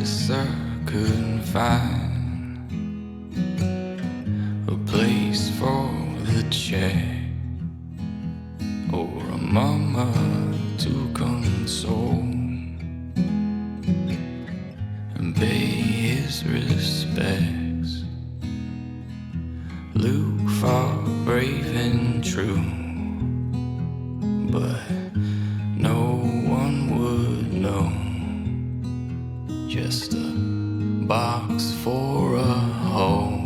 guess I couldn't find a place for the check or a mama to console and pay his respects. Luke fought brave and true, but no one would know. Just a box for a hole.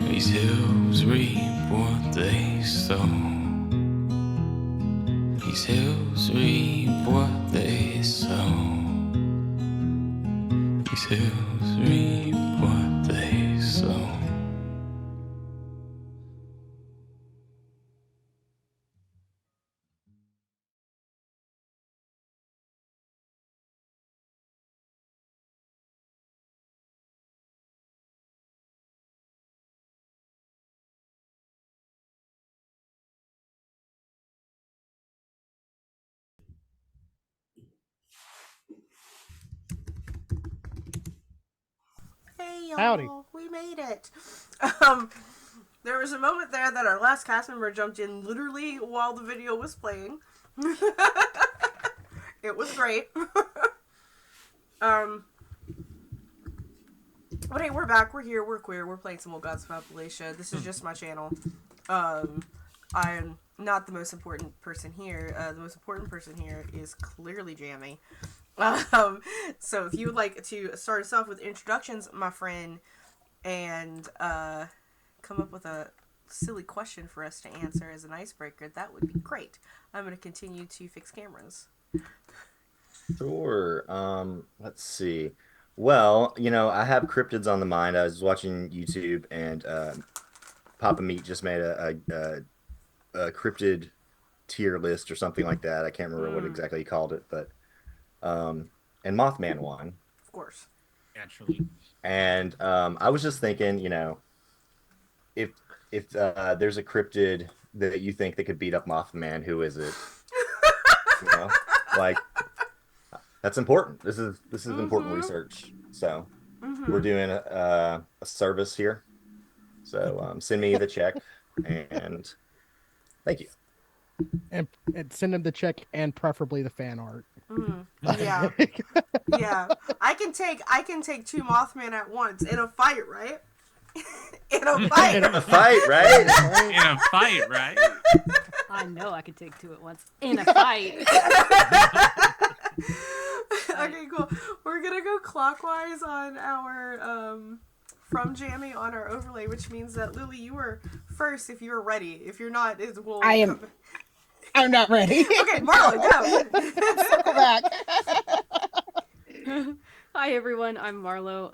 These hills reap what they sow. These hills reap what they sow. These hills reap what they sow. Hey y'all, Howdy. we made it. There was a moment there that our last cast member jumped in literally while the video was playing. It was great. But hey, we're back. We're here. We're queer. We're playing some old Gods of Appalachia. This is just my channel. I'm not the most important person here. The most important person here is clearly Jamie. So if you would like to start us off with introductions, my friend, and come up with a silly question for us to answer as an icebreaker, that would be great. I'm going to continue to fix cameras. Sure. Let's see. Well, I have cryptids on the mind. I was watching YouTube, and Papa Meat just made a cryptid tier list or something like that. I can't remember what exactly he called it, but and Mothman won. Of course. Naturally. And I was just thinking, if there's a cryptid that you think that could beat up Mothman, who is it? Like that's important. This is important research. So we're doing a service here. So send me the check and thank you. And send him the check and preferably the fan art. Yeah. Yeah. I can take two Mothman at once in a fight, right? In a fight. In a fight, right? In a fight, right? I know I could take two at once in a fight. Okay, cool. We're gonna go clockwise on our from Jammy on our overlay, which means that Lily, you were first if you're ready. If you're not, we'll I am. I'm not ready. Okay, Marlo, go. Circle back. Hi everyone, I'm Marlo.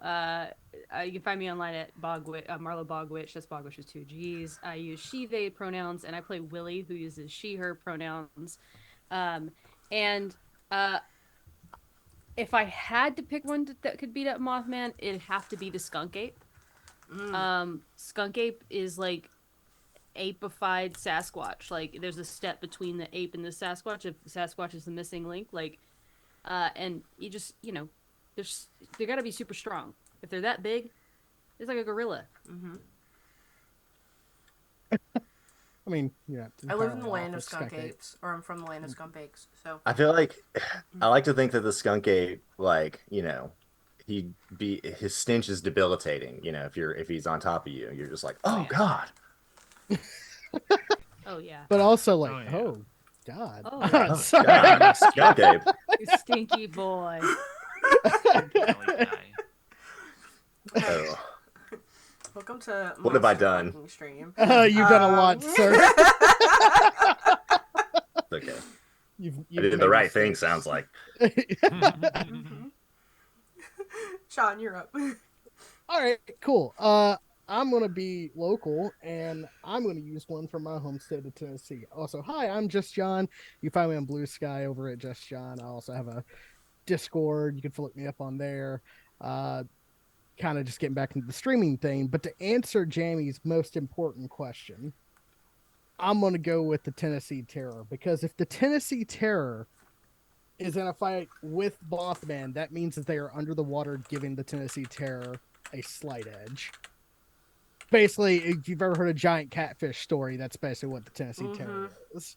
You can find me online at Marlo Bogwitch. That's Bogwitch with 2 G's. I use she/they pronouns, and I play Willie, who uses she/her pronouns. If I had to pick one that could beat up Mothman, it'd have to be the skunk ape. Skunk ape is like apeified Sasquatch. Like there's a step between the ape and the Sasquatch. If Sasquatch is the missing link, and you just they gotta be super strong. If they're that big, it's like a gorilla. I mean, yeah. I live in the land of skunk apes, or I'm from the land of skunk apes. So I feel like I like to think that the skunk ape, his stench is debilitating. If he's on top of you, you're just like, oh God. Oh yeah. But also like, Oh, God. Oh, yeah. Sorry. God, skunk ape. You stinky boy. Oh. welcome to What have I Monster done? Fucking Stream. You've done a lot, sir. Okay. You've I did the right thing, sounds like. Sean, you're up. All right, cool. I'm going to be local, and I'm going to use one from my home state of Tennessee. Also, hi, I'm Just John. You find me on Blue Sky over at Just John. I also have a Discord. You can look me up on there. Kind of just getting back into the streaming thing. But to answer Jamie's most important question, I'm going to go with the Tennessee Terror. Because if the Tennessee Terror is in a fight with Mothman, that means that they are under the water, giving the Tennessee Terror a slight edge. Basically, if you've ever heard a giant catfish story, that's basically what the Tennessee Terror is.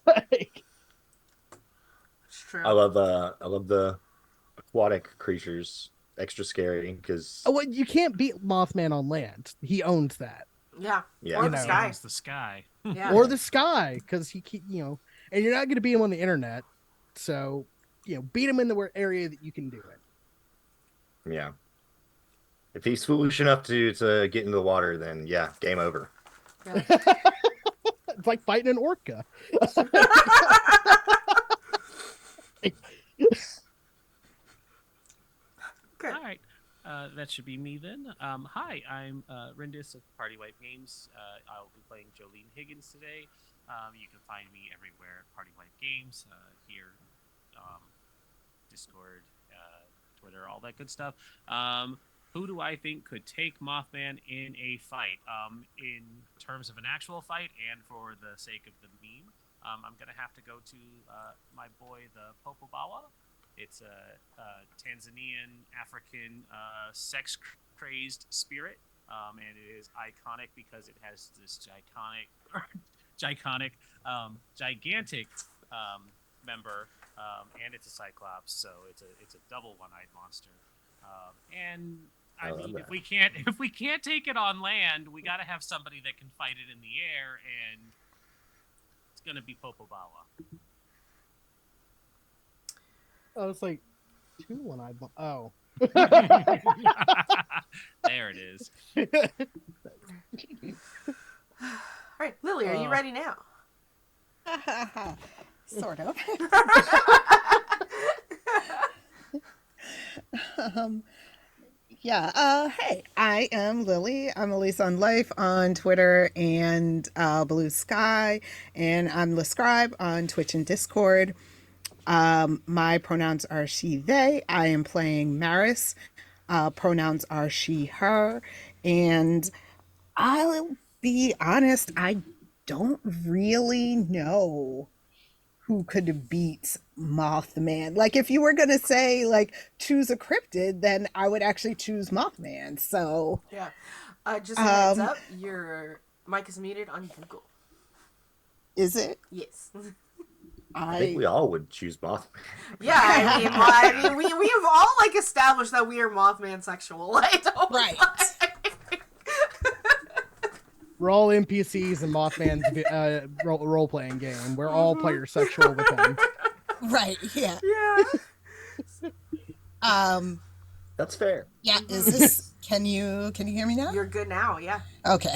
Like, It's true. I love the aquatic creatures. Extra scary because well, you can't beat Mothman on land. He owns that. Yeah. Yeah. Or You the know. sky. Owns the sky. Yeah. Or the sky, because and you're not going to beat him on the internet. So, beat him in the area that you can do it. yeah. If he's foolish enough to get into the water, then yeah, game over. Yeah. It's like fighting an orca. Good. All right. That should be me then. Hi, I'm Rendis of Party Wipe Games. I'll be playing Jolene Higgins today. You can find me everywhere at Party Wipe Games, here, Discord, Twitter, all that good stuff. Who do I think could take Mothman in a fight? In terms of an actual fight and for the sake of the meme, I'm going to have to go to my boy, the Popobawa. It's a Tanzanian African sex-crazed spirit, and it is iconic because it has this gigantic member, and it's a cyclops, so it's a double one-eyed monster. And I love mean, that. if we can't take it on land, we got to have somebody that can fight it in the air, and it's gonna be Popobawa. Oh, it's like two one-eyed. Oh. There it is. All right, Lily, are you ready now? Sort of. Hey, I am Lily. I'm Elise on Life on Twitter and Blue Sky, and I'm Lescribe on Twitch and Discord. My pronouns are she, they. I am playing Maris. Pronouns are she, her. And I'll be honest, I don't really know who could beat Mothman. Like, if you were going to say, like, choose a cryptid, then I would actually choose Mothman. So, Yeah. Just a heads up, your mic is muted on Google. is it? Yes. I think we all would choose Mothman. Yeah, I mean, we have all like established that we are Mothman sexual. Like, don't Right. We're all NPCs in Mothman's role-playing game. We're all player sexual with him. Right, yeah. Yeah. That's fair. Yeah, is this, can you hear me now? You're good now, yeah. Okay.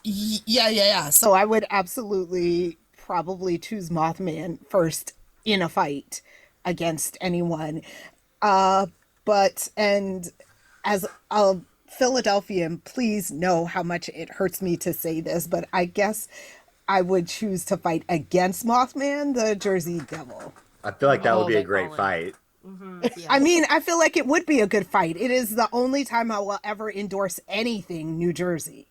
Yeah. So I would absolutely probably choose Mothman first in a fight against anyone. But as a Philadelphian, please know how much it hurts me to say this, but I guess I would choose to fight against Mothman, the Jersey Devil. I feel like that would be a they great call it. fight. Yeah. I mean, I feel like it would be a good fight. It is the only time I will ever endorse anything New Jersey.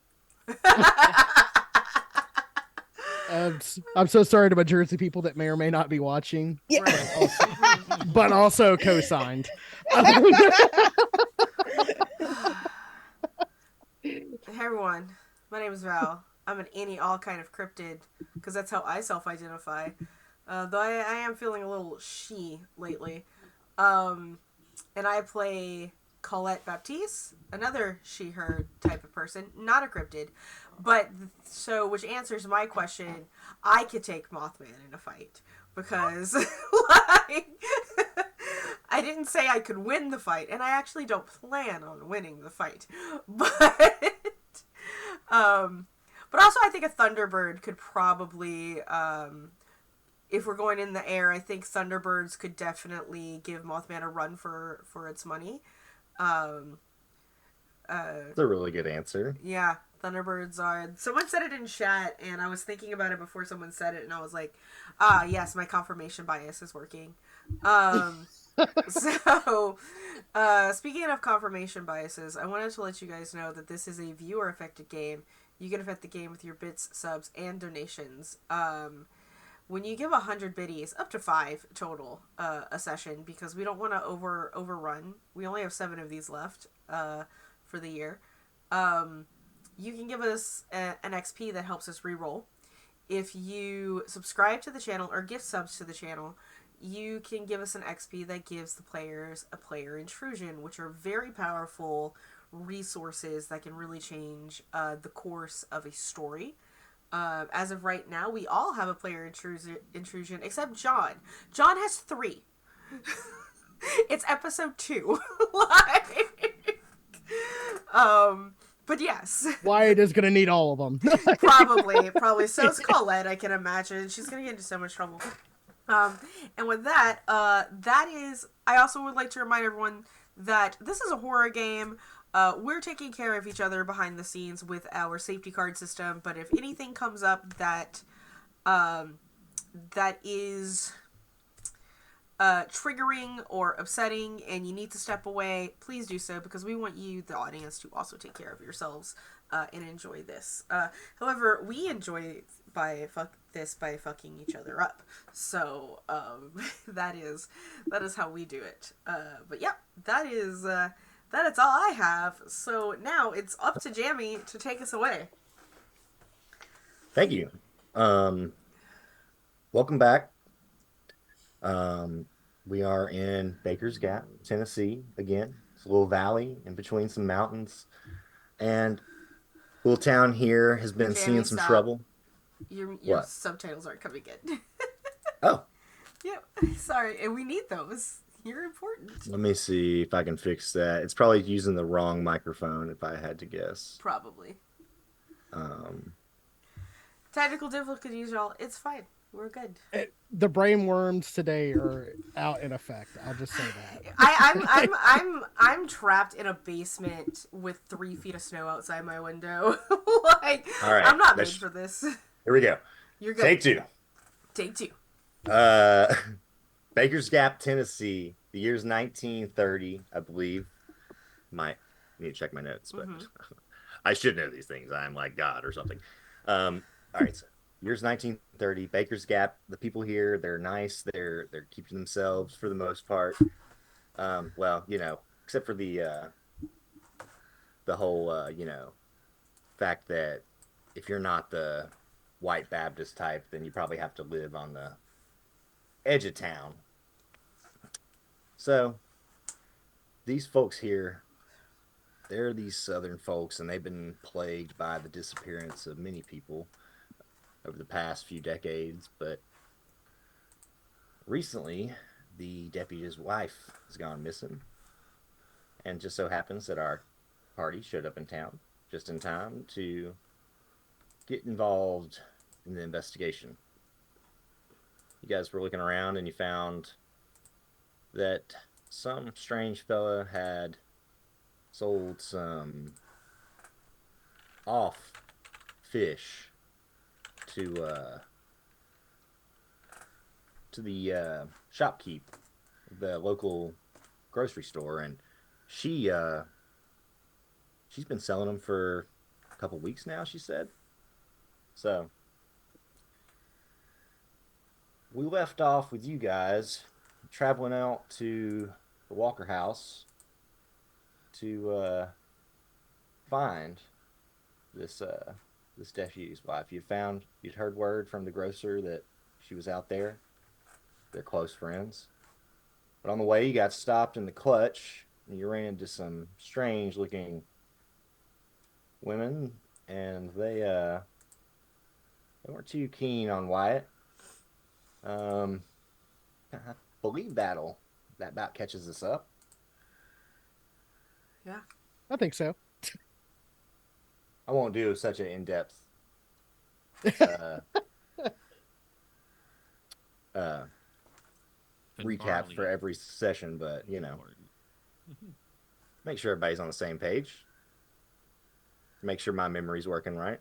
I'm so sorry to my Jersey people that may or may not be watching, Yeah. but also co-signed. Hey everyone, my name is Val. I'm an any all kind of cryptid because that's how I self-identify. Though I am feeling a little she lately. And I play Colette Baptiste, another she/her type of person, not a cryptid. But so, which answers my question: I could take Mothman in a fight because, like, I didn't say I could win the fight, and I actually don't plan on winning the fight. But also I think a Thunderbird could probably, if we're going in the air, I think Thunderbirds could definitely give Mothman a run for its money. That's a really good answer. Yeah, Thunderbirds are... Someone said it in chat, and I was thinking about it before someone said it, and I was like, yes, my confirmation bias is working. So, speaking of confirmation biases, I wanted to let you guys know that this is a viewer-affected game. You can affect the game with your bits, subs, and donations. when you give 100 biddies, up to 5 total a session, because we don't want to overrun. We only have 7 of these left for the year. You can give us an XP that helps us reroll. If you subscribe to the channel or gift subs to the channel, you can give us an XP that gives the players a player intrusion, which are very powerful resources that can really change the course of a story. As of right now, we all have a player intrusion except John. John has 3. It's episode 2. Like, but yes. Wyatt is gonna need all of them. Probably. So is Colette, I can imagine. She's gonna get into so much trouble. And with that, that is. I also would like to remind everyone that this is a horror game. We're taking care of each other behind the scenes with our safety card system. But if anything comes up that that is triggering or upsetting and you need to step away, please do so, because we want you, the audience, to also take care of yourselves and enjoy this. However, we enjoy by fucking each other up. So that is how we do it. But yeah, that is all I have. So now it's up to Jamie to take us away. Thank you. Welcome back. We are in Baker's Gap, Tennessee again. It's a little valley in between some mountains, and little town here has been Jamie, seeing some stop. trouble. Your What? subtitles aren't coming in. Oh, Yep. Sorry, and we need those. You're important. let me see if I can fix that. It's probably using the wrong microphone if I had to guess. Probably. Um, Technical difficulties, y'all. It's fine. We're good. The brain worms today are out in effect. I'll just say that. I'm trapped in a basement with 3 feet of snow outside my window. Like, All right, I'm not made that's- for this. here we go. You're good. Take 2. Take 2. Baker's Gap, Tennessee. The year's 1930, I believe. Might need to check my notes, but I should know these things. I'm like God or something. All right, so year's 1930. Baker's Gap. The people here, they're nice. They're keeping themselves for the most part. Well, you know, except for the whole you know, fact that if you're not the white Baptist type, then you probably have to live on the edge of town. So these folks here, they're these southern folks, and they've been plagued by the disappearance of many people over the past few decades. But recently, the deputy's wife has gone missing, and just so happens that our party showed up in town just in time to get involved in the investigation. You guys were looking around and you found that some strange fella had sold some off fish to the shopkeep, the local grocery store, and she's been selling them for a couple weeks now, she said. So we left off with you guys traveling out to the Walker house to find this deputy's wife. You'd heard word from the grocer that she was out there. They're close friends. But on the way, you got stopped in the clutch, and you ran into some strange looking women, and they weren't too keen on Wyatt. I believe that about catches us up. Yeah. I think so. I won't do such an in-depth recap for every session, but you know, make sure everybody's on the same page. Make sure my memory's working right.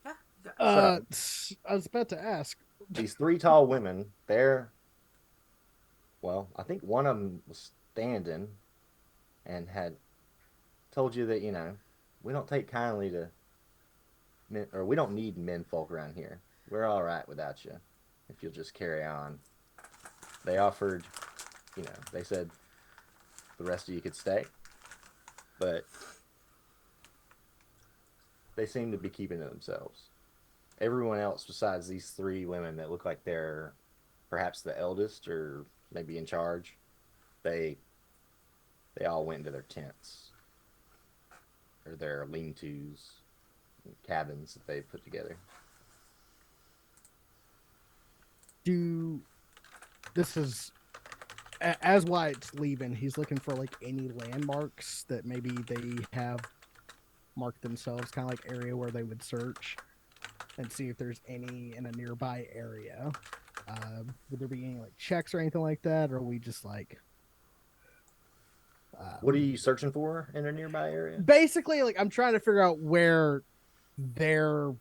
Yeah. I was about to ask. These 3 tall women, well, I think one of them was standing and had told you that, you know, we don't take kindly to men, or we don't need men folk around here. we're all right without you if you'll just carry on. They offered, they said the rest of you could stay, but they seem to be keeping to themselves. Everyone else besides these three women that look like they're perhaps the eldest or maybe in charge, they all went into their tents or their lean-tos, cabins that they put together. This is as Wyatt's leaving, he's looking for like any landmarks that maybe they have marked themselves, kind of like area where they would search and see if there's any in a nearby area. Would there be any like checks or anything like that, or are we just like What are you searching for in a nearby area? basically like I'm trying to figure out where their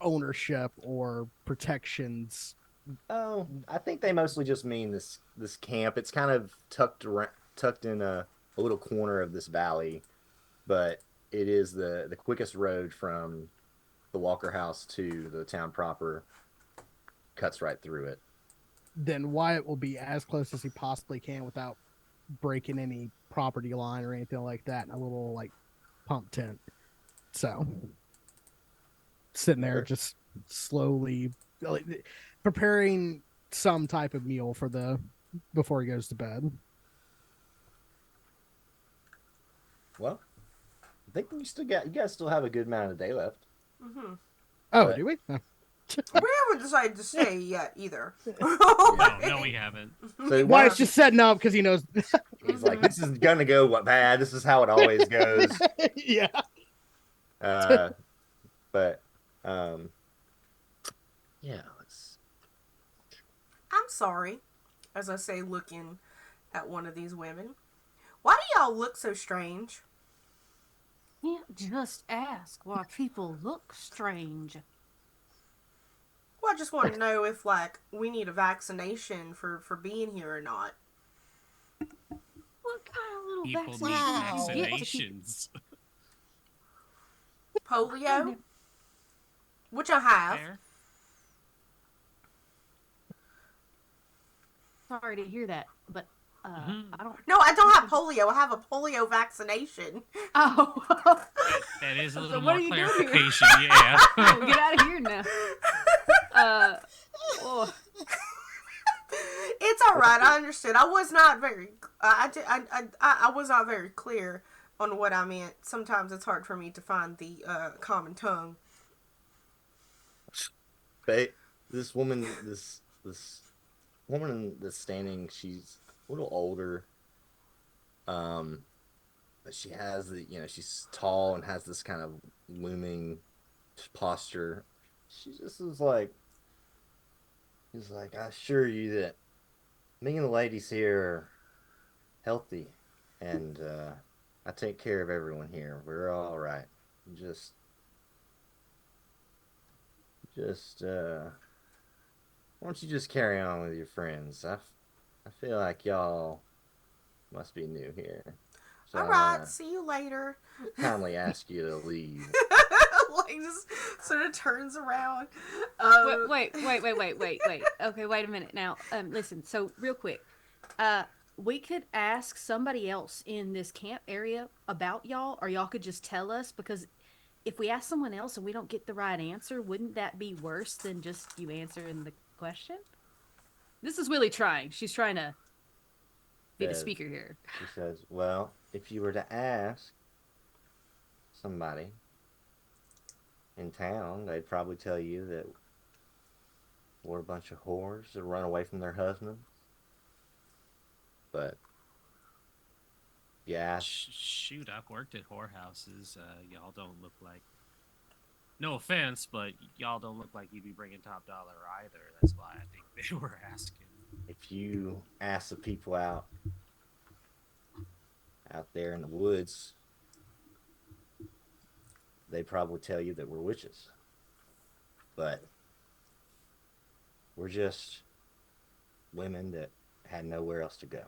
ownership or protections. Oh, I think they mostly just mean this camp. It's kind of tucked in a little corner of this valley, but it is the quickest road from the Walker house to the town proper. Cuts right through it. Then Wyatt will be as close as he possibly can without breaking any property line or anything like that in a little like pump tent. So sitting there just slowly like, preparing some type of meal for before he goes to bed. Well, I think you guys still have a good amount of day left. Mm-hmm. Oh, But- do we? Oh. We haven't decided to stay yet either. No, we haven't. So Wyatt's just setting up because he knows. he's like, this is gonna go bad. This is how it always goes. Yeah. But yeah, let's. I'm sorry, as I say, looking at one of these women. Why do y'all look so strange? Can't just ask why people look strange. Well, I just want to know if, like, we need a vaccination for being here or not. What kind of little People need vaccinations you get to keep- vaccinations. Polio, which I have. Fair. Sorry to hear that, but Mhm. I don't. No, I don't have polio. I have a polio vaccination. Oh, That is a So little what more are you doing here? clarification, yeah. get out of here now. Oh, It's all right. I understood. I was not very. I was not very clear on what I meant. Sometimes it's hard for me to find the common tongue. This woman that's standing, she's a little older. But she has she's tall and has this kind of looming posture. She just is like, he's like, I assure you that me and the ladies here are healthy, and I take care of everyone here. We're all right. Just why don't you just carry on with your friends? I feel like y'all must be new here. So All right. See you later. kindly ask you to leave. Like, just sort of turns around. wait. Okay, wait a minute now. Listen. So real quick, we could ask somebody else in this camp area about y'all, or y'all could just tell us, because if we ask someone else and we don't get the right answer, wouldn't that be worse than just you answering the question? This is Willie trying. She's trying to be the Says- speaker here. She says, well, if you were to ask somebody in town, they'd probably tell you that we're a bunch of whores that run away from their husbands. But yeah, Shoot, I've worked at whorehouses. Y'all don't look like. No offense, but y'all don't look like you'd be bringing top dollar either. That's why I think they were asking. if you ask the people out there in the woods, they probably tell you that we're witches. But we're just women that had nowhere else to go.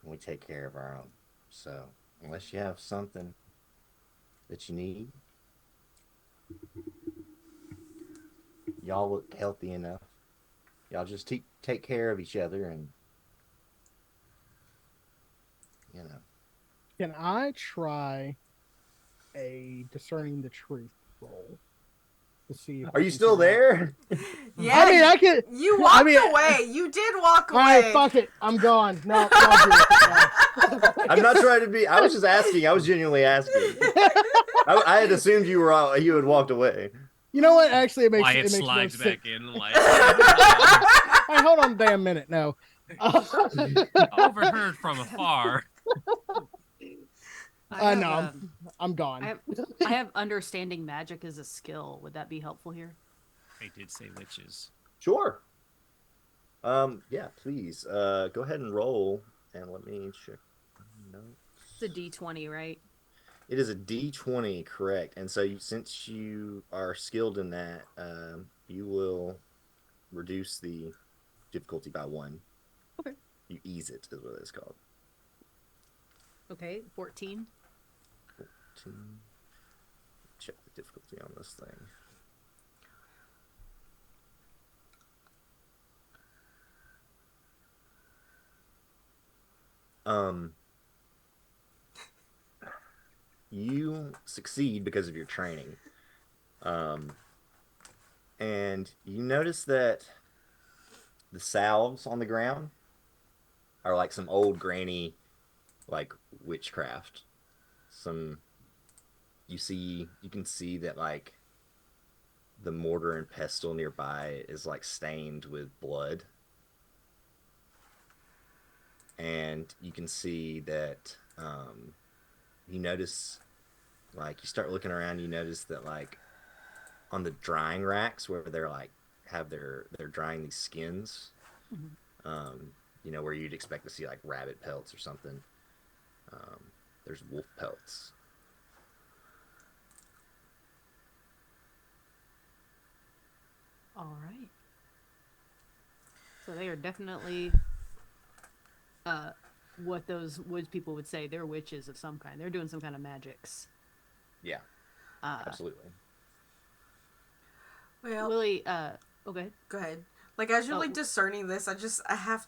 And we take care of our own. So unless you have something that you need, y'all look healthy enough. Y'all just take care of each other, and you know. Can I try a discerning the truth roll to see if Are I you can still figure out- there? Yeah, I mean, I could. you walked I mean, away. You did walk All right, away. fuck it. I'm gone. No, y'all do it. I'm not trying to be. I was just asking. I was genuinely asking. I had assumed you had walked away. You know what? Actually, it Wyatt makes no slides sense. back in like Hey, hold on a damn minute. No. overheard from afar. No, I'm I gone. have understanding magic as a skill. Would that be helpful here? They did say witches. Sure. Yeah, please. Go ahead and roll, and let me check. No. It's a D20, right? It is a D20, correct? And so, since you are skilled in that, you will reduce the difficulty by 1. Okay. You ease it, is what it's called. Okay, 14. 14. Check the difficulty on this thing. You succeed because of your training. And you notice that the salves on the ground are like some old granny, like witchcraft. You can see that like the mortar and pestle nearby is like stained with blood. And you can see that you notice, like, you start looking around, you notice that like on the drying racks where they're like they're drying these skins, where you'd expect to see like rabbit pelts or something, there's wolf pelts. All right. So they are definitely what those woods people would say. They're witches of some kind. They're doing some kind of magics. Yeah, absolutely. Well, Willie, okay. go ahead. Like, as you're Oh. like discerning this, I have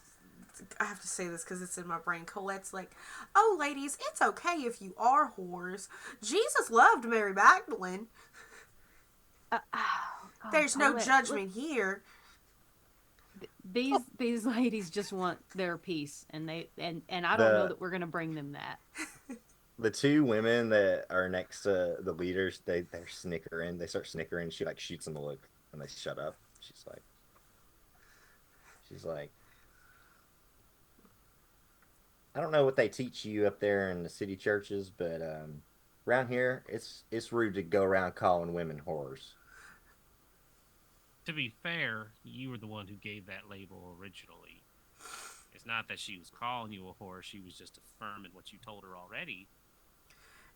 to say this because it's in my brain. Colette's like, "Oh, ladies, it's okay if you are whores. Jesus loved Mary Magdalene. God, There's no Colette, judgment here." These ladies just want their peace, and I don't know that we're gonna bring them that. The two women that are next to the leaders, they're snickering. They start snickering. She like shoots them a look, and they shut up. She's like, I don't know what they teach you up there in the city churches, but around here, it's rude to go around calling women whores. To be fair, you were the one who gave that label originally. It's not that she was calling you a whore, she was just affirming what you told her already.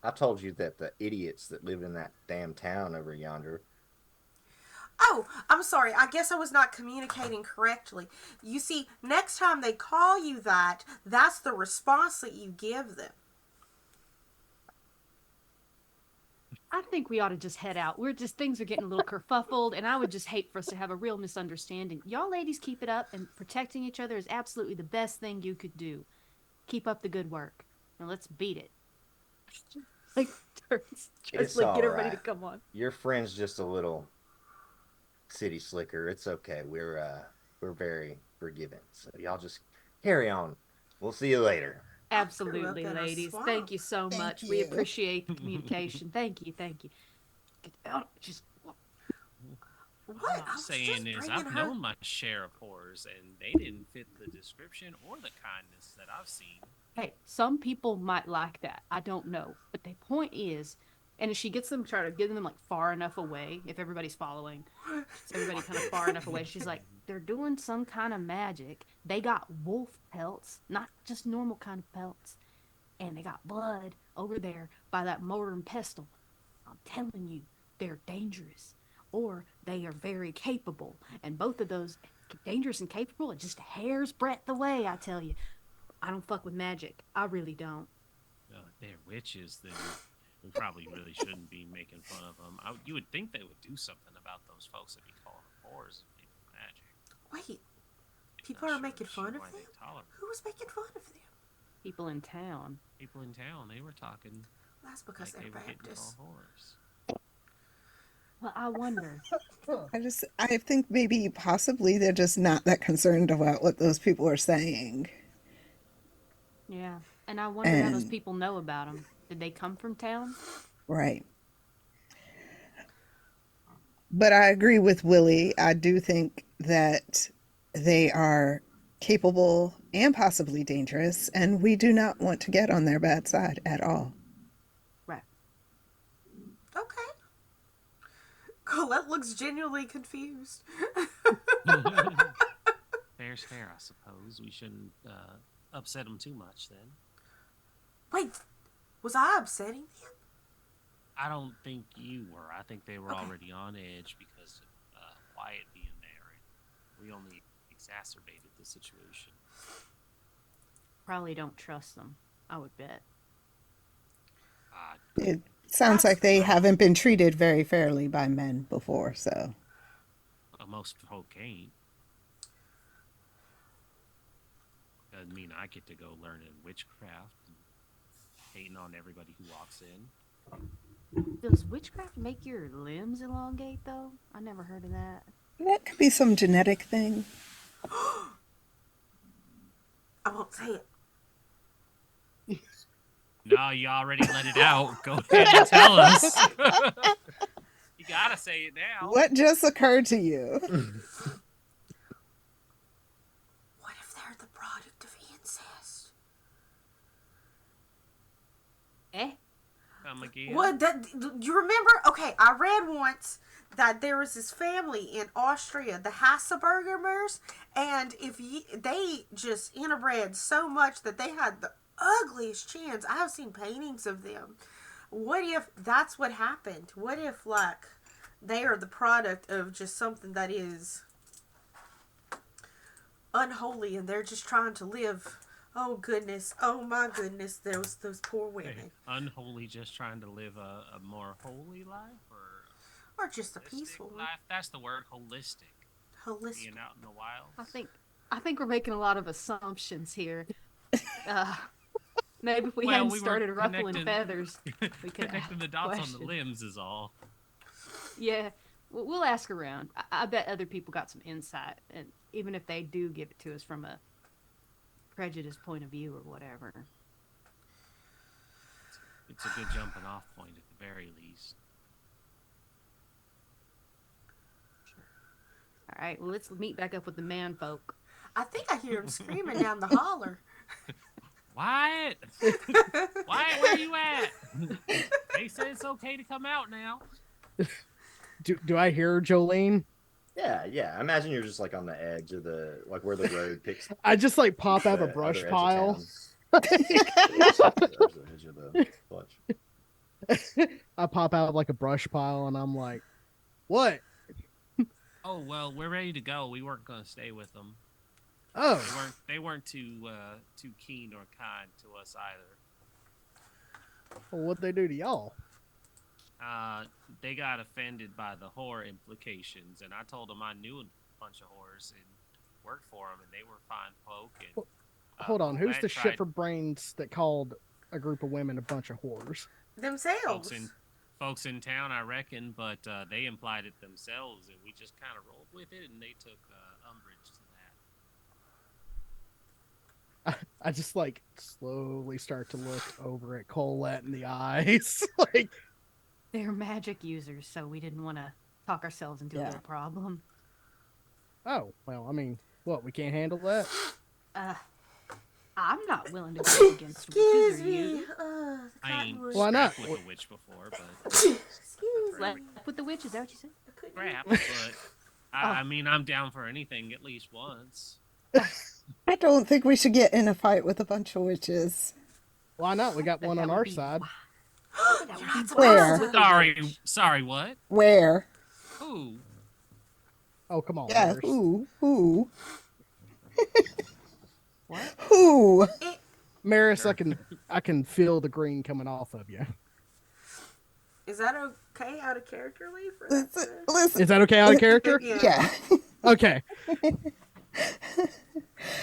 I told you that the idiots that live in that damn town over yonder. Oh, I'm sorry. I guess I was not communicating correctly. You see, next time they call you that, that's the response that you give them. I think we ought to just head out. Things are getting a little kerfuffled, and I would just hate for us to have a real misunderstanding. Y'all ladies keep it up, and protecting each other is absolutely the best thing you could do. Keep up the good work. Now let's beat it. Like, It's like, all get everybody right. to come on. Your friend's just a little city slicker. It's okay. We're very forgiving. So y'all just carry on. We'll see you later. Absolutely, in a ladies. swamp. Thank you so Thank much. We you. appreciate the communication. Thank you. Get out. Just What? All I I'm was saying just is bringing I've her- known my share of whores, and they didn't fit the description or the kindness that I've seen. hey, some people might like that. I don't know. But the point is, and if she gets them, try to get them like far enough away, if everybody's following, it's everybody kind of far enough away. She's like, they're doing some kind of magic. They got wolf pelts, not just normal kind of pelts. And they got blood over there by that mortar and pestle. I'm telling you, they're dangerous. Or they are very capable. And both of those, dangerous and capable, are just a hair's breadth away, I tell you. I don't fuck with magic. I really don't. Well, if they're witches, then we probably really shouldn't be making fun of them. You would think they would do something about about those folks that be calling them whores and people magic. Wait, I'm people not are making sure fun of why them? they tolerate Who was making fun of them? People in town. people in town. They were talking That's because like they they're were getting Baptists. called whores. Well, I wonder. I think maybe possibly they're just not that concerned about what those people are saying. Yeah. And I wonder how those And people know about them. Did they come from town? right. But I agree with Willie. I do think that they are capable and possibly dangerous, and we do not want to get on their bad side at all. Right. Okay. Colette looks genuinely confused. Fair's fair, I suppose. We shouldn't upset them too much then. Wait, was I upsetting them? I don't think you were. I think they were Okay. already on edge because of Wyatt being there, and we only exacerbated the situation. Probably don't trust them, I would bet. It sounds That's like they fair. haven't been treated very fairly by men before, so. Most folk ain't. Doesn't mean I get to go learning witchcraft and hating on everybody who walks in. Does witchcraft make your limbs elongate, though? I never heard of that. That could be some genetic thing. I won't say it. No, you already let it out. Go ahead and tell us. You gotta say it now. What just occurred to you? What if they're the product of incest? Eh? Come again. What? That you remember? Okay, I read once that there was this family in Austria, the Hasselbergers, and they just interbred so much that they had the ugliest chins. I have seen paintings of them. What if that's what happened? What if like they are the product of just something that is unholy, and they're just trying to live? Oh goodness! Oh my goodness! Those poor women, Hey, unholy, just trying to live a more holy life, or or just a holistic peaceful one, life. That's the word, holistic. holistic. Being out in the wild. I think we're making a lot of assumptions here. Maybe if we Well, hadn't we were started ruffling connecting- feathers, we could Connecting the dots on the limbs is all. Yeah, we'll ask around. I bet other people got some insight, and even if they do give it to us from a prejudiced point of view or whatever. It's a good jumping off point at the very least. All right, well, let's meet back up with the man folk. I think I hear him screaming down the holler. Wyatt! Wyatt, where you at? They said it's okay to come out now. Do I hear Jolene? Yeah. I imagine you're just like on the edge of the where the road picks. I just like pop out of a the brush other edge of pile. town. The edge of the clutch. I pop out of like a brush pile and I'm like, what? Oh well, we're ready to go. We weren't gonna stay with them. Oh, They weren't too keen or kind to us either. well, what'd they do to y'all? They got offended by the whore implications, and I told them I knew a bunch of whores and worked for them, and they were fine folk. And Hold on, who's Matt the tried- shit for brains that called a group of women a bunch of whores? Themselves. folks in town, I reckon, but they implied it themselves, and we just kind of rolled with it, and they took umbrage to that. I just like slowly start to look over at Colette in the eyes. Like, They're magic users, so we didn't want to talk ourselves into a Yeah. little problem. oh, well, I mean, what, we can't handle that? I'm not willing to go against witches, Excuse are me. you? The I ain't cottonwood. Why not? scrapped with a witch before, but Excuse Like, me. with the witch, is that what you said? scrap. But I mean, I'm down for anything at least once. I don't think we should get in a fight with a bunch of witches. Why not? We got one on our be side. You're not Where? supposed to. Sorry, what? Where? Who? Oh, come on. Yeah, Nurse. who? What? Who? Maris, I can feel the green coming off of you. Is that okay out of character, Lee? For that Listen, Is that okay out of character? yeah. Okay.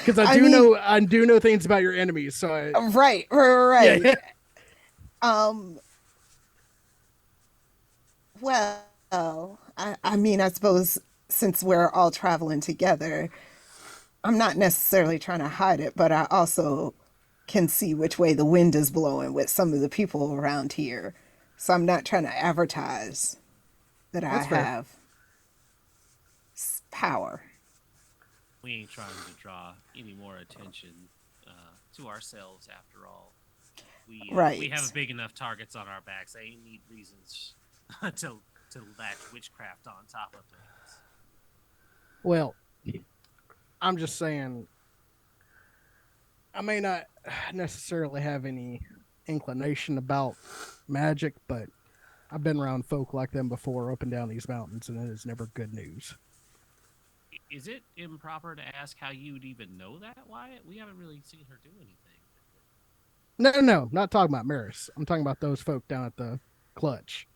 Because I do know things about your enemies, so Right. Yeah. Well, I mean, I suppose since we're all traveling together, I'm not necessarily trying to hide it, but I also can see which way the wind is blowing with some of the people around here. So I'm not trying to advertise that I That's fair. have power. We ain't trying to draw any more attention to ourselves. After all, we Right. have big enough targets on our backs. They ain't need reasons to latch witchcraft on top of things. Well, I'm just saying, I may not necessarily have any inclination about magic, but I've been around folk like them before up and down these mountains, and it is never good news. Is it improper to ask how you would even know that, Wyatt? We haven't really seen her do anything. No, not talking about Maris. I'm talking about those folk down at the clutch.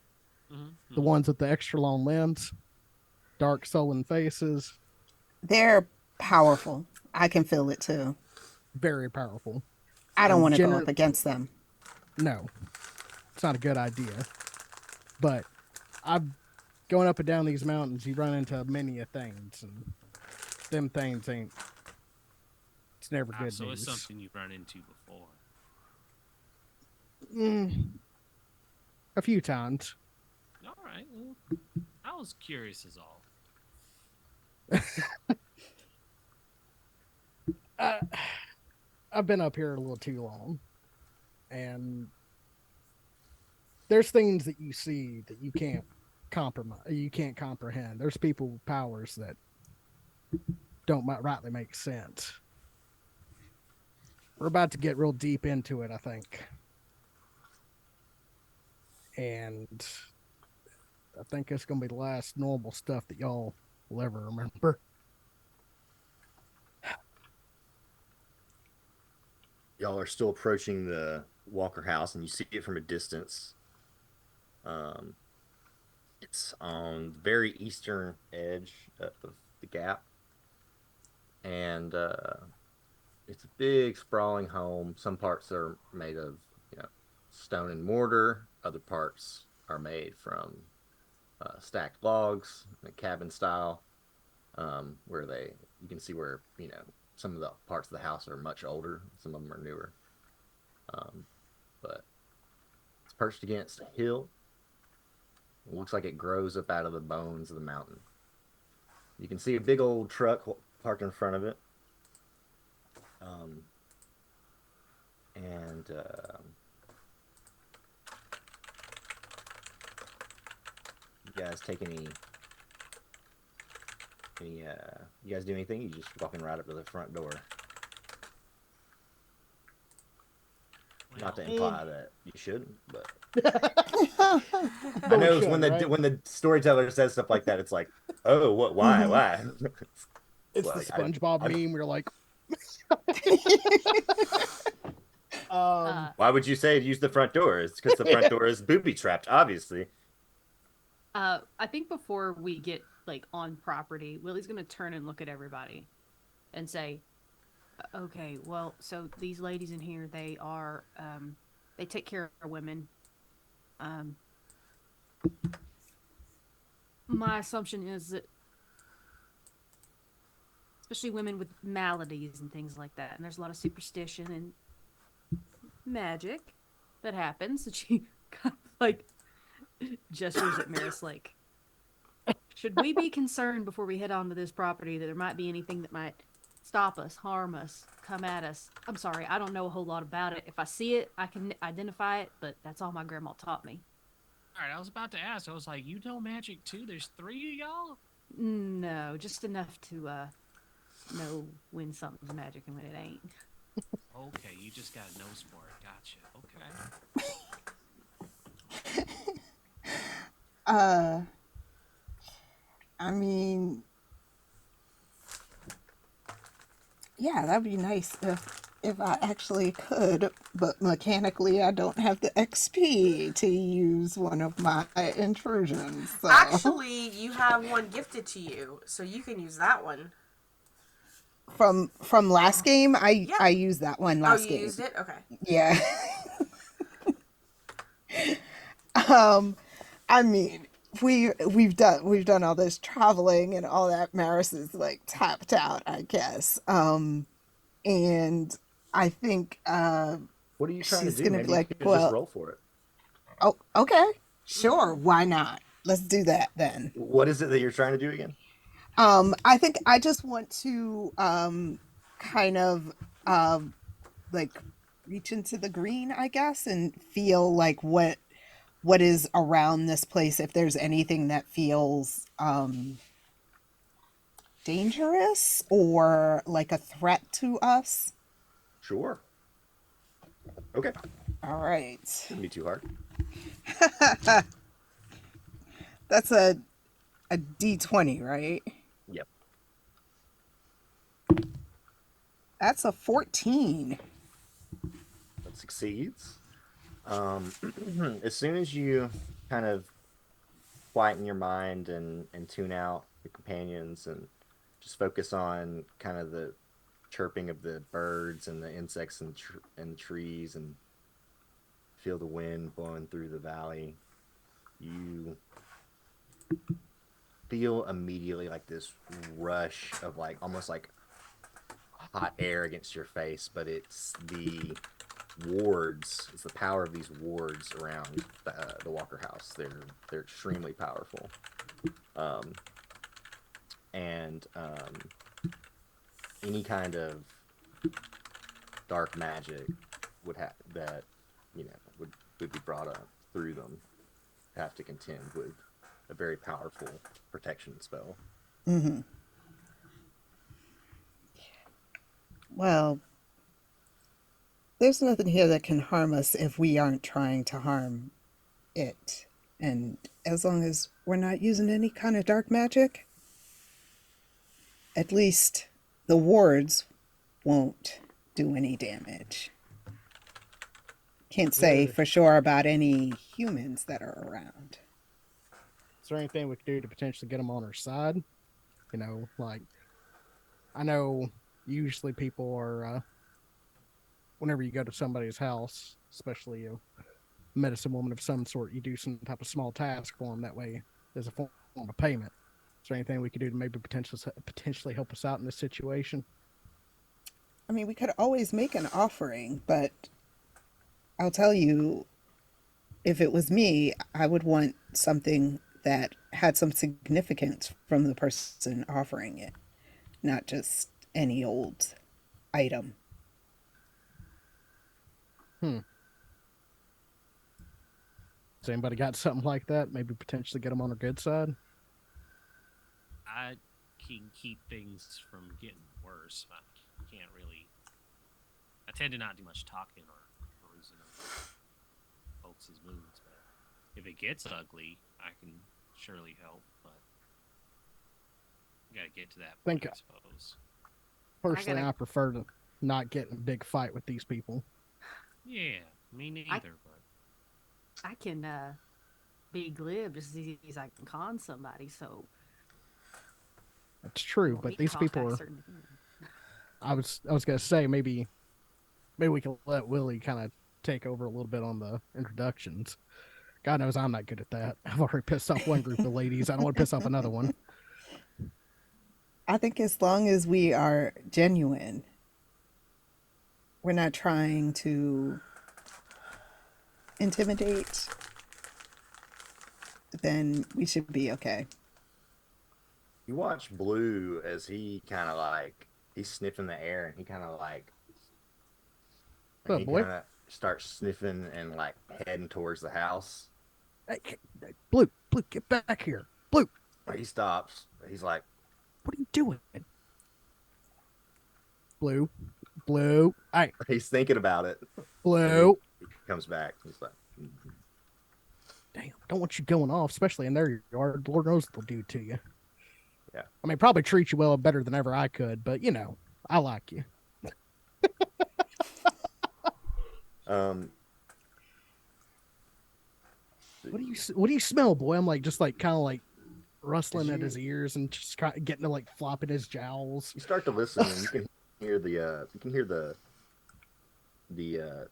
The ones with the extra long limbs, dark sullen faces. They're powerful. I can feel it too. Very powerful. I don't want to go up against them. No, it's not a good idea. But going up and down these mountains, you run into many a things, and them things ain't. It's never good So news. it's something you've run into before. A few times. All right. Well, I was curious as all. I've been up here a little too long, and there's things that you see that you can't comprehend. There's people with powers that don't rightly make sense. We're about to get real deep into it, I think. And I think it's going to be the last normal stuff that y'all will ever remember. Y'all are still approaching the Walker house, and you see it from a distance. It's on the very eastern edge of the gap, and it's a big, sprawling home. Some parts are made of, stone and mortar. Other parts are made from stacked logs, cabin style, where you can see where, some of the parts of the house are much older. Some of them are newer. But it's perched against a hill. It looks like it grows up out of the bones of the mountain. You can see a big old truck parked in front of it. You guys take any you guys do anything? You just walking right up to the front door. Not to imply that you shouldn't, but I know when the storyteller says stuff like that, it's like, oh, what? Why? It's the SpongeBob meme. We're like, why would you say to use the front door? It's because the front door is booby trapped, obviously. I think before we get on property, Willie's gonna turn and look at everybody, and say, "Okay, well, so these ladies in here, they are, they take care of women. My assumption is that, especially women with maladies and things like that, and there's a lot of superstition and magic that happens." And she kind of gestures at Maris like, should we be concerned before we head onto this property that there might be anything that might stop us, harm us, come at us? I'm sorry, I don't know a whole lot about it. If I see it, I can identify it, but that's all my grandma taught me. All right, I was about to ask. I was like, you know magic too? There's 3 of y'all? No, just enough to know when something's magic and when it ain't. Okay, you just got a nose for it. Gotcha. Okay. I mean, yeah, that'd be nice if I actually could, but mechanically I don't have the XP to use one of my intrusions. So. Actually, you have one gifted to you, so you can use that one. From last game, I Yeah. I used that one last you game. used it? Okay. Yeah. I mean, we've done all this traveling and all that. Maris is like tapped out, I guess. And I think What are you trying to she's do? gonna be Maybe you like, could just well, roll for it. oh, okay, sure, why not? Let's do that then. What is it that you're trying to do again? I think I just want to kind of like reach into the green, I guess, and feel like what is around this place, if there's anything that feels dangerous or like a threat to us. Sure. Okay. All right. Shouldn't be too hard. That's a D20, right? Yep. That's a 14. That succeeds. As soon as you kind of quieten your mind and tune out your companions and just focus on kind of the chirping of the birds and the insects and the trees and feel the wind blowing through the valley, you feel immediately like this rush of like almost like hot air against your face, but it's the wards. It's the power of these wards around the Walker House. They're extremely powerful, and any kind of dark magic would have that would be brought up through them have to contend with a very powerful protection spell. Mm-hmm. Well, there's nothing here that can harm us if we aren't trying to harm it. And as long as we're not using any kind of dark magic, at least the wards won't do any damage. Can't say for sure about any humans that are around. Is there anything we could do to potentially get them on our side? You know, like, I know usually people are, whenever you go to somebody's house, especially a medicine woman of some sort, you do some type of small task for them. That way, there's a form of payment. Is there anything we could do to maybe potentially help us out in this situation? I mean, we could always make an offering, but I'll tell you, if it was me, I would want something that had some significance from the person offering it, not just any old item. Has anybody got something like that? Maybe potentially get them on our good side? I can keep things from getting worse. I can't really. I tend to not do much talking or losing folks' moods, but if it gets ugly, I can surely help. But you gotta get to that point, I suppose. Personally, I prefer to not get in a big fight with these people. Yeah, me neither. But I can be glib just as easy as I can con somebody. So That's true, but these people are. I was gonna say maybe we can let Willie kind of take over a little bit on the introductions. God knows I'm not good at that. I've already pissed off one group of ladies. I don't want to piss off another one. I think as long as we are genuine, we're not trying to intimidate, then we should be okay. You watch Blue as he kind of like he's sniffing the air, and he kind of like What, he boy? kind of starts sniffing and like heading towards the house. Hey, Blue, get back here. Blue, He stops. He's like, what are you doing? Blue. Hey, he's thinking about it. Blue. He comes back. He's like, Damn, don't want you going off, especially in their yard. Lord knows what they'll do to you. Yeah. I mean, probably treat you well better than ever I could, but you know, I like you. Um, What do you smell, boy? I'm like just like kind of like rustling at you his ears and just kind of getting to like flopping his jowls. you start to listen, and you can hear the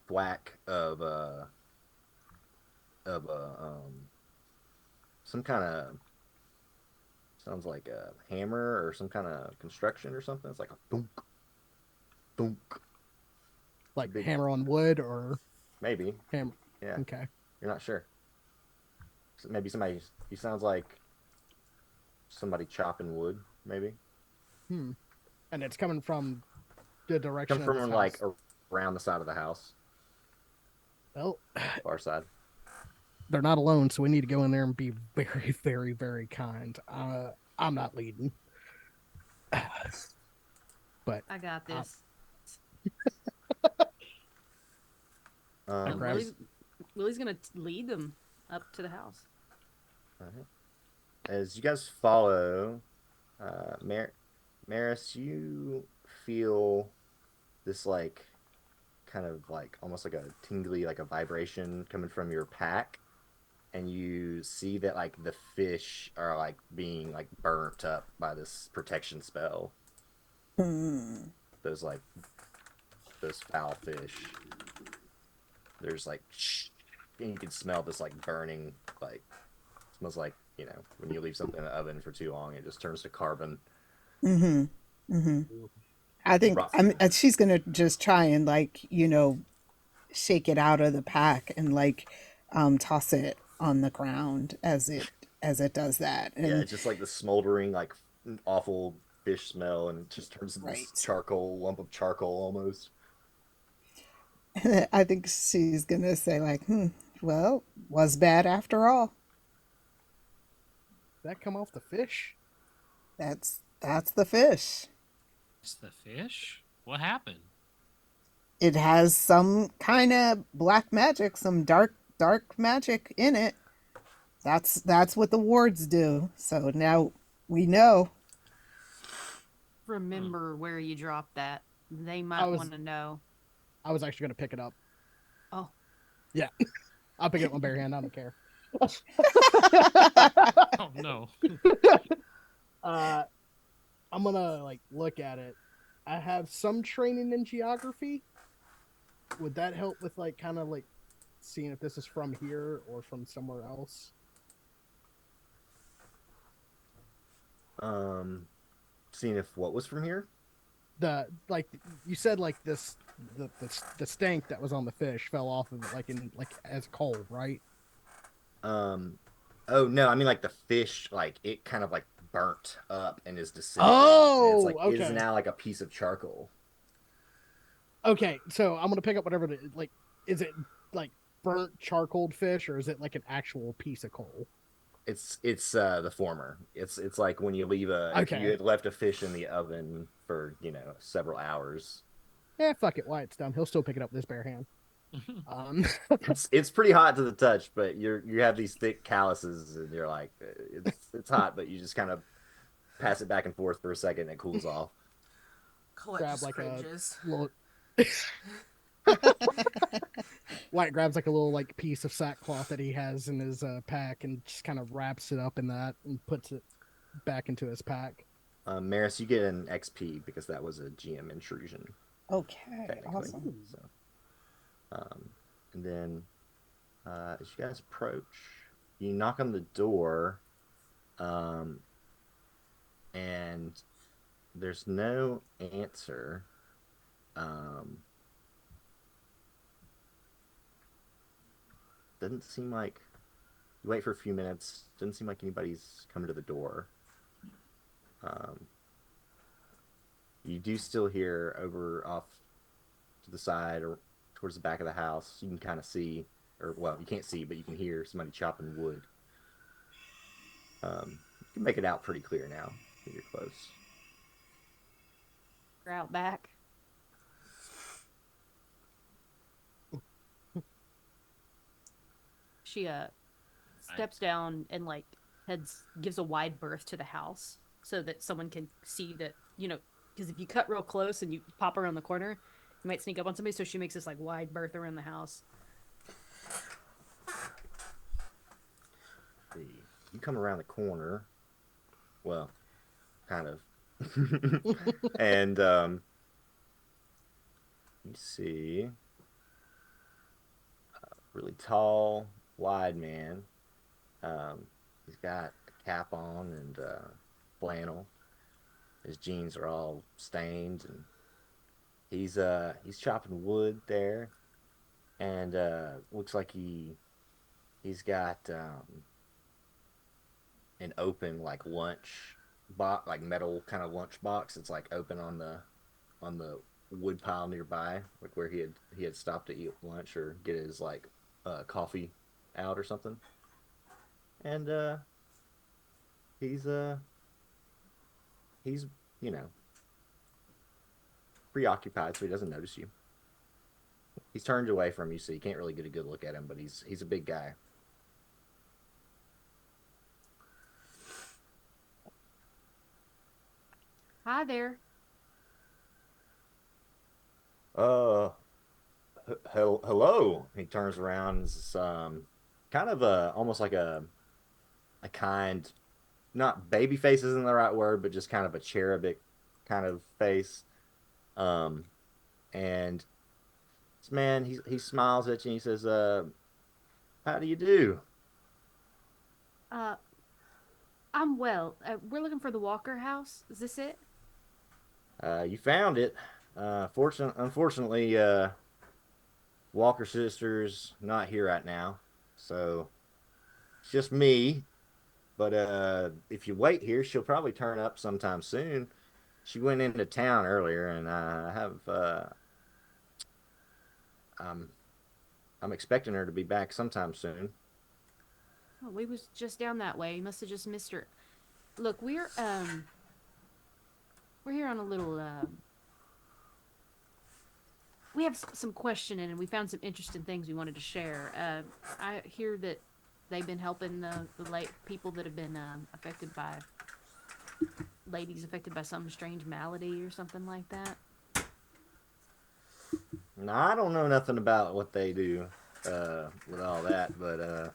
thwack of some kind of sounds like a hammer or some kind of construction or something. It's like a thunk, thunk. Like Big, hammer on wood or maybe. hammer. Yeah, Okay. you're not sure. Maybe somebody. He sounds like somebody chopping wood. Maybe Hmm. And it's coming from the come direction of this from like house. around the side of the house, Well, far side. they're not alone, so we need to go in there and be very, very, very kind. I'm not leading, but I got uh, this. I No, Um, grab. Willie's gonna lead them up to the house. Alright. As you guys follow, Maris, you feel this like kind of like almost like a tingly, like a vibration coming from your pack, and you see that like the fish are like being like burnt up by this protection spell. Hmm. Those like those foul fish. There's like, and you can smell this like burning, like smells like when you leave something in the oven for too long, it just turns to carbon. Mm-hmm. Mm-hmm. I think Rotten. she's gonna just try and like shake it out of the pack and like toss it on the ground as it does that. Yeah, And it's just like the smoldering, like awful fish smell, and it just turns into this right. charcoal lump of charcoal almost. I think she's gonna say like, well, was bad after all. That come off the fish? That's the fish. It's the fish. What happened? It has some kind of black magic, some dark magic in it. That's what the wards do. So now we know. Remember where you dropped that. They I might was want to know. I was actually gonna pick it up. Oh, Yeah, I'll pick it up with my bare hand. I don't care. Oh no. uh, I'm gonna like look at it. I have some training in geography. Would that help with like kind of like seeing if this is from here or from somewhere else? Seeing if what was from here. The like you said like the stank that was on the fish fell off of it like in like as coal, right? Um, oh no, I mean like the fish, like it kind of like burnt up and is disintegrating, and it's Oh, like it is okay. now like a piece of charcoal. Okay, so I'm gonna pick up whatever like is it like burnt charcoaled fish or is it like an actual piece of coal? It's the former. It's like when you leave a if you Okay. had left a fish in the oven for several hours. Fuck it, Wyatt's dumb. He'll still pick it up with his bare hand. Um, It's pretty hot to the touch, but you have these thick calluses, and you're like it's hot, but you just kind of pass it back and forth for a second, and it cools off. Colette grab just like cringes. a little. Wyatt grabs like a little like piece of sackcloth that he has in his pack and just kind of wraps it up in that and puts it back into his pack. Maris, you get an XP because that was a GM intrusion, Okay, technically. awesome. So, and then as you guys approach, you knock on the door, and there's no answer. Doesn't seem like you wait for a few minutes. Doesn't seem like anybody's coming to the door. Um, you do still hear over off to the side or towards the back of the house. You can kind of see, or well, you can't see, but you can hear somebody chopping wood. You can make it out pretty clear now that you're close. we're out back. She steps down and like gives a wide berth to the house so that someone can see that because if you cut real close and you pop around the corner, You might sneak up on somebody, so she makes this like wide berth around the house. See. You come around the corner. Well, kind of. And you see a really tall, wide man. He's got a cap on and flannel. His jeans are all stained, and he's chopping wood there, and looks like he's got an open like lunch box, like metal kind of lunch box. It's like open on the wood pile nearby, like where he had stopped to eat lunch or get his like coffee out or something. And he's he's you know preoccupied, so he doesn't notice you. He's turned away from you, so you can't really get a good look at him. But he's a big guy. Hi there. Uh, hello. He turns around. And it's kind of almost like a kind, not baby face isn't the right word, but just kind of a cherubic kind of face. Um, and this man, he smiles at you and he says, "How do you do?" Uh, I'm well. We're looking for the Walker house. Is this it? You found it. Unfortunately, Walker sister's not here right now, so it's just me. But if you wait here, she'll probably turn up sometime soon. She went into town earlier, and I'm I'm expecting her to be back sometime soon. Oh, we was just down that way. You must have just missed her. Look, we're here on a little we have some questioning, and we found some interesting things we wanted to share. I hear that they've been helping the late people that have been affected by ladies affected by some strange malady or something like that. Now, I don't know nothing about what they do with all that, but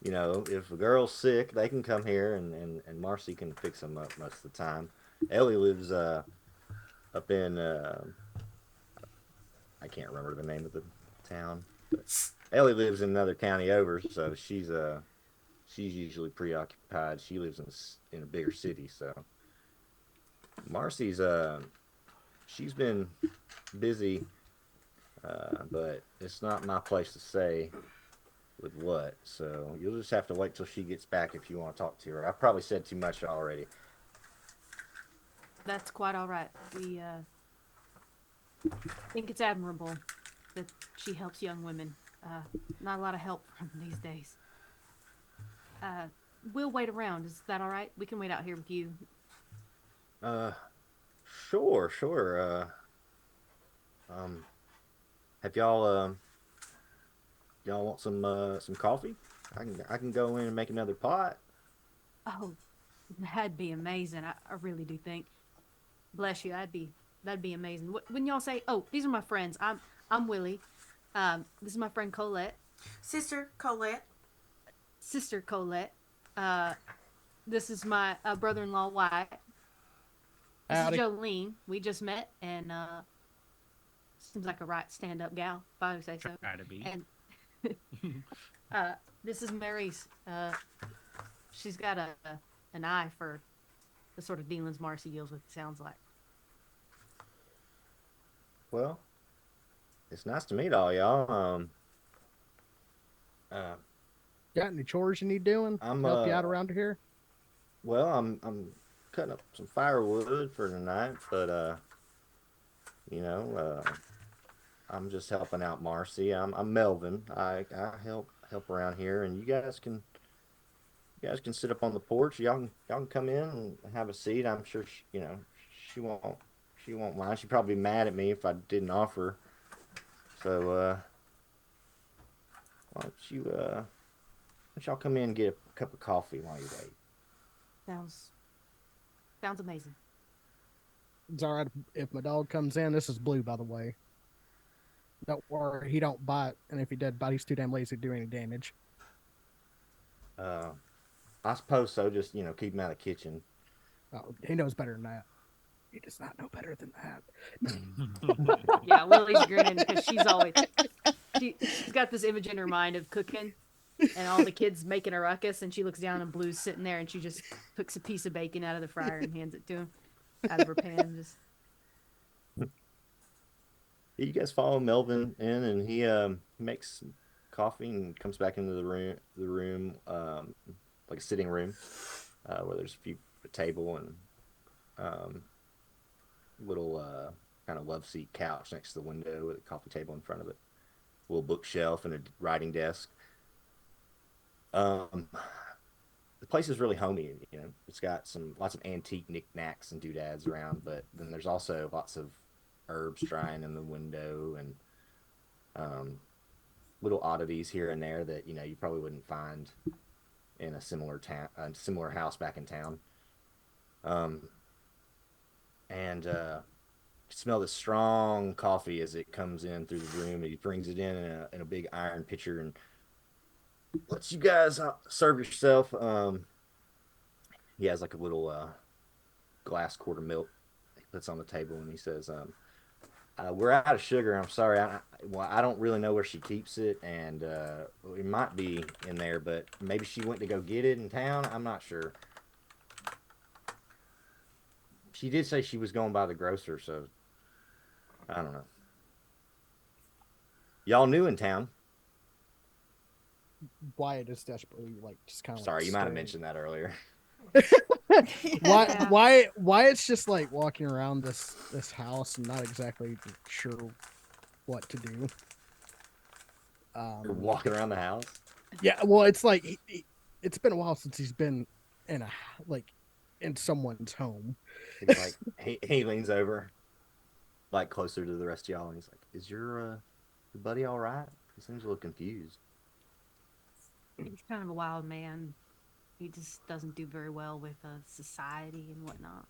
if a girl's sick, they can come here, and Marcy can fix them up most of the time. Ellie lives up in I can't remember the name of the town, but Ellie lives in another county over, so she's usually preoccupied. She lives in a bigger city, so Marcy's she's been busy, but it's not my place to say with what. So you'll just have to wait till she gets back if you want to talk to her. I've probably said too much already. That's quite all right. We think it's admirable that she helps young women. Not a lot of help from these days. We'll wait around. Is that all right? We can wait out here with you. Uh, sure. Um, have y'all want some coffee? I can go in and make another pot. Oh, that'd be amazing. I really do think. Bless you. That'd be amazing. When y'all say, "Oh, these are my friends," I'm Willie. This is my friend Colette. Sister Colette. Sister Colette. This is my brother-in-law Wyatt. This Howdy. is Jolene. We just met, and seems like a right stand-up gal, if I would say so. Try to be. And this is Mary's. She's got an eye for the sort of dealings Marcy deals with. It sounds like. Well, it's nice to meet all y'all. Got any chores you need doing? I'm Help you out around here? well, I'm cutting up some firewood for tonight, but you know, I'm just helping out Marcy. I'm Melvin. I help around here, and you guys can sit up on the porch. Y'all can come in and have a seat. I'm sure she won't mind. She'd probably be mad at me if I didn't offer. So why don't y'all come in and get a cup of coffee while you wait? Sounds amazing. It's all right if my dog comes in. This is Blue, by the way. Don't worry, he don't bite, and if he did bite, he's too damn lazy to do any damage. I suppose so. Just keep him out of the kitchen. Oh, he knows better than that. He does not know better than that. Yeah, Lily's grinning because she's got this image in her mind of cooking and all the kids making a ruckus, and she looks down and Blue's sitting there, and she just cooks a piece of bacon out of the fryer and hands it to him out of her pan. Just You guys follow Melvin in, and he makes coffee and comes back into the room, like a sitting room, where there's a table and little kind of love seat couch next to the window with a coffee table in front of it, a little bookshelf and a writing desk. The place is really homey. It's got lots of antique knickknacks and doodads around, but then there's also lots of herbs drying in the window and little oddities here and there that you probably wouldn't find in a similar house back in town. And you smell this strong coffee as it comes in through the room. He brings it in a big iron pitcher and lets you guys serve yourself. He has like a little glass quart of milk he puts on the table, and he says, we're out of sugar. I'm sorry. I don't really know where she keeps it, and it might be in there, but maybe she went to go get it in town. I'm not sure. She did say she was going by the grocer, so I don't know. Y'all new in town? Wyatt is desperately just kind of Sorry, you might have mentioned that earlier. Wyatt's just walking around this house and not exactly sure what to do. You're walking around the house? Yeah, well, it's it's been a while since he's been in in someone's home. He's he leans over, closer to the rest of y'all, and he's like, "Is your buddy all right? He seems a little confused." he's kind of a wild man. He just doesn't do very well with society and whatnot.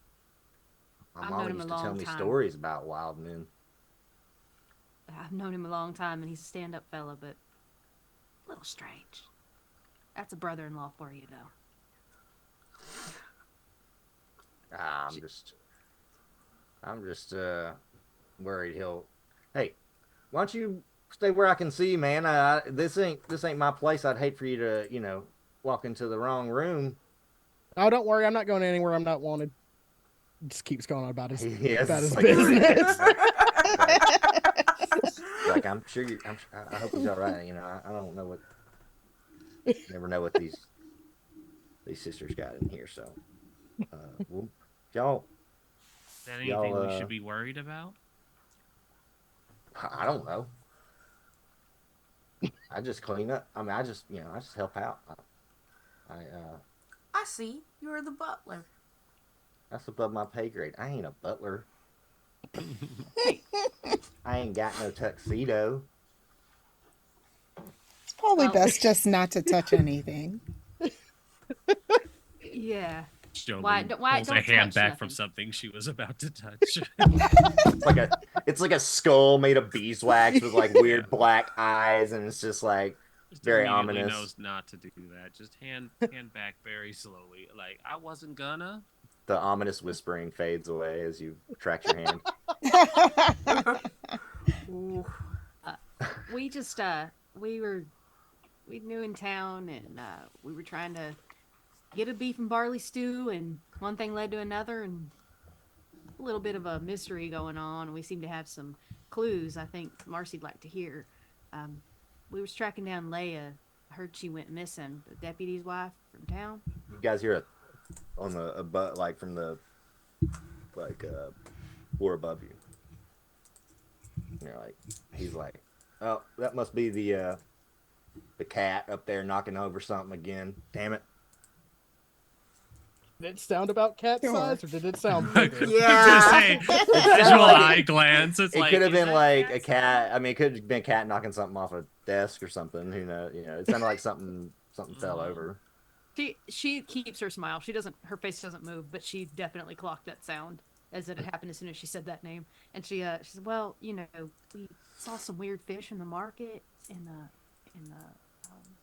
My I've mama known him used a to tell long me time. stories about wild men. I've known him a long time, and he's a stand-up fella, but a little strange. That's a brother-in-law for you, though. I'm just worried he'll. Hey, why don't you stay where I can see you, man? This ain't my place. I'd hate for you to walk into the wrong room. Oh, don't worry, I'm not going anywhere I'm not wanted. He just keeps going on about his Yes, business. I'm sure I hope he's all right. I don't know what. Never know what these sisters got in here. So, well, y'all. Is that anything we should be worried about? I don't know. I just clean up. I mean, I just help out. I see. You're the butler. That's above my pay grade. I ain't a butler. I ain't got no tuxedo. It's probably best just not to touch anything. Yeah. Why don't pulls a touch hand back nothing. from something she was about to touch. It's like a skull made of beeswax with weird black eyes, and it's just Just very immediately ominous. knows not to do that. Just hand back very slowly. I wasn't gonna. The ominous whispering fades away as you track your hand. Ooh. We just we new in town, and we were trying to get a beef and barley stew, and one thing led to another, and a little bit of a mystery going on. We seem to have some clues I think Marcy'd like to hear. We was tracking down Leia. I heard she went missing, the deputy's wife from town. You guys hear it on the from the floor above you. And you're he's like, "Oh, that must be the cat up there knocking over something again. Damn it." Did it sound about cat Sure. size, or did it sound bigger? Just say visual eye glance. It's It could have been is that a cat. I mean, it could have been a cat knocking something off a desk or something. Who knows? It sounded like something fell over. She keeps her smile. Her face doesn't move, but she definitely clocked that sound. as it had happened as soon as she said that name. And she said, "Well, you know, we saw some weird fish in the market in the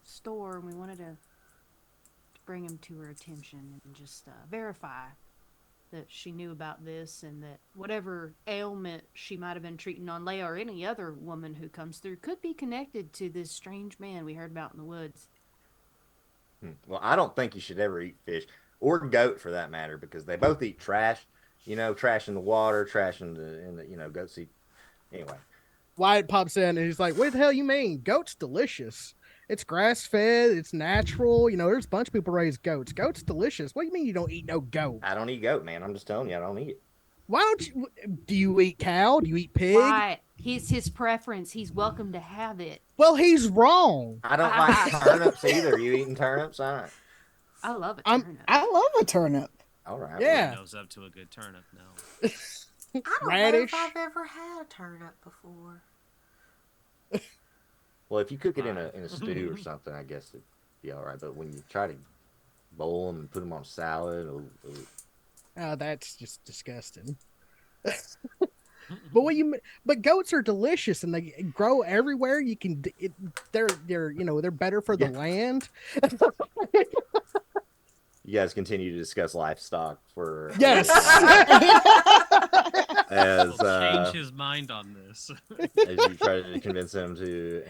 store, and we wanted to bring them to her attention and just verify that she knew about this and that whatever ailment she might have been treating on Leia or any other woman who comes through could be connected to this strange man we heard about in the woods." Well, I don't think you should ever eat fish or goat for that matter because they both eat trash. You know, trash in the water, trash in the goats eat. Anyway, Wyatt pops in and he's like, "What the hell you mean? Goat's delicious. It's grass fed. It's natural. You know, there's a bunch of people raise goats. Goat's delicious. What do you mean you don't eat no goat? I don't eat goat, man. I'm just telling you, I don't eat it. Why don't you? Do you eat cow? Do you eat pig? Why? His preference. He's welcome to have it. Well, he's wrong. I don't like turnips either. You eating turnips? All right. I love it. I love a turnip. All right. Yeah. Nose up to a good turnip now. I don't Radish. know if I've ever had a turnip before. Well, if you cook it in a stew or something, I guess it'd be all right. But when you try to boil them and put them on salad, Oh, that's just disgusting. But goats are delicious and they grow everywhere. You can. They're better for the land. you guys continue to discuss livestock for Yes. as He'll change his mind on this. as you try to convince him to.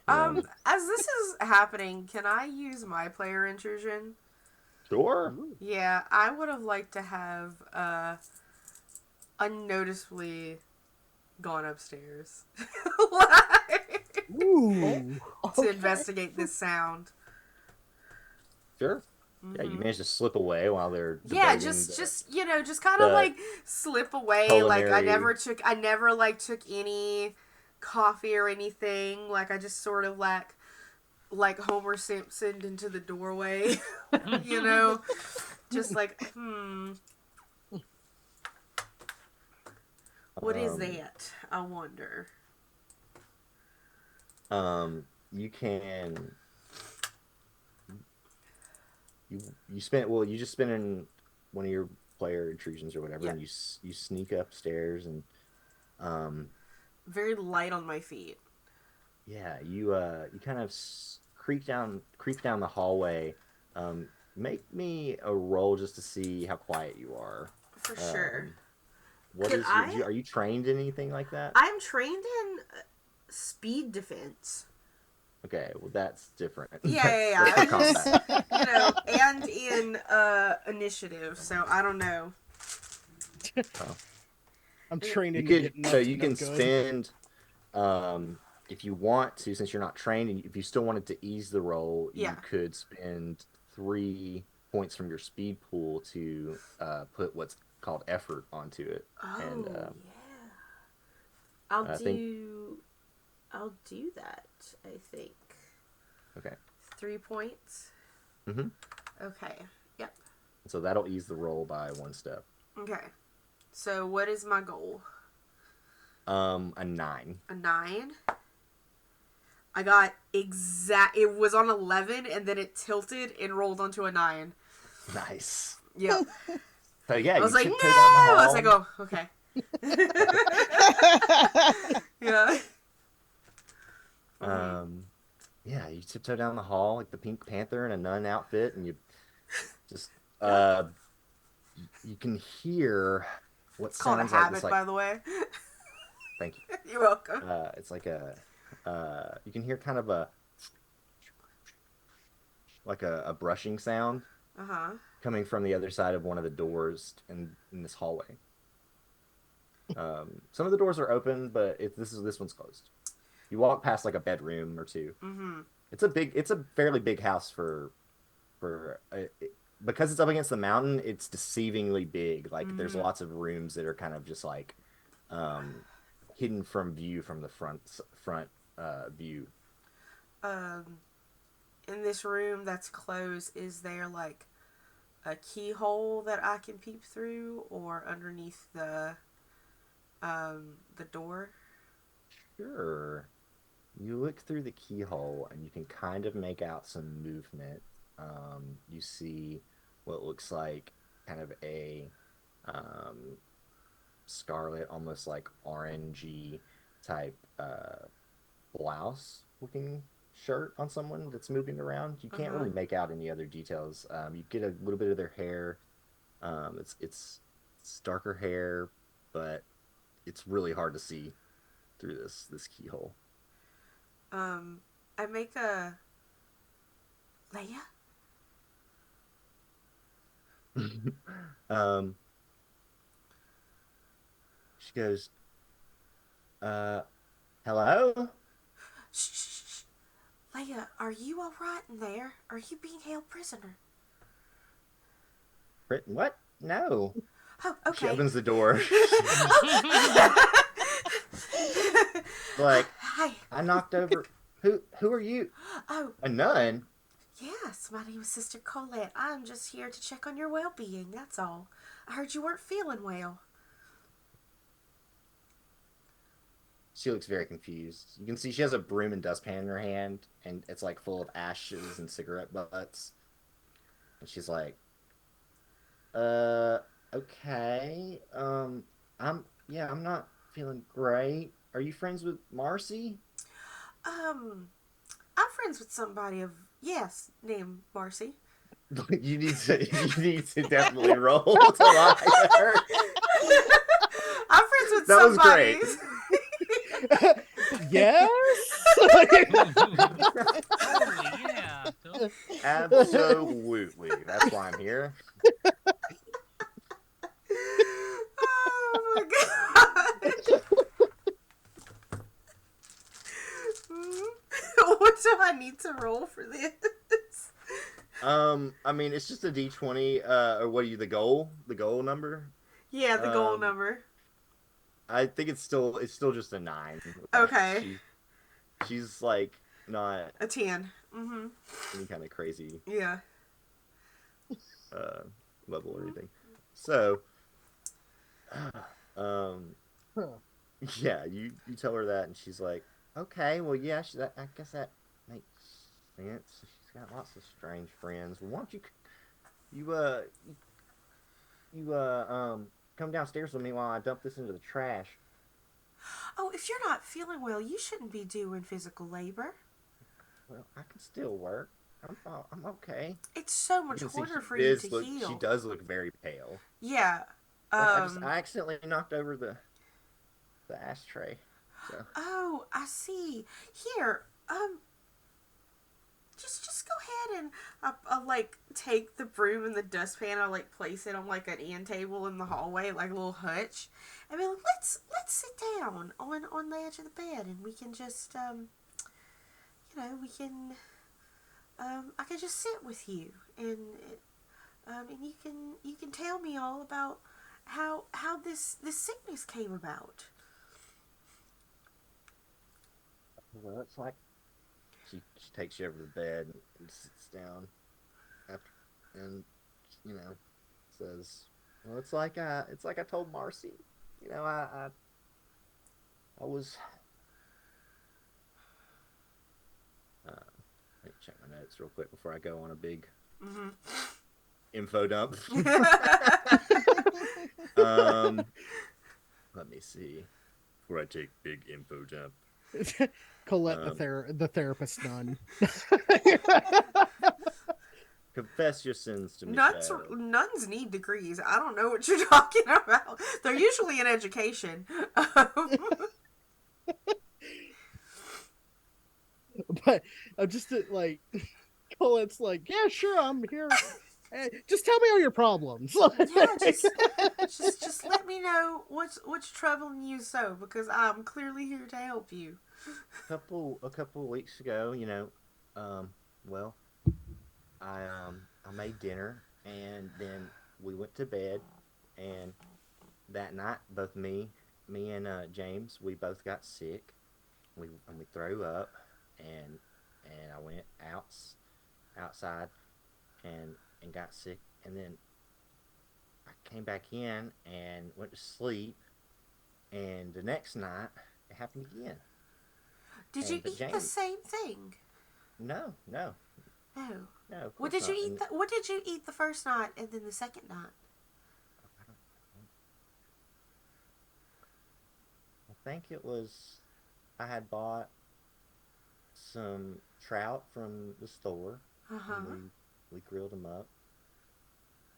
As this is happening, can I use my player intrusion? Sure. Yeah, I would have liked to have unnoticeably gone upstairs Ooh. to investigate this sound. Sure. Yeah, you managed to slip away while they're Yeah, debating just kind of the like slip away. Like I never took any coffee or anything. Like I just sort of like Homer Simpson into the doorway, you know, just like what is that? I wonder. You can. You just spent in one of your player intrusions or whatever, Yeah. and you sneak upstairs and Very light on my feet. yeah, you kind of creep down the hallway. Make me a roll just to see how quiet you are. For sure. What Can is I- are you trained in anything like that? I'm trained in speed defense. Okay, well that's different. Yeah. For combat. You know, and in initiative. So I don't know. I'm trained in You getting can so up to you no can good. spend if you want to, since you're not trained, and if you still wanted to ease the roll, Yeah. you could spend 3 points from your speed pool to put what's called effort onto it. Oh, And yeah. I'll I do that, I think. okay, 3 points. Mhm. Okay. Yep. so that'll ease the roll by 1 step. Okay. So what is my goal? A 9. A 9. I got it was on 11 and then it tilted and rolled onto a 9. Nice. Yep. So yeah, I was you like, no! tiptoe down the I was hall. like, oh, okay. Yeah. Yeah, you tiptoe down the hall like the Pink Panther in a nun outfit, and you just you can hear what It's called a sounds like habit, this, like, by the way. thank you. You're welcome. It's like you can hear kind of a brushing sound Uh-huh. coming from the other side of one of the doors in this hallway. Some of the doors are open, but this one's closed. You walk past like a bedroom or two. Mm-hmm. It's a fairly big house because it's up against the mountain. It's deceivingly big. Like there's lots of rooms that are kind of just like hidden from view from the front view. In this room that's closed, is there like a keyhole that I can peep through, or underneath the door? Sure. You look through the keyhole and you can kind of make out some movement. You see what looks like kind of a scarlet, almost like orangey type blouse looking shirt on someone that's moving around. You can't really make out any other details. You get a little bit of their hair. It's darker hair, but it's really hard to see through this keyhole. I make a Leia. She goes, hello? Shh, shh, shh. Leia, are you all right in there? Are you being held prisoner? What? No. Oh, She okay. opens the door. Like, Hi. I knocked over. Who are you? Oh, A nun? yes, my name is Sister Colette. I'm just here to check on your well-being, that's all. I heard you weren't feeling well. She looks very confused. You can see she has a broom and dustpan in her hand, and it's like full of ashes and cigarette butts. And she's like, okay. I'm not feeling great. Are you friends with Marcy? I'm friends with somebody named Marcy. You need to definitely roll to lie to her. I'm friends with That was somebody. great. Yes. Totally, yeah. Totally. Absolutely. That's why I'm here. Oh my god. What do I need to roll for this? I mean, it's just a D20. Or what are you? The goal number? Yeah, the goal Um, number. I think it's still just a 9. Okay. She's like not A 10. Mm-hmm. any kind of crazy Yeah. level or anything. So, yeah, you tell her that, and she's like, okay, well, yeah, I guess that makes sense. She's got lots of strange friends. Well, why don't you come downstairs with me while I dump this into the trash? Oh, if you're not feeling well, you shouldn't be doing physical labor. Well, I can still work. I'm okay. It's so You much can see harder she for you is to She heal. does look very pale. Yeah. I accidentally knocked over the ashtray. So. Oh, I see. Here, just go ahead and I'll like take the broom and the dustpan. I'll like place it on like an end table in the hallway, like a little hutch. I mean, let's sit down on the edge of the bed, and we can just we can I can just sit with you, and you can tell me all about how this sickness came about. Well, it's like she takes you over to the bed and sits down after, and says, "Well, it's like I told Marcy. I was. Let me check my notes real quick before I go on a big info dump. Let me see. Before I take big info dump. Colette, the therapist nun. Confess your sins to me. Nuns need degrees. I don't know what you're talking about. They're usually in education. But I'm just like, Colette's like, yeah, sure, I'm here. Just tell me all your problems. Yeah, just let me know what's troubling you so, because I'm clearly here to help you. A couple of weeks ago, well, I made dinner, and then we went to bed, and that night both me and James, we both got sick. We threw up, and I went outside and got sick, and then I came back in and went to sleep, and the next night it happened again. Did you eat the same thing? No. No. Of What course did you not. eat? What did you eat the first night and then the second night? think it was I had bought some trout from the store, Uh and huh. we grilled them up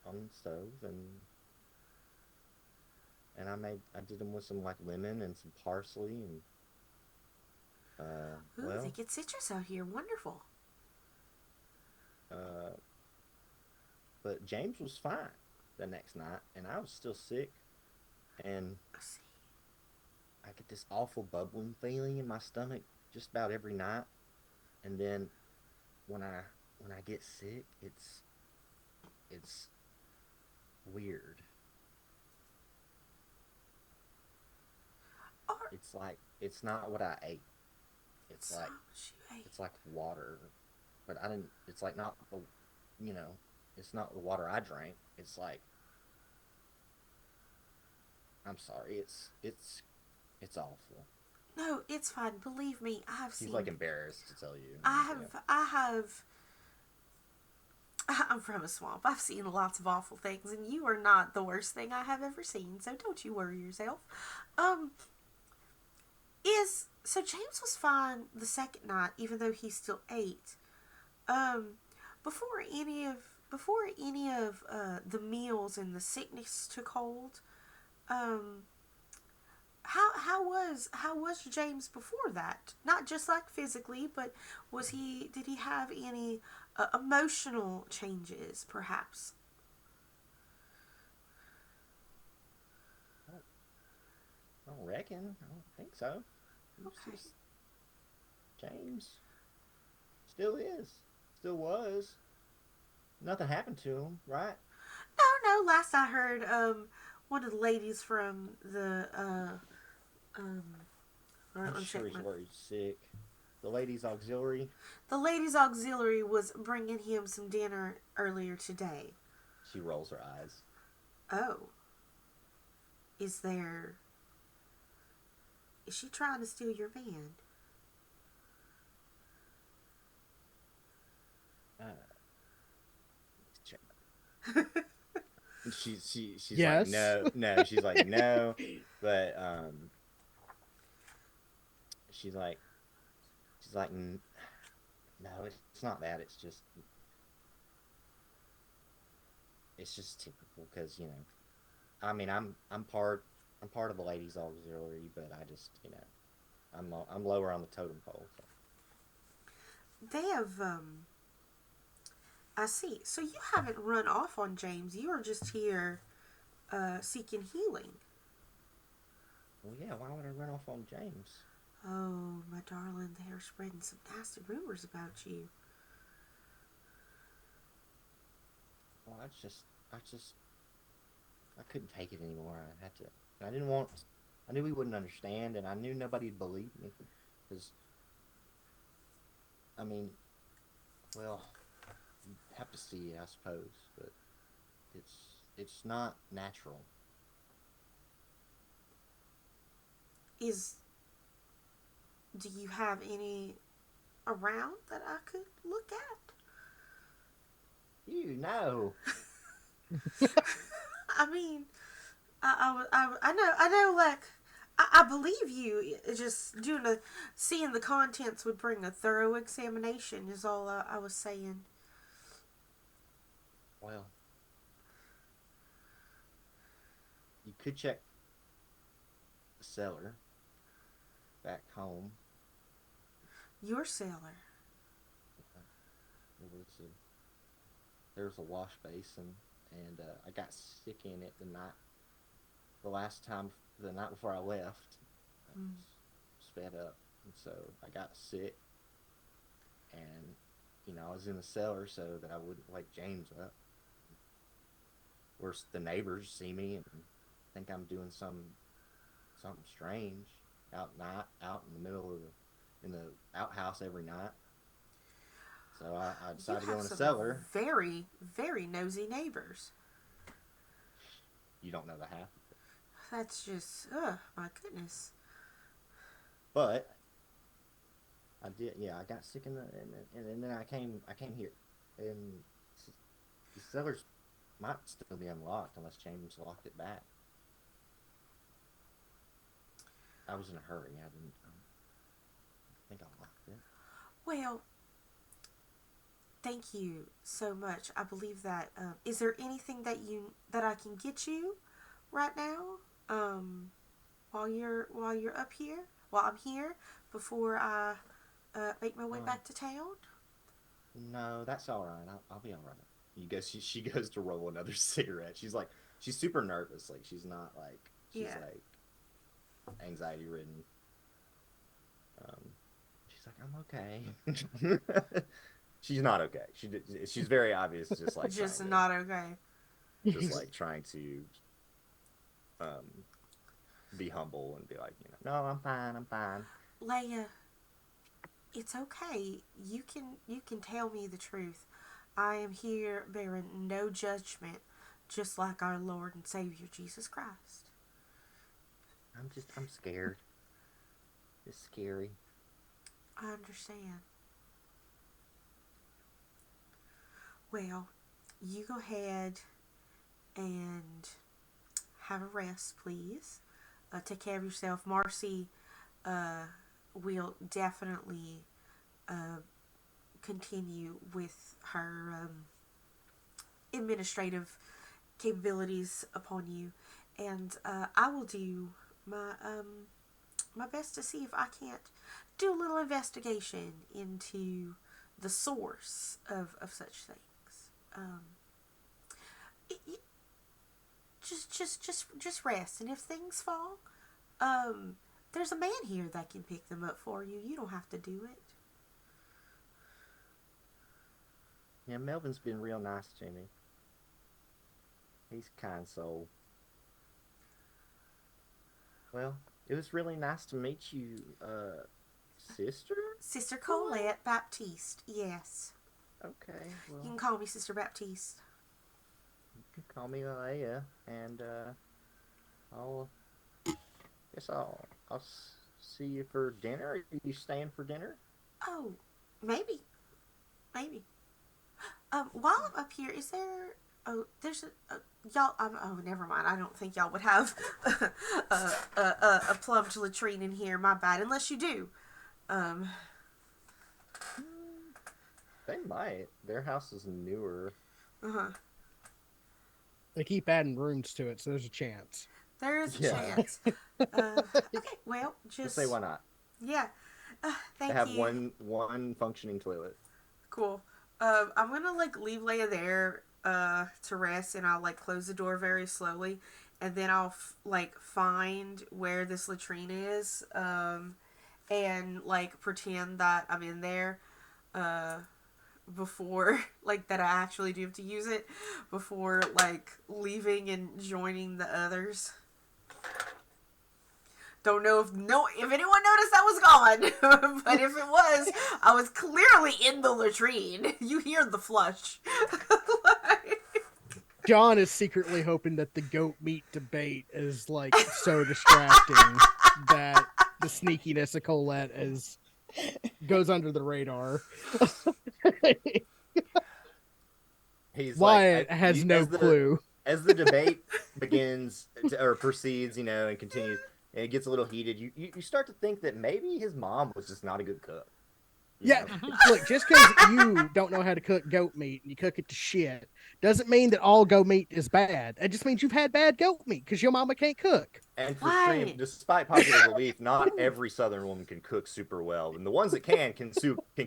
on the stove, and I did them with some like lemon and some parsley and Ooh, they well, get citrus out here. Wonderful. uh, but James was fine the next night, and I was still sick, and I see. I get this awful bubbling feeling in my stomach just about every night, and then when I get sick, it's weird. Or It's like it's not what I ate. It's it's not like what you ate. it's like water, but I didn't. It's like not the, you know, it's not the water I drank. It's like I'm sorry. It's awful. No, it's fine. Believe me, I have He's like seen. embarrassed to tell you. I Yeah. have. I have. I'm from a swamp. I've seen lots of awful things, and you are not the worst thing I have ever seen. So don't you worry yourself. Um, is so James was fine the second night, even though he still ate. Um, before any of the meals and the sickness took hold. Um, how was James before that? Not just like physically, but did he have any emotional changes, perhaps? I don't, I don't reckon. I don't think so. He was Okay. just James. Still is. Still was. Nothing happened to him, right? No, no. Last I heard, one of the ladies from the um, I'm let me sure check he's my. worried sick. The ladies' auxiliary. The ladies' auxiliary was bringing him some dinner earlier today. She rolls her eyes. Oh, is there? Is she trying to steal your man? Uh, she's like Yes. no, no. She's like no, but she's like she's like no. It's not that. It's just typical because I mean I'm part of the ladies auxiliary, but I just I'm lower on the totem pole. So. They have I see. So you haven't run off on James. You are just here seeking healing. Well, yeah. Why would I run off on James? Oh, my darling, they are spreading some nasty rumors about you. Well, I just I couldn't take it anymore. I had to. I didn't want. I knew he wouldn't understand, and I knew nobody'd believe me. Because I mean, well, you have to see it, I suppose, but it's it's not natural. Is Do you have any around that I could look at? You know. I mean, I know, like, I believe you. It's just seeing the contents would bring a thorough examination, is all I was saying. Well, you could check the cellar back home. Your sailor. There was a there was a wash basin, and I got sick in it the last time, the night before I left. I Mm. was fed up, and so I got sick, and I was in the cellar so that I wouldn't wake James up. Where the neighbors see me and think I'm doing something strange out in the middle of the outhouse every night. So I You decided to go have in the some cellar. very, very nosy neighbors. You don't know the half. That's just, my goodness. But I did. Yeah, I got sick and then I came here, and the cellars might still be unlocked unless James locked it back. I was in a hurry. I didn't. I think I locked it. Well, thank you so much. I believe that. Is there anything that I can get you right now? While you're up here, while I'm here, before I make my way back to town. No, that's all right. I'll be all right. You guys, she goes to roll another cigarette. She's super nervous. Like she's not like she's Yeah. like anxiety ridden. She's like, I'm okay. She's not okay. She's very obvious. Just like Just not okay. just like trying to be humble and be like, no, I'm fine. I'm fine. Leia, it's okay. You can tell me the truth. I am here bearing no judgment, just like our Lord and Savior Jesus Christ. I'm scared. It's scary. I understand. Well, you go ahead and have a rest, please. Take care of yourself. Marcy will definitely continue with her administrative capabilities upon you, and I will do my best to see if I can't do a little investigation into the source of such things. Just rest, and if things fall, there's a man here that can pick them up for you. You don't have to do it. Yeah, Melvin's been real nice to me. He's a kind soul. Well, it was really nice to meet you, sister? Sister Colette Baptiste, yes. Okay, You well, can call me Sister Baptiste. you can call me Leia, and, I'll, guess I'll see you for dinner. Are you staying for dinner? Oh, maybe. While I'm up here, is there... Oh, there's y'all... oh, never mind. I don't think y'all would have a plumbed latrine in here. My bad. Unless you do. They might. Their house is newer. Uh-huh. They keep adding rooms to it, so there's a chance. There is a Yeah. chance. Okay, well, Just just... say why not. Yeah. Thank They have you. one functioning toilet. Cool. I'm gonna leave Leia there to rest, and I'll close the door very slowly, and then I'll find where this latrine is, and pretend that I'm in there, before that I actually do have to use it before leaving and joining the others. Don't know if anyone noticed I was gone, but if it was, I was clearly in the latrine. You hear the flush. John is secretly hoping that the goat meat debate is so distracting that the sneakiness of Colette goes under the radar. He's Wyatt has no clue. As the debate begins or proceeds, and continues, and it gets a little heated, you start to think that maybe his mom was just not a good cook. Yeah, look, just because you don't know how to cook goat meat and you cook it to shit doesn't mean that all goat meat is bad. It just means you've had bad goat meat because your mama can't cook. And for Why? stream, despite popular belief, not every Southern woman can cook super well, and the ones that can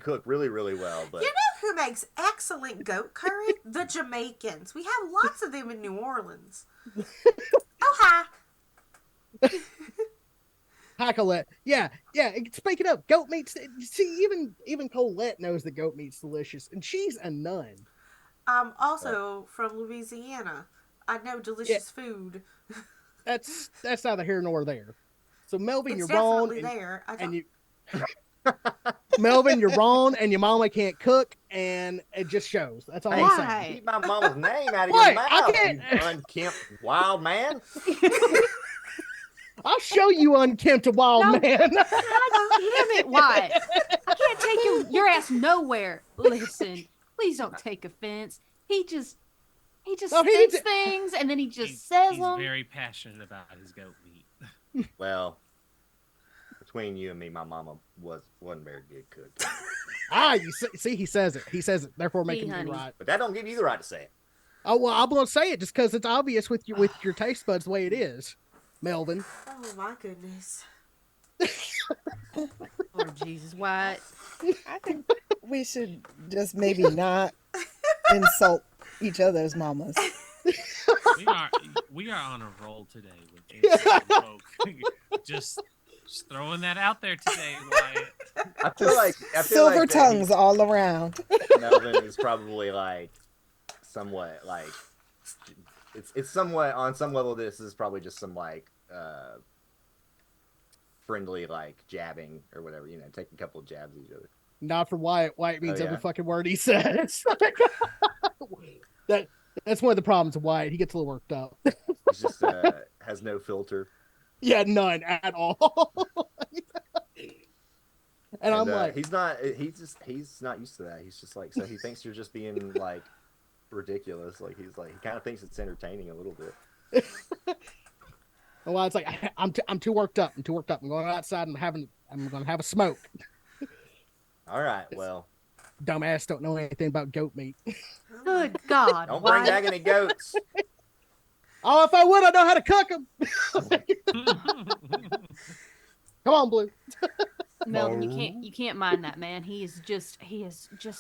cook really, really well. But You know who makes excellent goat curry? The Jamaicans. We have lots of them in New Orleans. Oh, hi. Hi, Colette. Yeah. Speaking of goat meat, see, even Colette knows that goat meat's delicious, and she's a nun. I'm also from Louisiana. I know delicious food. That's neither here nor there. So Melvin, It's you're wrong. definitely there. Melvin, you're wrong, and your mama can't cook, and it just shows. That's all hey, I'm saying. Why? keep my mama's name out of What? your I mouth, can't- you unkempt wild man. I'll show you unkempt wild No. man. God damn it, why? I can't take your ass nowhere. Listen, please don't take offense. He just No, he thinks needs- things and then he just says He's them. very passionate about his goat meat. Well, between you and me, my mama wasn't very good cook. You see, he says it. He says it, therefore making me honey. right. But that don't give you the right to say it. Oh well, I'm gonna say it just because it's obvious with your taste buds the way it is, Melvin. Oh my goodness. Lord Jesus, Wyatt. I think we should just maybe not insult each other's mamas. We are on a roll today with insult folk. just throwing that out there today, Wyatt. I feel like Silver that tongues all around. Melvin is probably like somewhat like it's somewhat on some level. This is probably just some like friendly like jabbing or whatever, take a couple of jabs at each other. Not for Wyatt. Wyatt means yeah. every fucking word he says. That's one of the problems with Wyatt. He gets a little worked up. He's just has no filter. Yeah, none at all. And I'm like, he's not used to that. He's just like, so he thinks you're just being like ridiculous. Like he kind of thinks it's entertaining a little bit. well, it's like I'm too worked up. I'm too worked up. I'm going outside and I'm gonna have a smoke. All right, well, dumbass don't know anything about goat meat. Good God. Don't bring back any goats. Oh, if I would, I know how to cook them. Come on, Blue. Melvin, you can't mind that man. He is just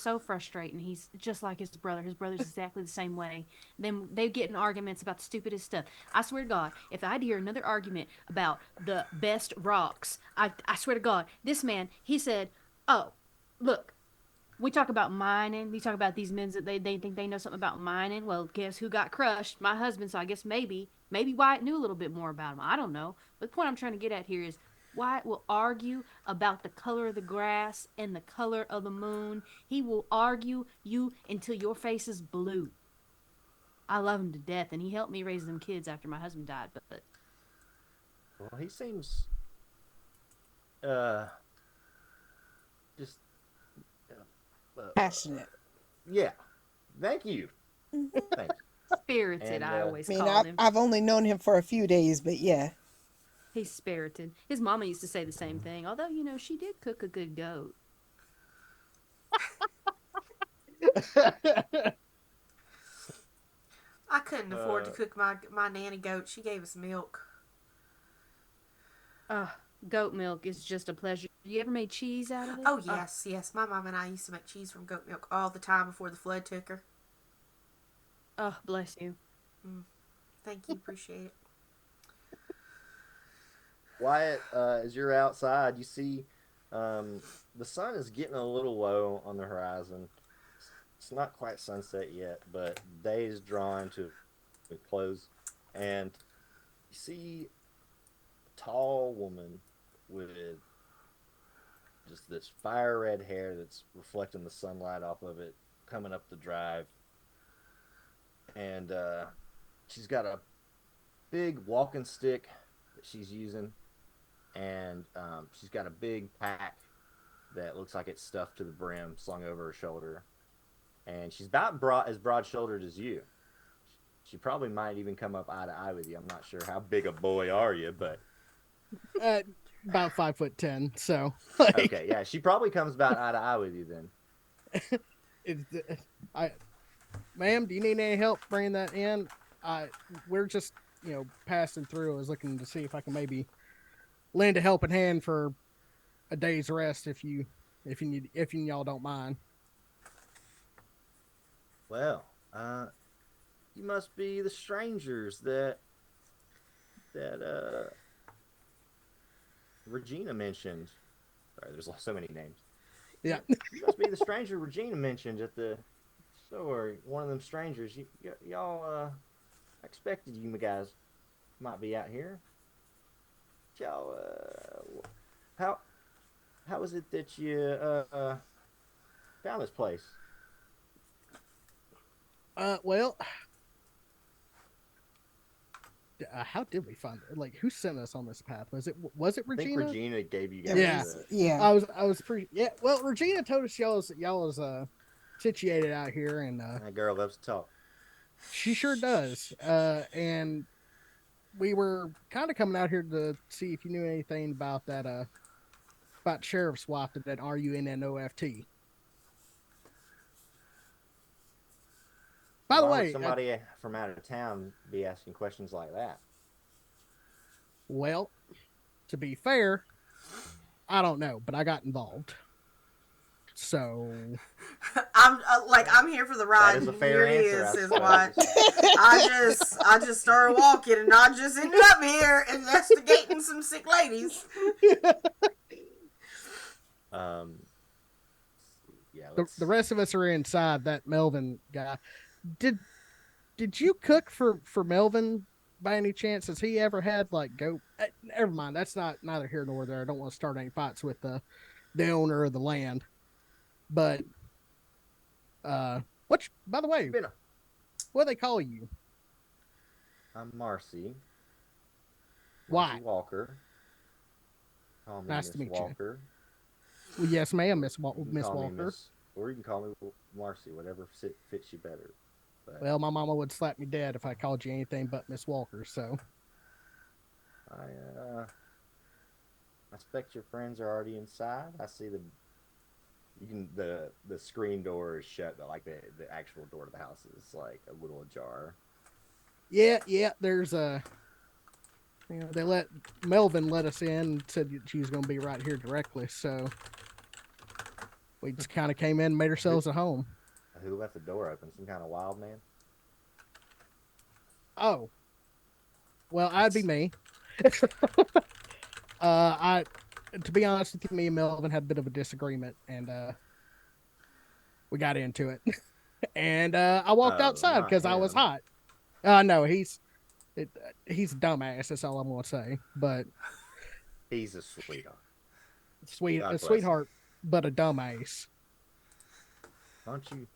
so frustrating. He's just like his brother. His brother's exactly the same way. Then they get in arguments about the stupidest stuff. I swear to God, if I'd hear another argument about the best rocks, I swear to God, this man, he said, "Oh, look, we talk about mining. We talk about these men that they think they know something about mining. Well, guess who got crushed? My husband. So I guess maybe Wyatt knew a little bit more about him. I don't know. But the point I'm trying to get at here is Wyatt will argue about the color of the grass and the color of the moon. He will argue you until your face is blue. I love him to death, and he helped me raise them kids after my husband died. But well, he seems just Passionate. Yeah. Thank you. Thank you. spirited, I always I mean, call him. I've only known him for a few days, but yeah. He's spirited. His mama used to say the same thing, although, she did cook a good goat. I couldn't afford to cook my nanny goat. She gave us milk. Goat milk is just a pleasure. You ever made cheese out of it? Oh, yes. My mom and I used to make cheese from goat milk all the time before the flood took her. Oh, bless you. Thank you. Appreciate it. Wyatt, as you're outside, you see the sun is getting a little low on the horizon. It's not quite sunset yet, but day is drawing to a close. And you see a tall woman with just this fire red hair that's reflecting the sunlight off of it coming up the drive. And she's got a big walking stick that she's using. And she's got a big pack that looks like it's stuffed to the brim, slung over her shoulder. And she's about as broad-shouldered as you. She probably might even come up eye to eye with you. I'm not sure how big a boy are you, but about 5'10", so okay, yeah, she probably comes about eye to eye with you then. Ma'am, do you need any help bringing that in? We're just passing through. I was looking to see if I can maybe lend a helping hand for a day's rest if y'all don't mind. Well, you must be the strangers that Regina mentioned. Sorry, there's so many names. Yeah. You must be the stranger Regina mentioned at the store. One of them strangers. Y'all, I expected you guys might be out here. Y'all, how is it that you found this place? Well, how did we find it? Like, who sent us on this path? Was it Regina? I think Regina gave you guys. Yeah. Yeah. I was pretty. Yeah. Well, Regina told us y'all was situated out here, and That girl loves to talk. she sure does. And we were kind of coming out here to see if you knew anything about that about sheriff's wife than that RUNNOFT. By the Why would way, somebody from out of town be asking questions like that? well, to be fair, I don't know, but I got involved. So I'm here for the That ride, is a and fair here it answer, is. I Is what suppose. I just started walking, and I just ended up here investigating some sick ladies. Um, yeah, the rest of us are inside. That Melvin guy. Did did you cook for Melvin by any chance? Has he ever had like go? Never mind. That's not neither here nor there. I don't want to start any fights with the owner of the land. But which by the way, been what do they call you? I'm Marcy. Why? Marcy Walker. Call me Nice to Miss meet you. Walker. Well, yes, ma'am, You can Miss call me Walker. Miss, or you can call me Marcy, whatever fits you better. But Well, my mama would slap me dead if I called you anything but Miss Walker. So I expect your friends are already inside. I see the screen door is shut, but like the actual door to the house is like a little ajar. yeah. There's a they let Melvin let us in and said she was going to be right here directly. So we just kind of came in and made ourselves at home. Who left the door open? Some kind of wild man? Oh, well, I'd be me. I to be honest with you, me and Melvin had a bit of a disagreement, and we got into it. And I walked Oh, outside not because I was him. hot. No, he's a dumbass. That's all I'm gonna say. But He's a sweetheart. a God bless him. sweetheart, but a dumbass. Why don't you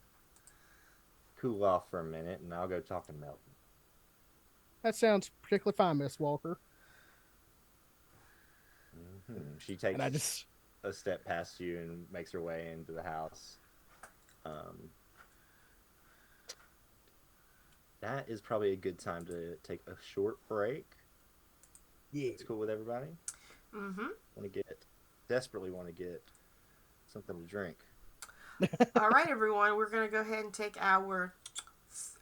cool off for a minute, and I'll go talk to Melvin. That sounds particularly fine, Miss Walker. She And I takes just a step past you and makes her way into the house. That is probably a good time to take a short break. yeah. It's cool with everybody. Desperately want to get something to drink. All right, everyone, we're gonna go ahead and take our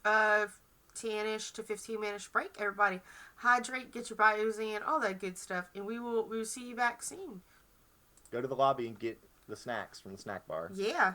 10-ish to 15-minute break. Everybody, hydrate, get your bios in, all that good stuff, and we will see you back soon. Go to the lobby and get the snacks from the snack bar. Yeah.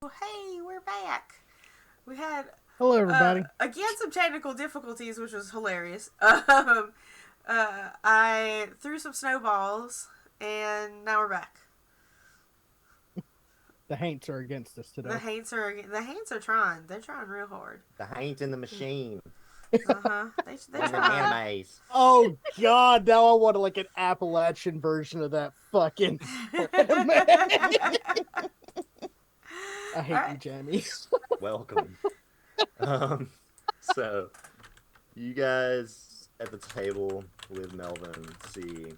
Well, hey, we're back. We had Hello, everybody. again some technical difficulties, which was hilarious. I threw some snowballs, and now we're back. The Haints are against us today. The Haints are trying. They're trying real hard. The Haint in the Machine. They're One of them trying. animes. Oh God! Now I want like an Appalachian version of that fucking anime. I hate Alright. you, Jamie. Welcome. So you guys at the table with Melvin see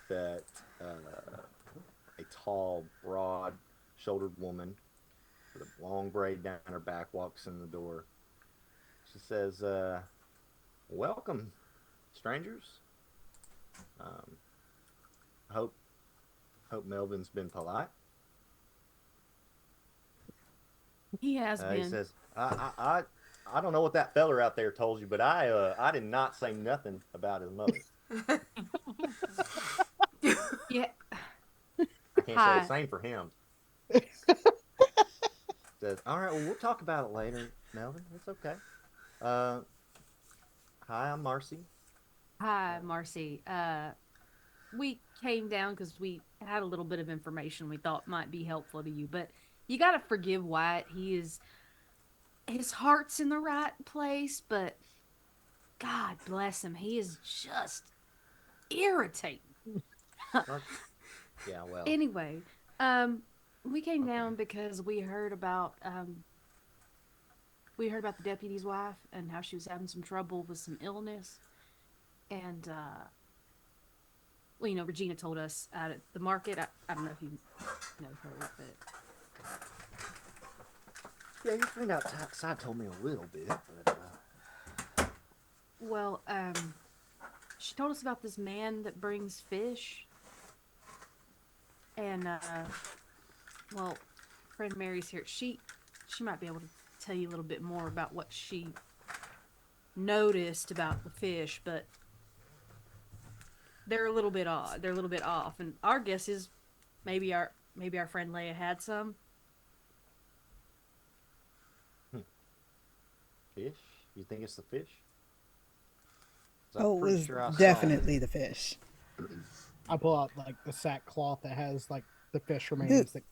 that a tall, broad-shouldered woman with a long braid down her back walks in the door. She says, "Welcome, strangers. Hope Melvin's been polite." He has He been. says, "I don't know what that feller out there told you, but I did not say nothing about his mother. Yeah. I can't say Hi. the same for him." Says, "All right, well, we'll talk about it later, Melvin. It's okay. Hi, I'm Marcy." Hi, Marcy. We came down because we had a little bit of information we thought might be helpful to you, but you gotta forgive Wyatt. His heart's in the right place, but God bless him, he is just irritating. Yeah, well, Anyway, we came down because we heard about the deputy's wife and how she was having some trouble with some illness, and well, Regina told us out at the market. I don't know if you know her, but yeah, your friend outside told me a little bit, but well, she told us about this man that brings fish, and well, friend Mary's here. She might be able to tell you a little bit more about what she noticed about the fish, but they're a little bit odd. They're a little bit off, and our guess is maybe our friend Leia had some. fish? You think it's the fish? 'Cause Oh, I'm it pretty was sure I saw definitely the fish. I pull out like the sackcloth that has like the fish This, remains that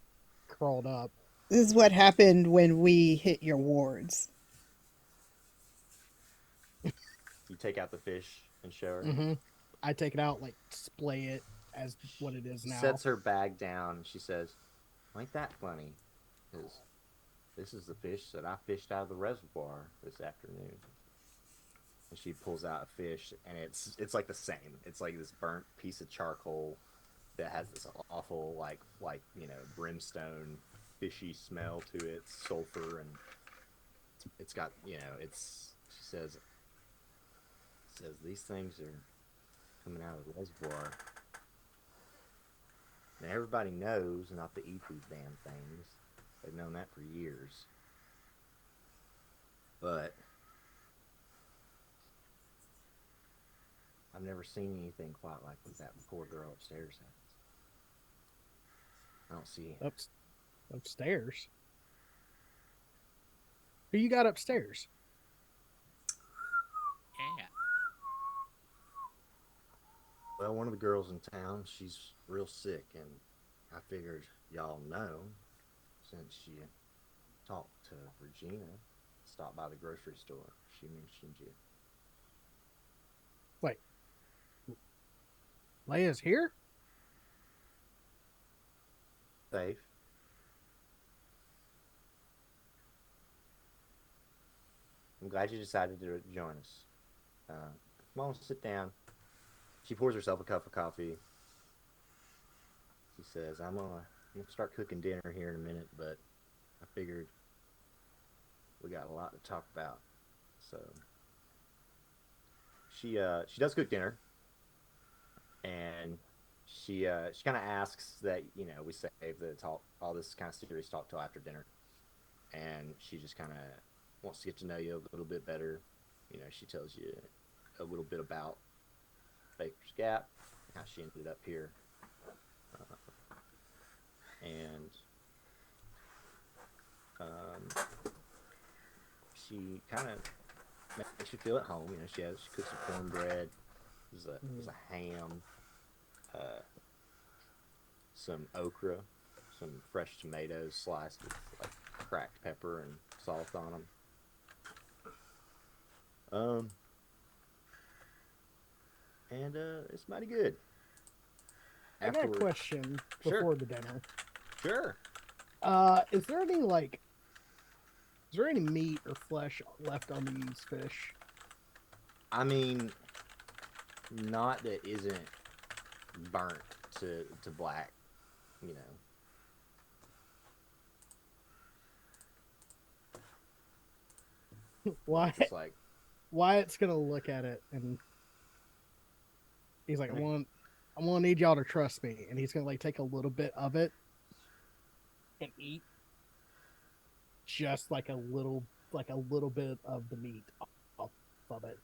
crawled up. this is what happened when we hit your wards. You take out the fish and show her. Mm-hmm. I take it out, like display it as what it is She now. sets her bag down and she says, "Ain't that funny? Because this is the fish that I fished out of the reservoir this afternoon." And she pulls out a fish, and it's like the same. It's like this burnt piece of charcoal that has this awful like brimstone fishy smell to it, sulfur, and it's got it's. She says these things are coming out of the reservoir. Now everybody knows not to eat these damn things. They've known that for years. But I've never seen anything quite like what that poor girl upstairs has. I don't see it. Upstairs. Who you got upstairs? Yeah. Well, one of the girls in town, she's real sick, and I figured y'all know since you talked to Regina, stopped by the grocery store. She mentioned you. Wait. Leia's here? Safe. I'm glad you decided to join us. Come on, sit down. She pours herself a cup of coffee. She says, I'm gonna start cooking dinner here in a minute, but I figured we got a lot to talk about. So she does cook dinner, and she kind of asks that we save the talk, all this kind of serious talk till after dinner, and she just kind of wants to get to know you a little bit better. She tells you a little bit about Baker's Gap, how she ended up here. and she kind of makes you feel at home. She cooks some cornbread, there's a ham, uh, some okra, some fresh tomatoes sliced with like cracked pepper and salt on them. And it's mighty good. I got a Afterward, question Sure. before the dinner. Sure. Is there any is there any meat or flesh left on these fish? I mean, not that isn't burnt to black, you know. It's like Wyatt's gonna look at it and he's like, Right. I'm gonna need y'all to trust me, and he's gonna like take a little bit of it and eat just like a little bit of the meat off of it.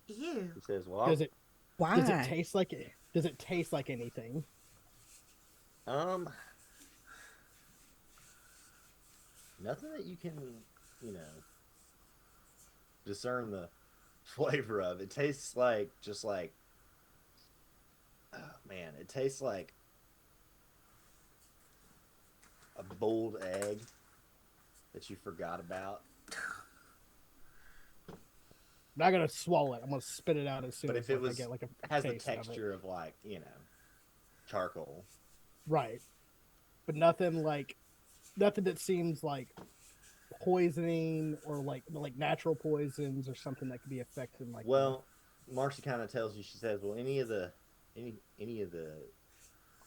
Ew. he says, well, Does it Why? does it taste like it? Does it taste like anything? um, nothing that you can, you know, discern the flavor of. It tastes like just like, oh man, it tastes like a boiled egg that you forgot about. I'm not gonna swallow it. I'm gonna spit it out as soon But as if it like, I was get like a has the taste of it. texture of like, charcoal. Right, but nothing that seems like poisoning or like natural poisons or something that could be affecting like Well, Marcy kind of tells you. She says, "Well, any of the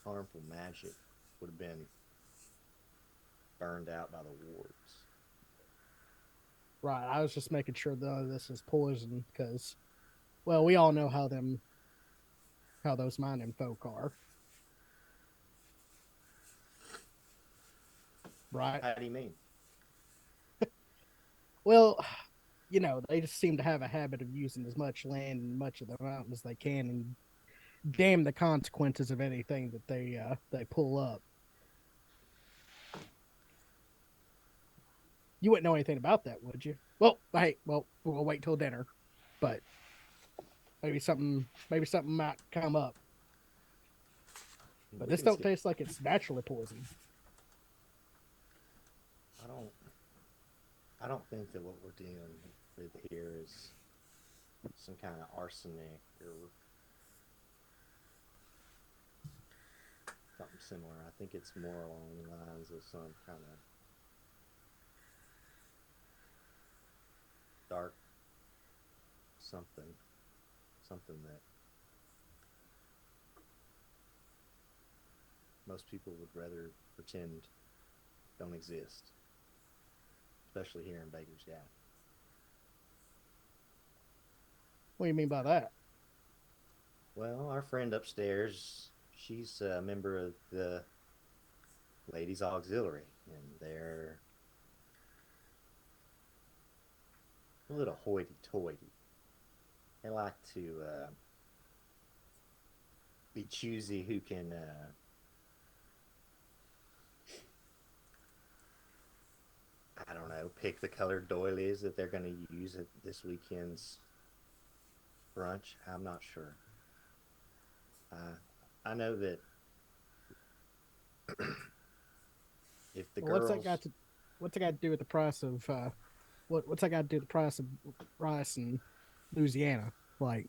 harmful magic would have been burned out by the wards." right. I was just making sure none of this is poison because, well, we all know how those mining folk are, right? How do you mean? Well, they just seem to have a habit of using as much land and much of the mountain as they can, and damn the consequences of anything that they pull up. You wouldn't know anything about that, would you? Well, hey, we'll wait till dinner, but maybe something might come up. But We this can don't skip- taste like it's naturally poisoned. I don't think that what we're dealing with here is some kind of arsenic or something similar. I think it's more along the lines of some kind of dark something that most people would rather pretend don't exist, especially here in Baker's Gap. What do you mean by that? Well, our friend upstairs, she's a member of the Ladies Auxiliary, and they're a little hoity-toity. They like to be choosy who can I don't know, pick the colored doilies that they're going to use at this weekend's brunch. I'm not sure. I know that if the Well, girls, what's that got to do with the price of what's that got to do with the price of rice in Louisiana? Like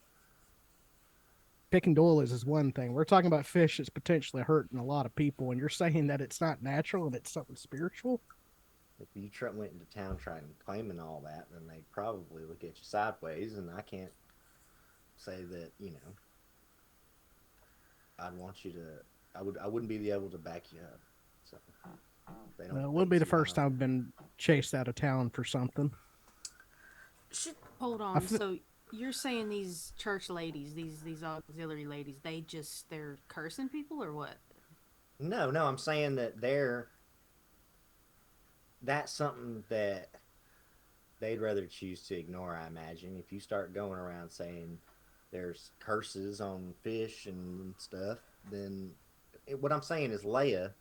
picking doilies is one thing. We're talking about fish that's potentially hurting a lot of people, and you're saying that it's not natural and it's something spiritual. if you went into town trying claiming all that, then they probably look at you sideways, and I can't say that I'd want you to. I wouldn't be able to back you up. So they don't. Well, it wouldn't be the think first too time I've been chased out of town for something. Should Hold I on. fe- So you're saying these church ladies, these auxiliary ladies, they're cursing people or what? No, I'm saying that that's something that they'd rather choose to ignore. I imagine if you start going around saying there's curses on fish and stuff, then what I'm saying is Leia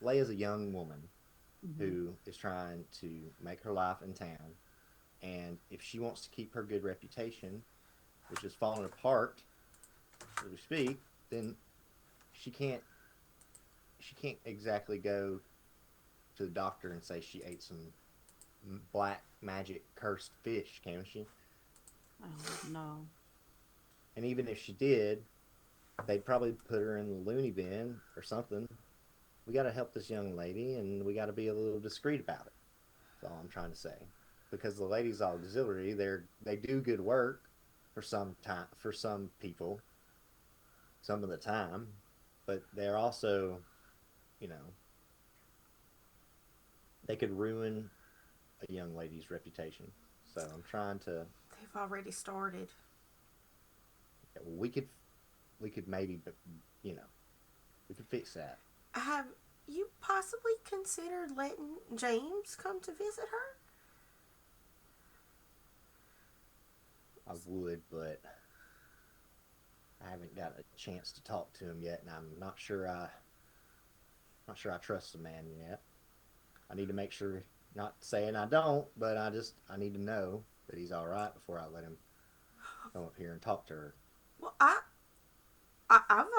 Leia's a young woman who is trying to make her life in town, and if she wants to keep her good reputation, which is falling apart, so to speak, then she can't exactly go to the doctor and say she ate some black magic cursed fish, can she? Oh, no. And even if she did, they'd probably put her in the loony bin or something. We got to help this young lady, and we got to be a little discreet about it. That's all I'm trying to say. Because the ladies auxiliary, they do good work for some time, for some people, some of the time, but they're also, you know, they could ruin a young lady's reputation. So I'm trying to. They've already started. We could maybe, you know, we could fix that. Have you possibly considered letting James come to visit her? I would, but I haven't got a chance to talk to him yet, and I'm not sure I trust the man yet. I need to make sure, not saying I don't, but I need to know that he's all right before I let him come up here and talk to her. Well, I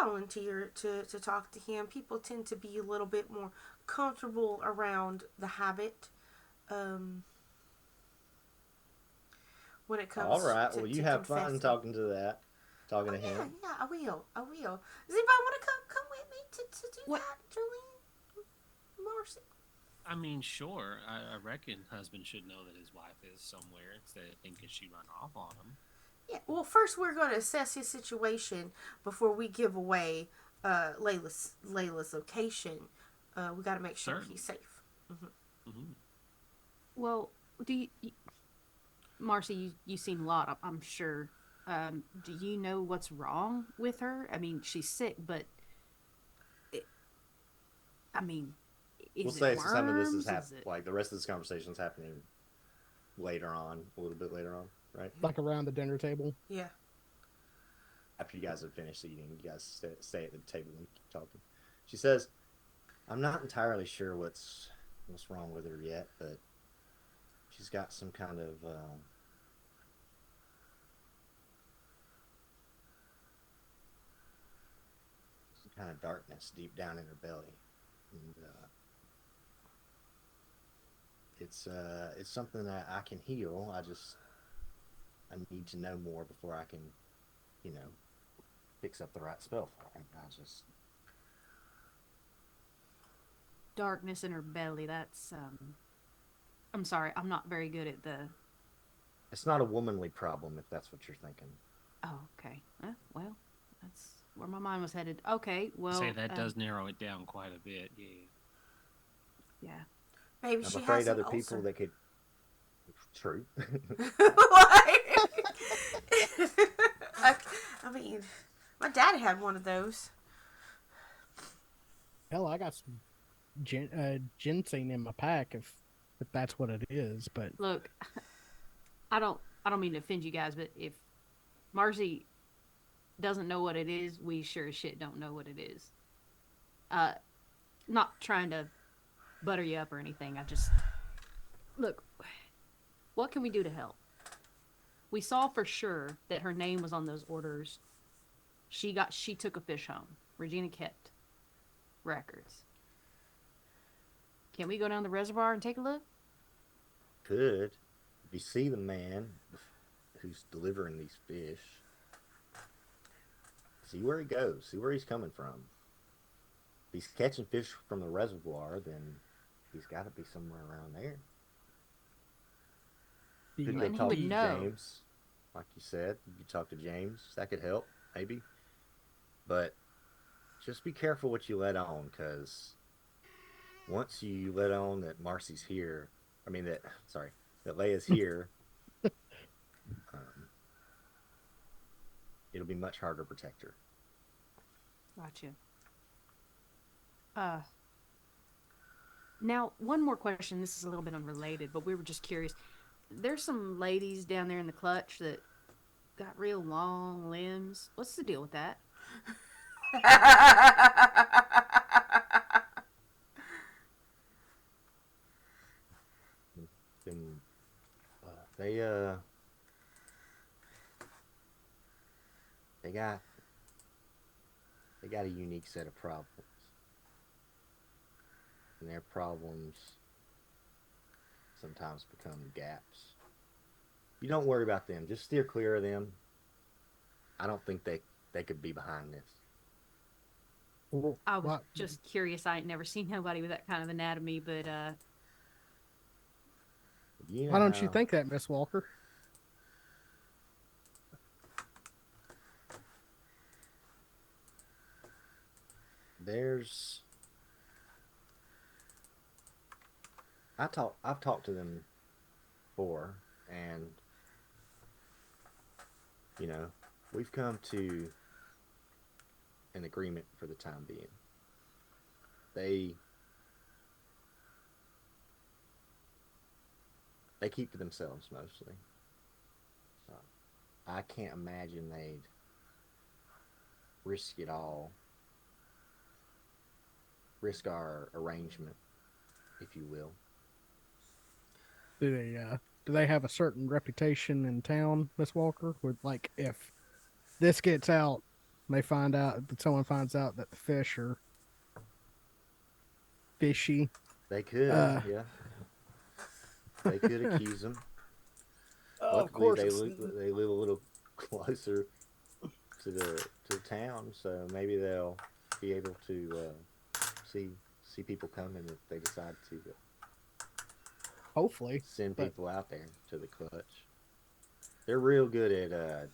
volunteer to talk to him. People tend to be a little bit more comfortable around the habit. When it comes all right, to well, you have fun confessing. talking to him. Yeah, I will. Does anybody want to come with me to do What? that, Julie? Marcy? I mean, sure. I reckon husband should know that his wife is somewhere instead of thinking she run off on him. Yeah, well, first we're going to assess his situation before we give away Layla's location. We got to make sure Certainly. he's safe. Mm-hmm. Well, Marcy, you've seen a lot, I'm sure. Do you know what's wrong with her? I mean, she's sick, but We'll is say it some of this worms? is like the rest of this conversation is happening later on, a little bit later on, right? Like around the dinner table. Yeah. After you guys have finished eating, you guys stay at the table and keep talking. She says, "I'm not entirely sure what's wrong with her yet, but she's got some kind of darkness deep down in her belly, and it's something that I can heal. I need to know more before I can, you know, fix up the right spell for her. Darkness in her belly. That's I'm sorry, I'm not very good at the. It's not a womanly problem if that's what you're thinking. Oh, okay. Well, that's where my mind was headed. Okay, well. Say that does narrow it down quite a bit. Yeah. Yeah. Maybe I'm she afraid has an other ulcer. people that could. True. I mean, my dad had one of those. Hell, I got some ginseng in my pack if that's what it is. But Look, I don't mean to offend you guys, but if Marcy doesn't know what it is, we sure as shit don't know what it is. Not trying to butter you up or anything. I just look. What can we do to help? We saw for sure that her name was on those orders. She took a fish home. Regina kept records. Can we go down the reservoir and take a look? Could. If you see the man who's delivering these fish, see where he goes. See where he's coming from. If he's catching fish from the reservoir, then he's got to be somewhere around there. Could go And he talk would to know. James, like you said. You could talk to James. That could help, maybe. But just be careful what you let on, because once you let on that Marcy's here, that Leia's here, it'll be much harder to protect her. Gotcha. Now, one more question. This is a little bit unrelated, but we were just curious. There's some ladies down there in the clutch that got real long limbs. What's the deal with that? They they got they got a unique set of problems, and their problems sometimes become gaps. You don't worry about them. Just steer clear of them. I don't think they could be behind this. Well, I was why, just curious. I ain't never seen nobody with that kind of anatomy, but You know why don't you how think that, Miss Walker? there's I've talked to them before, and you know we've come to an agreement for the time being. They they keep to themselves mostly. So I can't imagine they'd risk it all, risk our arrangement, if you will. Do they have a certain reputation in town, Miss Walker? With like, if this gets out, they find out that someone finds out that the fish are fishy. They could, Uh, yeah, they could accuse them. of Luckily, course, it's they live a little closer to the town, so maybe they'll be able to see see people coming if they decide to hopefully, send but people out there to the clutch. They're real good at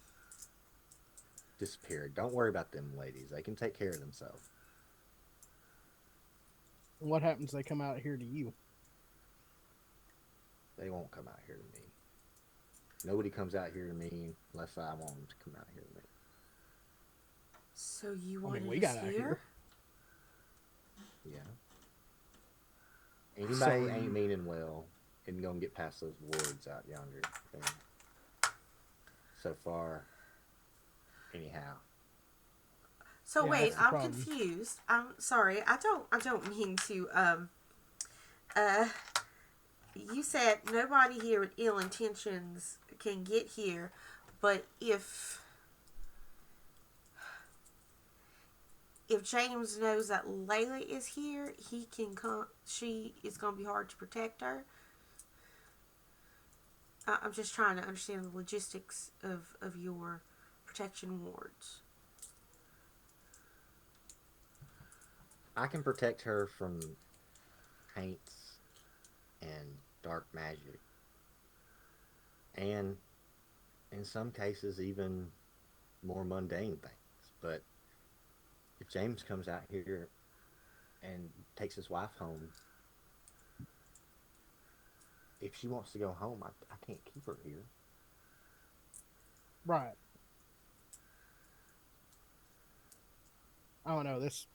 disappearing. Don't worry about them ladies. They can take care of themselves. what happens? They come out here to you. They won't come out here to me. Nobody comes out here to me unless I want them to come out here to me. So you I mean, wanted we us got out here? here. Yeah. So Anybody are ain't you, meaning well and gonna get past those wards out yonder. And so far, anyhow. So yeah, wait, that's the I'm problem. confused. I'm sorry. I don't mean to uh you said nobody here with ill intentions can get here, but if James knows that Layla is here, he can come. She is going to be hard to protect her. I'm just trying to understand the logistics of your protection wards. I can protect her from paints and dark magic. And in some cases, even more mundane things. But if James comes out here and takes his wife home, if she wants to go home, I can't keep her here. Right. I don't know. This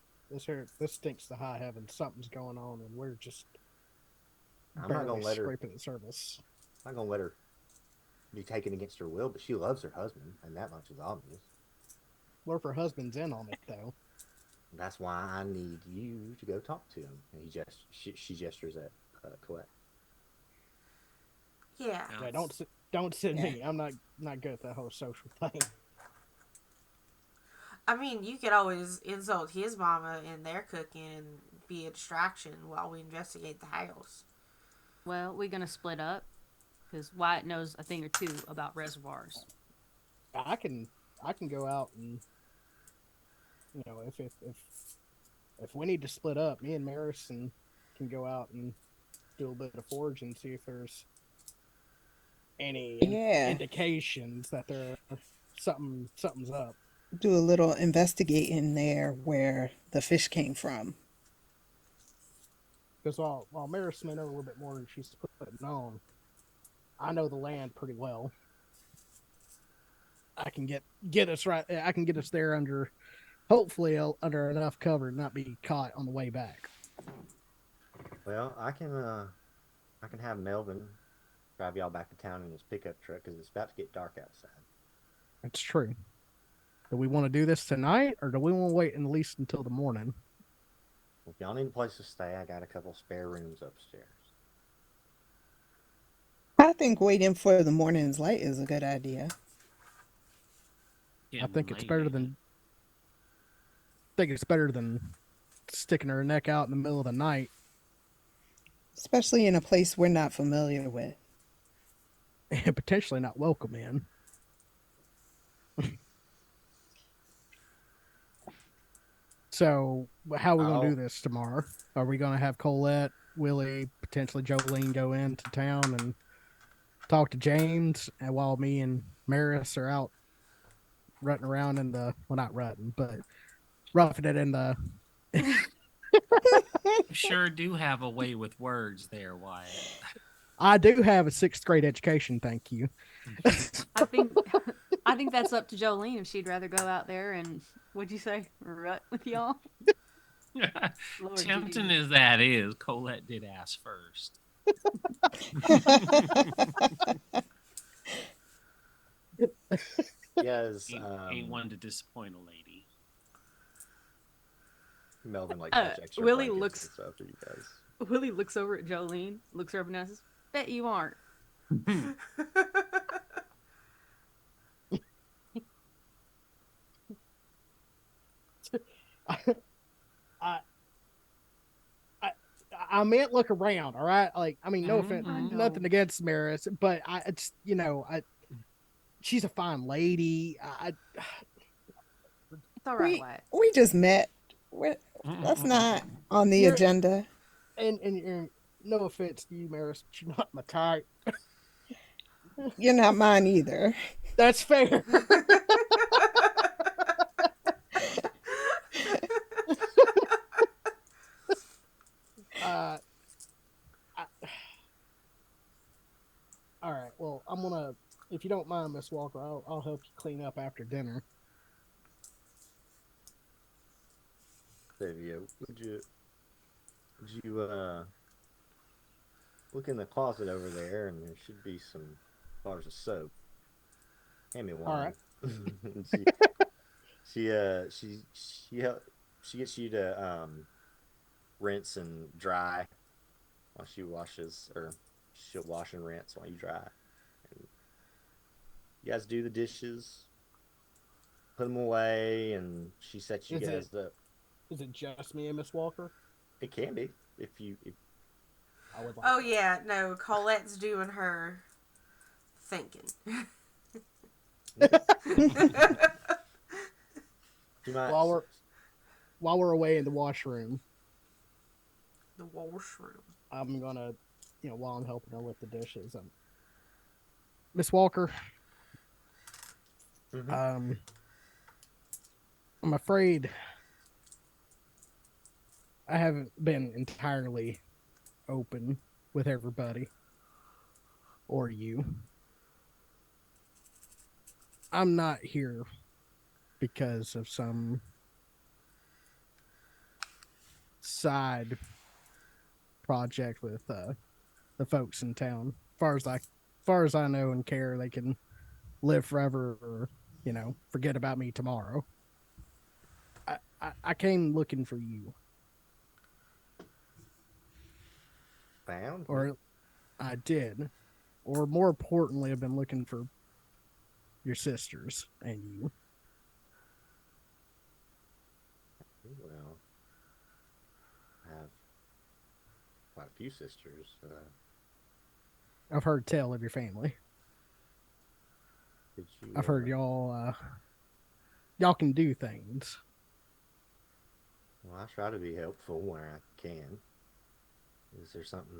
stinks to high heaven. Something's going on, and we're just I'm not barely gonna let her. scraping the surface. I'm not gonna let her be taken against her will. But she loves her husband, and that much is obvious. Well, if her husband's in on it, though. That's why I need you to go talk to him. And she gestures at Colette. Yeah. Yeah, don't send Yeah. me. I'm not good at that whole social thing. I mean, you could always insult his mama and their cooking and be a distraction while we investigate the house. well, we're gonna split up because Wyatt knows a thing or two about reservoirs. I can go out and if we need to split up, me and Marison can go out and do a bit of foraging and see if there's any Yeah. indications that something's up. Do a little investigating there where the fish came from. Because while Maris may know a little bit more than she's putting on, I know the land pretty well. I can get us right. I can get us there under, hopefully, under enough cover to not be caught on the way back. Well, I can have Melvin drive y'all back to town in his pickup truck because it's about to get dark outside. That's true. Do we want to do this tonight, or do we want to wait at least until the morning? If y'all need a place to stay, I got a couple spare rooms upstairs. I think waiting for the morning's light is a good idea. I Getting think it's late, better ain't it? than sticking her neck out in the middle of the night Especially in a place we're not familiar with. and potentially not welcome in. So, how are we going to do I'll this tomorrow? Are we going to have Colette, Willie, potentially Jolene go into town and talk to James, and while me and Maris are out rutting around in the not rutting, but roughing it in the. You sure do have a way with words there, Wyatt. I do have a 6th grade education, thank you. I think I think that's up to Jolene if she'd rather go out there and what'd you say? Rut with y'all? Lord Tempting Jesus. as that is, Colette did ask first. yes. Ain't one to disappoint a lady. Melvin like fetch extra Willie blankets and looks stuff for you guys. Willie looks over at Jolene, looks her up and asks, bet you aren't. I, I I meant look around, all right? Like, I mean, no offense, I know. nothing against Maris, but it's she's a fine lady. It's all right, We Wyatt. we just met. That's not on the You're agenda. and no offense to you, Maris, but you're not my type. You're not mine either. That's fair. uh, I, all right. Well, I'm gonna, if you don't mind, Miss Walker, I'll help you clean up after dinner. Olivia, would you look in the closet over there, and there should be some bars of soap. Hand me All right. one. And she gets you to rinse and dry while she washes, or she'll wash and rinse while you dry. And you guys do the dishes, put them away, and she sets you Is guys it up. is it just me and Miss Walker? It can be if I would like. Oh yeah, no, Colette's doing her thinking. you might. While we're away in the washroom, The washroom. I'm gonna, while I'm helping her with the dishes, Miss Walker, Mhm. I'm afraid I haven't been entirely open with everybody or you. I'm not here because of some side project with the folks in town. Far as I know and care, they can live forever or forget about me tomorrow. I came looking for you, Found. or I did, or more importantly, I've been looking for your sisters and you. Well, I have quite a few sisters. I've heard tell of your family. Did you? I've heard y'all can do things. Well, I try to be helpful where I can. Is there something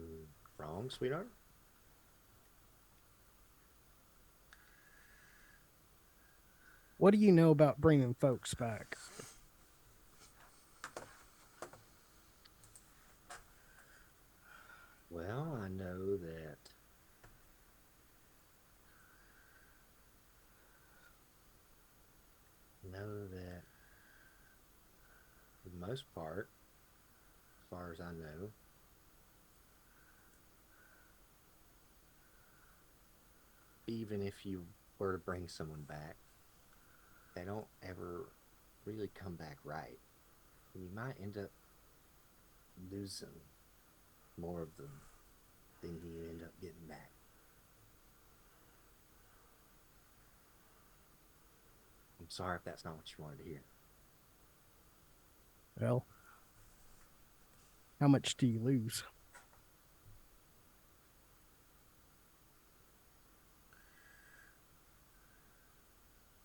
wrong, sweetheart? What do you know about bringing folks back? Well, I know that for the most part, as far as I know, even if you were to bring someone back, they don't ever really come back right. And you might end up losing more of them than you end up getting back. I'm sorry if that's not what you wanted to hear. Well, how much do you lose?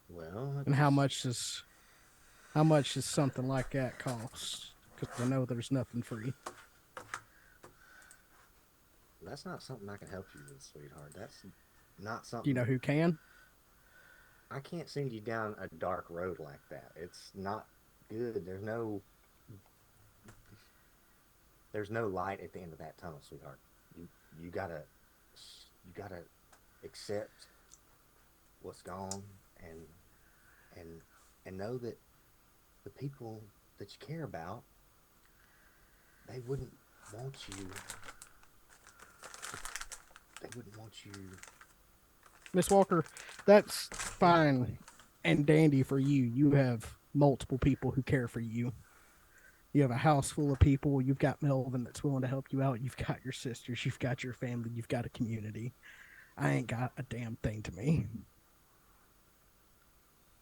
Well, And how much does something like that cost? Because I know there's nothing free. that's not something I can help you with, sweetheart. That's not Do you something. know who can? I can't send you down a dark road like that. It's not good. There's no light at the end of that tunnel, sweetheart. You you gotta you gotta accept what's gone and and and know that the people that you care about, they want you wouldn't want you. Miss Walker, that's fine and dandy for you. You have multiple people who care for you. You have a house full of people. You've got Melvin that's willing to help you out. You've got your sisters. You've got your family. You've got a community. I ain't got a damn thing to me.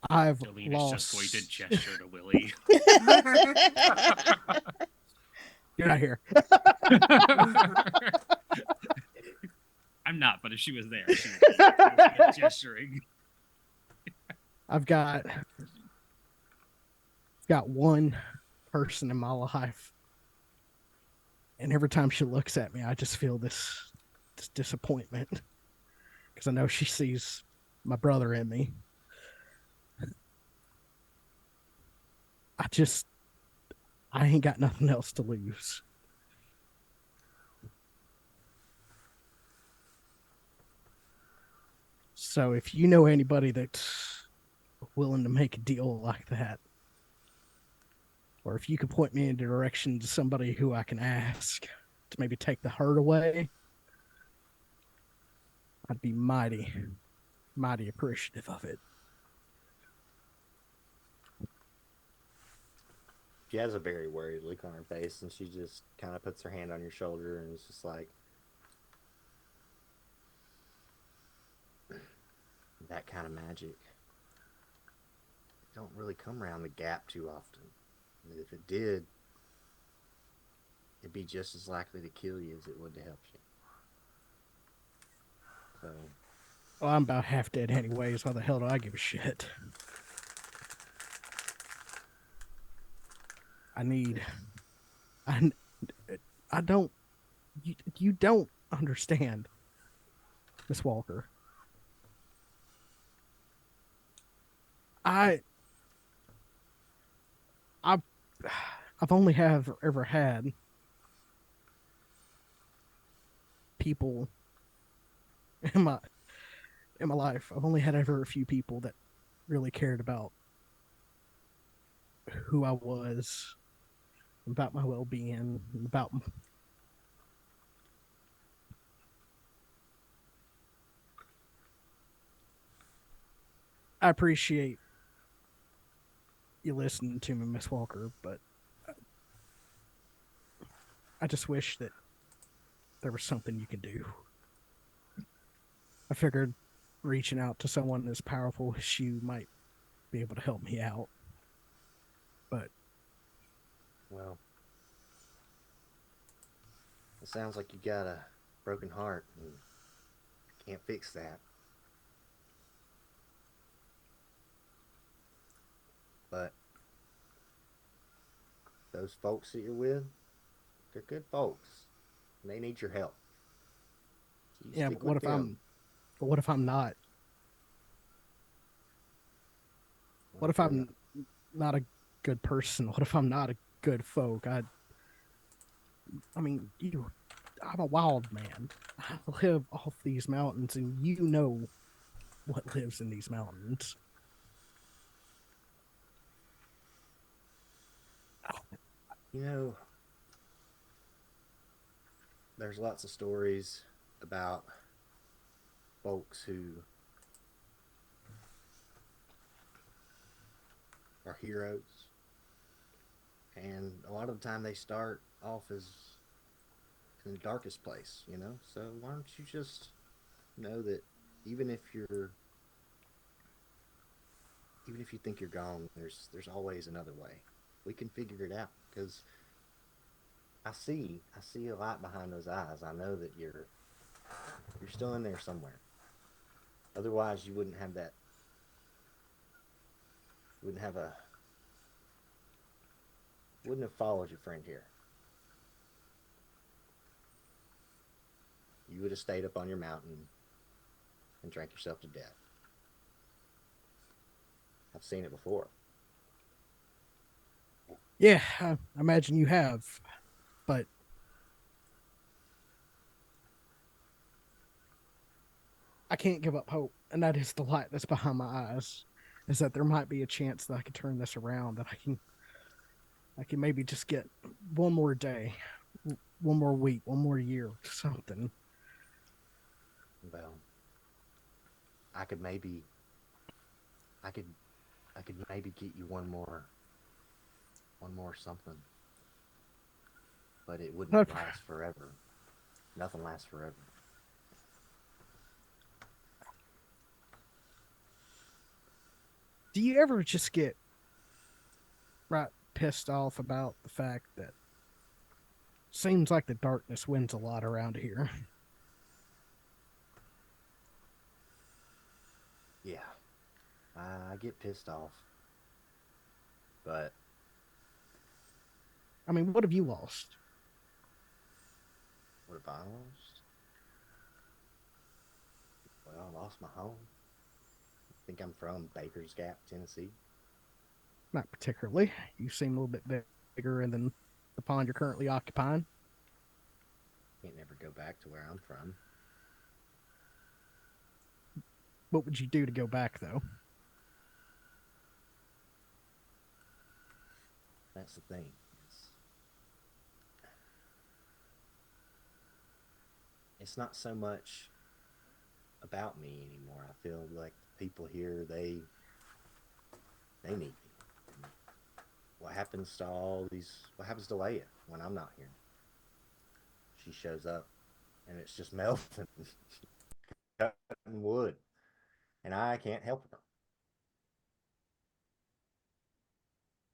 I've Jolene lost. is just going to gesture to Willie. You're not here. I'm not, but if she was there, she would be gesturing. I've got one person in my life, and every time she looks at me, I just feel this disappointment because I know she sees my brother in me. I ain't got nothing else to lose. So if you know anybody that's willing to make a deal like that, or if you could point me in the direction to somebody who I can ask to maybe take the hurt away, I'd be mighty appreciative of it. She has a very worried look on her face, and she just kind of puts her hand on your shoulder, and it's just like, that kind of magic don't really come around the gap too often. And if it did, it'd be just as likely to kill you as it would to help you. So, Well, I'm about half dead anyways. Why the hell do I give a shit? I don't. You don't understand, Miss Walker. I've only ever had people in my life. I've only had ever a few people that really cared about who I was, about my well-being, about I appreciate you listening to me, Miss Walker, but I just wish that there was something you could do. I figured reaching out to someone as powerful as you might be able to help me out. But, well, it sounds like you got a broken heart and can't fix that. But those folks that you're with, they're good folks. And they need your help. So you yeah, stick but what with if them. what if I'm not? What if you're I'm not a good person? What if I'm not a good folk? I mean, I'm a wild man. I live off these mountains, and you know what lives in these mountains. You know, there's lots of stories about folks who are heroes, and a lot of the time they start off as in the darkest place, you know. So why don't you just know that even if even if you think you're gone, there's always another way. We can figure it out because I see a light behind those eyes. I know that you're still in there somewhere. Otherwise, you wouldn't have that. Wouldn't have a. Wouldn't have followed your friend here. You would have stayed up on your mountain and drank yourself to death. I've seen it before. Yeah, I imagine you have, but I can't give up hope, and that is the light that's behind my eyes. Is that there might be a chance that I can turn this around, that I can maybe just get one more day, one more week, one more year, something. Well, I could maybe, I could, I could maybe get you one more something, but it wouldn't Okay. last forever. Nothing lasts forever. Do you ever just get right pissed off about the fact that seems like the darkness wins a lot around here? Yeah, I get pissed off, but I mean, what have you lost? what have I lost? Well, I lost my home. I think I'm from Baker's Gap, Tennessee. Not particularly. You seem a little bit bigger than the pond you're currently occupying. Can't never go back to where I'm from. What would you do to go back, though? That's the thing. It's not so much about me anymore. I feel like the people here, they need me. And what happens to what happens to Leia when I'm not here? She shows up and it's just melting, cutting wood, and I can't help her.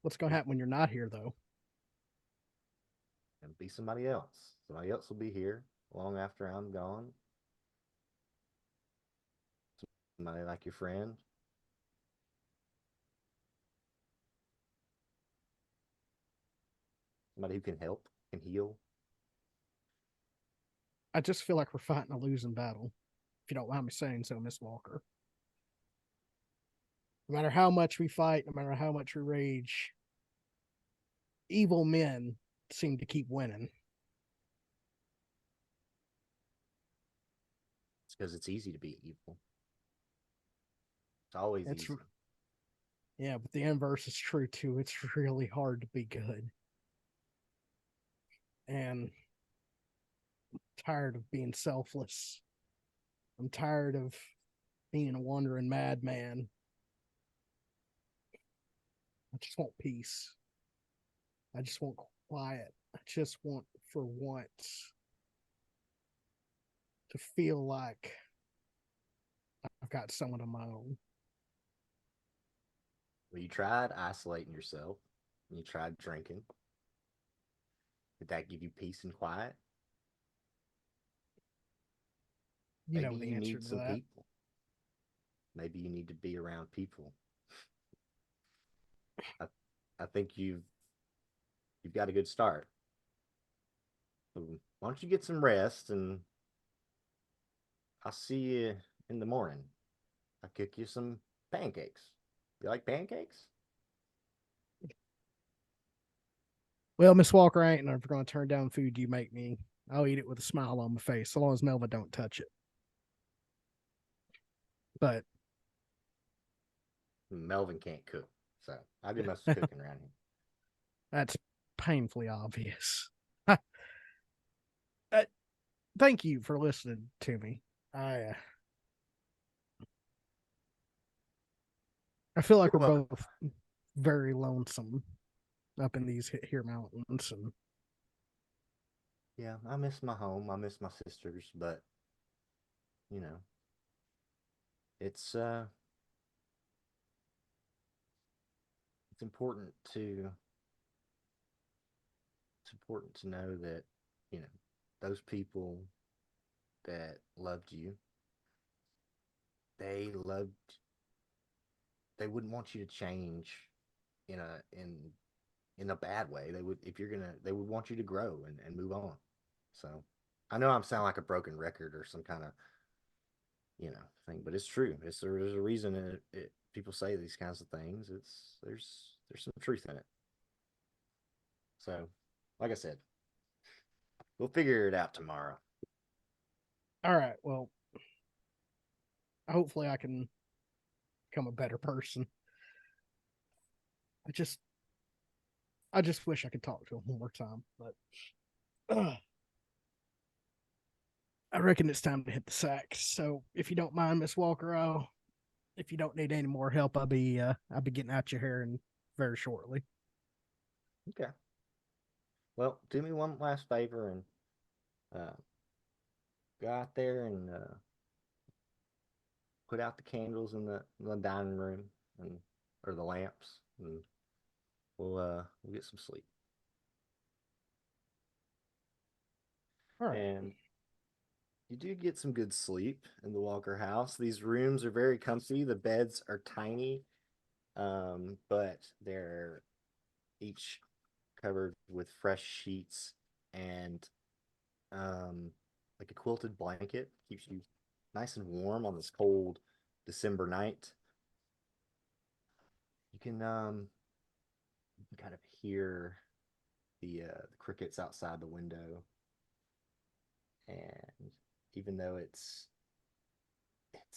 What's going to happen when you're not here, though? And be somebody else. Somebody else will be here long after I'm gone. Somebody like your friend. Somebody who can help, can heal. I just feel like we're fighting a losing battle, if you don't mind me saying so, Miss Walker. No matter how much we fight, no matter how much we rage, evil men seem to keep winning. It's because it's easy to be evil. It's always It's easy. Yeah, but the inverse is true too. It's really hard to be good. And I'm tired of being selfless. I'm tired of being a wandering madman. I just want peace. I just want quiet. I just want, for once, to feel like I've got someone of my own. Well, you tried isolating yourself. You tried drinking. Did that give you peace and quiet? You Maybe know the you answer need to some that. people. Maybe you need to be around people. I, I think you've got a good start. So why don't you get some rest and I'll see you in the morning. I'll cook you some pancakes. You like pancakes? Well, Miss Walker, I ain't never going to turn down food you make me. I'll eat it with a smile on my face, so long as Melva don't touch it. But Melvin can't cook, so I do most of the cooking around here. that's painfully obvious. Thank you for listening to me. I feel like we're You're welcome. both very lonesome up in these here mountains, and Yeah, I miss my home. I miss my sisters, but you know, it's it's important to know that, you know, those people that loved you, they loved they wouldn't want you to change in a bad way. They would, if you're gonna, they would want you to grow and move on. So I know I'm sound like a broken record or some kind of, thing, but it's true. There's a reason people say these kinds of things. There's some truth in it. So, like I said, we'll figure it out tomorrow. All right. Well, hopefully I can become a better person. I just wish I could talk to him one more time, but I reckon it's time to hit the sack. So if you don't mind, Miss Walker, if you don't need any more help, I'll be getting out your hair in very shortly. Okay. Well, do me one last favor and uh, go out there and put out the candles in the dining room and or the lamps, and we'll get some sleep. All right. And you do get some good sleep in the Walker house. These rooms are very comfy. The beds are tiny, but they're each covered with fresh sheets and like a quilted blanket. Keeps you nice and warm on this cold December night. You can kind of hear the crickets outside the window, and even though it's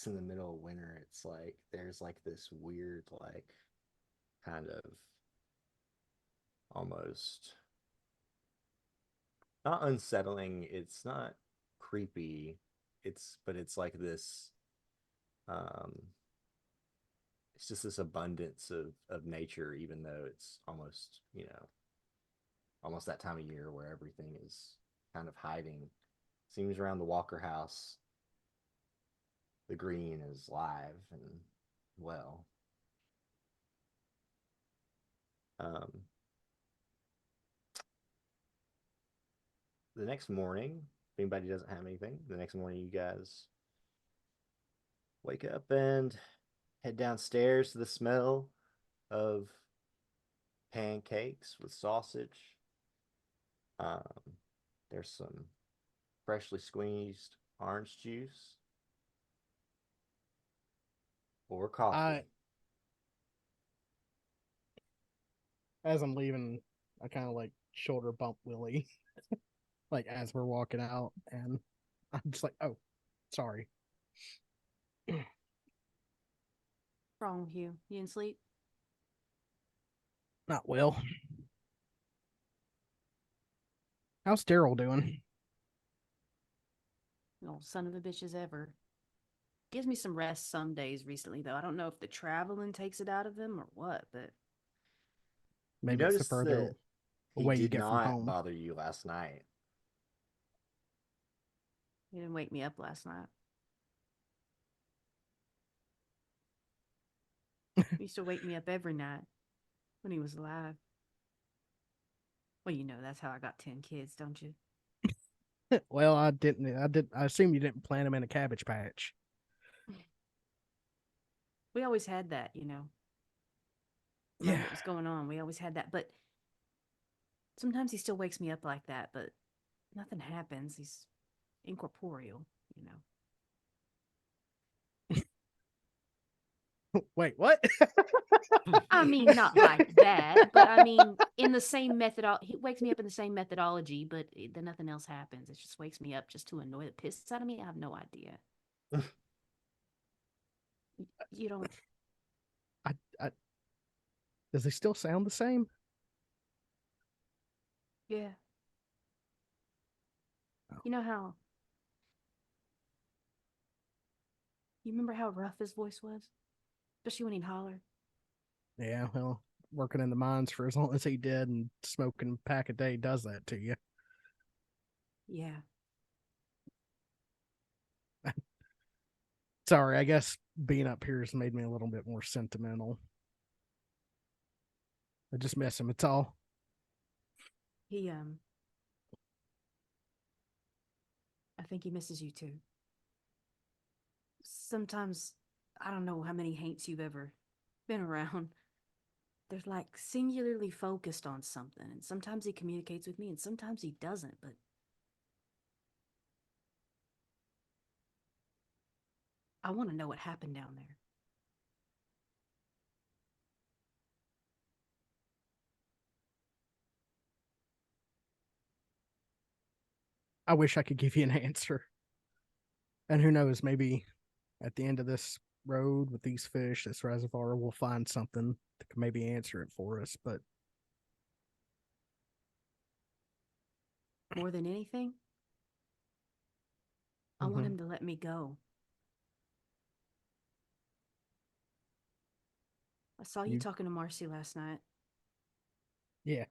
in the middle of winter, it's like there's like this weird, like, kind of almost not unsettling, it's not creepy, but it's like this, um it's just this abundance of nature, even though it's almost, almost that time of year where everything is kind of hiding. Seems around the Walker house, the green is live and well. Um, the next morning, if anybody doesn't have anything, the next morning you guys wake up and head downstairs to the smell of pancakes with sausage. Um, there's some freshly squeezed orange juice or coffee. As I'm leaving, I kind of like shoulder bump Willie, like as we're walking out, and I'm just like, "Oh, sorry." What's wrong with you? You didn't sleep? Not well. How's Daryl doing? Old son of a bitch as ever. Gives me some rest some days recently, though. I don't know if the traveling takes it out of him or what, but You Maybe it's the notice further that he away you did get from not home. bother you last night. he didn't wake me up last night. He used to wake me up every night when he was alive. Well, you know, that's how I got 10 kids, don't you? Well, I didn't. I assume you didn't plant him in a cabbage patch. We always had that, you know. No matter what was going on, we always had that. But sometimes he still wakes me up like that, but nothing happens. He's incorporeal, you know. Wait, what? I mean, not like that, but I mean, in the same method. He wakes me up in the same methodology, but then nothing else happens. It just wakes me up just to annoy the piss out of me. I have no idea. You don't. I does he still sound the same? Yeah. Oh. You know how. You remember how rough his voice was, especially when he'd holler. Yeah, well, working in the mines for as long as he did and smoking a pack a day does that to you. Yeah. Sorry, I guess being up here has made me a little bit more sentimental. I just miss him. It's all. He I think he misses you too. Sometimes I don't know how many haints you've ever been around. They're like singularly focused on something, and sometimes he communicates with me, and sometimes he doesn't. But I want to know what happened down there. I wish I could give you an answer. And who knows, maybe at the end of this road with these fish, this reservoir, we'll find something that can maybe answer it for us. But More than anything, I want him to let me go. I saw you talking to Marcy last night. Yeah.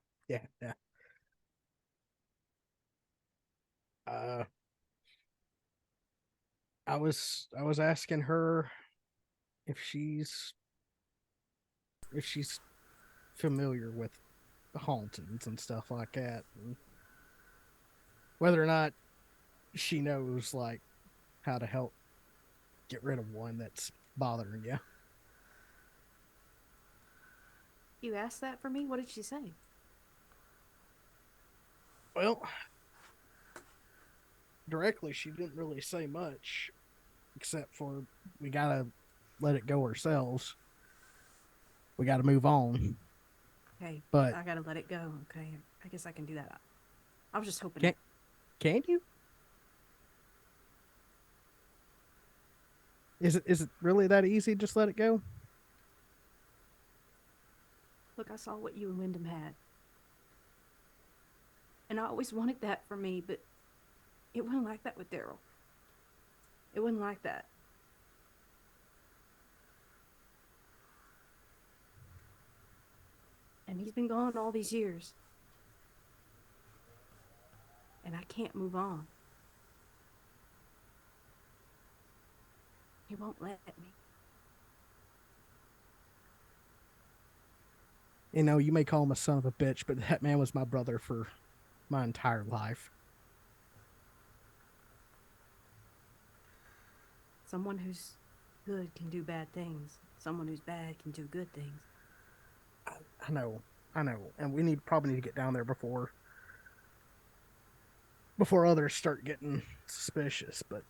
I was asking her if she's familiar with hauntings and stuff like that, and whether or not she knows like how to help get rid of one that's bothering you. You asked that for me? What did she say? Well, directly, she didn't really say much, except for we gotta let it go ourselves. We gotta move on. Okay, But I gotta let it go. Okay, I guess I can do that. I was just hoping. Can you? Is it really that easy? Just let it go? Look, I saw what you and Wyndham had. And I always wanted that for me, but it wasn't like that with Daryl. It wasn't like that. And he's been gone all these years. And I can't move on. He won't let me. You know, you may call him a son of a bitch, but that man was my brother for my entire life. Someone who's good can do bad things. Someone who's bad can do good things. I know, and we probably need to get down there before others start getting suspicious. But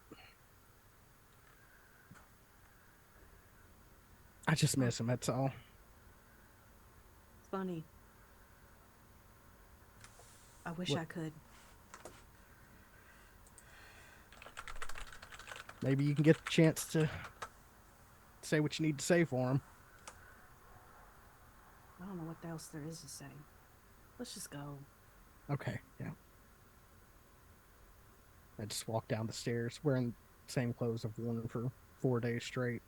I just miss him. That's all. It's funny. I wish I could. Maybe you can get the chance to say what you need to say for him. I don't know what else there is to say. Let's just go. Okay, yeah. I just walked down the stairs wearing the same clothes I've worn for 4 days straight.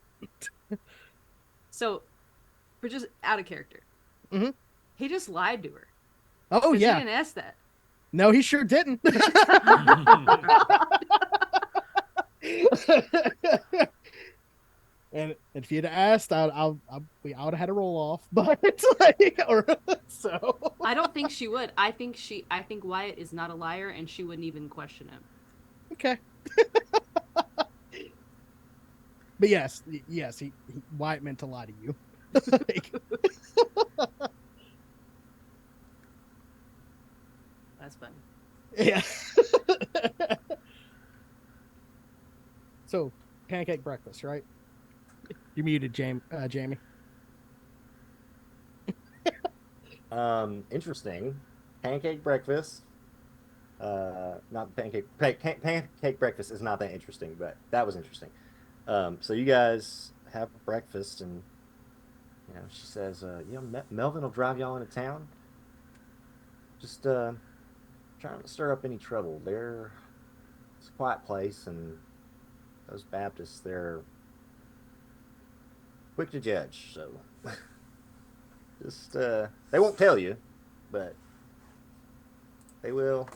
So, we're just out of character. Mm-hmm. He just lied to her. Oh, yeah. He didn't ask that. No, he sure didn't. And if you'd asked, I would have had a roll off, but so. I don't think she would. I think Wyatt is not a liar, and she wouldn't even question him. Okay. But yes, Wyatt meant to lie to you. That's funny. Yeah. So, pancake breakfast, right? You're muted, Jamie. Interesting. Pancake breakfast. Not pancake breakfast is not that interesting, but that was interesting. So you guys have breakfast, and she says, Melvin will drive y'all into town. Just trying to stir up any trouble. It's a quiet place, and those Baptists, they're quick to judge. So just they won't tell you, but they will.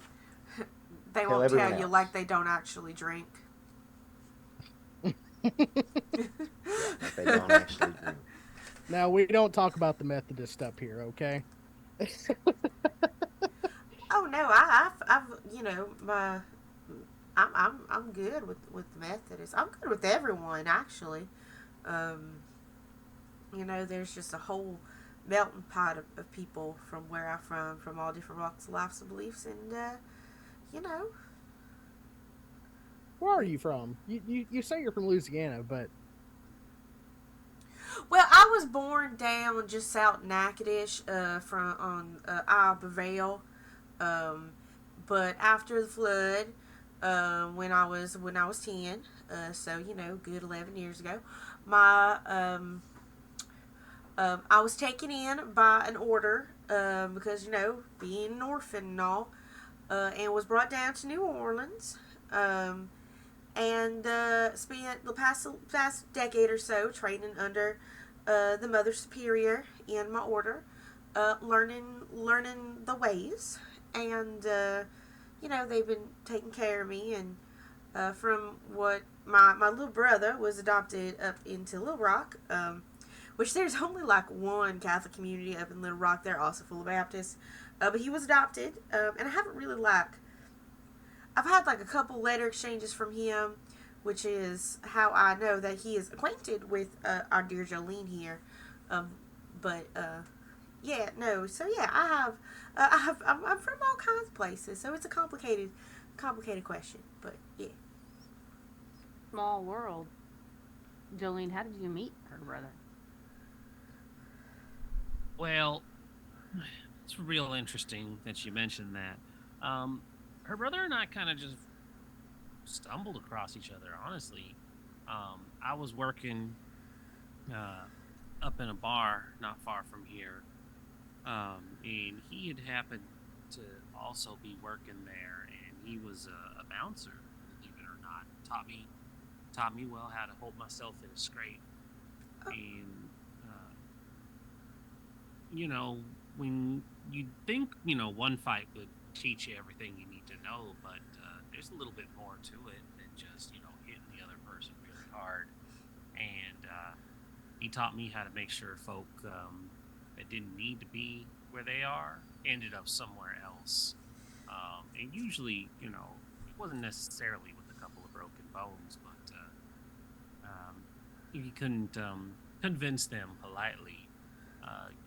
They Tell won't everyone tell you else. like they don't actually drink. Like they don't actually drink. Now, we don't talk about the Methodist up here, okay? Oh no, you know, I'm good with the Methodists. I'm good with everyone actually. Um, you know, there's just a whole melting pot of people from where I'm from all different walks of lives and beliefs, and you know, Where are you from? You say you're from Louisiana, but well, I was born down just south Natchitoches, from on Isle Vale. Um, but after the flood, when I was 10, so you know, good 11 years ago, my I was taken in by an order, because you know, being an orphan and all, and was brought down to New Orleans. Um, and spent the past decade or so training under the Mother Superior in my order, learning the ways, and you know, they've been taking care of me. And from what my little brother was adopted up into Little Rock, which there's only like one Catholic community up in Little Rock. They're also full of Baptists, but he was adopted, and I haven't really I've had like a couple letter exchanges from him, which is how I know that he is acquainted with our dear Jolene here. Um, but yeah, no. So yeah, I'm from all kinds of places, so it's a complicated question. But yeah, Small world. Jolene, how did you meet her brother? Well, it's real interesting that you mentioned that. Um, Her brother and I kind of just stumbled across each other. Honestly, I was working uh, up in a bar not far from here, and he had happened to also be working there, and he was a bouncer, believe it or not. Taught me well how to hold myself in a scrape, and uh, you know, when you think, you know, one fight would teach you everything you need to know, but there's a little bit more to it than just, you know, hitting the other person really hard. And he taught me how to make sure folk that didn't need to be where they are ended up somewhere else. And usually, you know, it wasn't necessarily with a couple of broken bones, but if you couldn't convince them politely,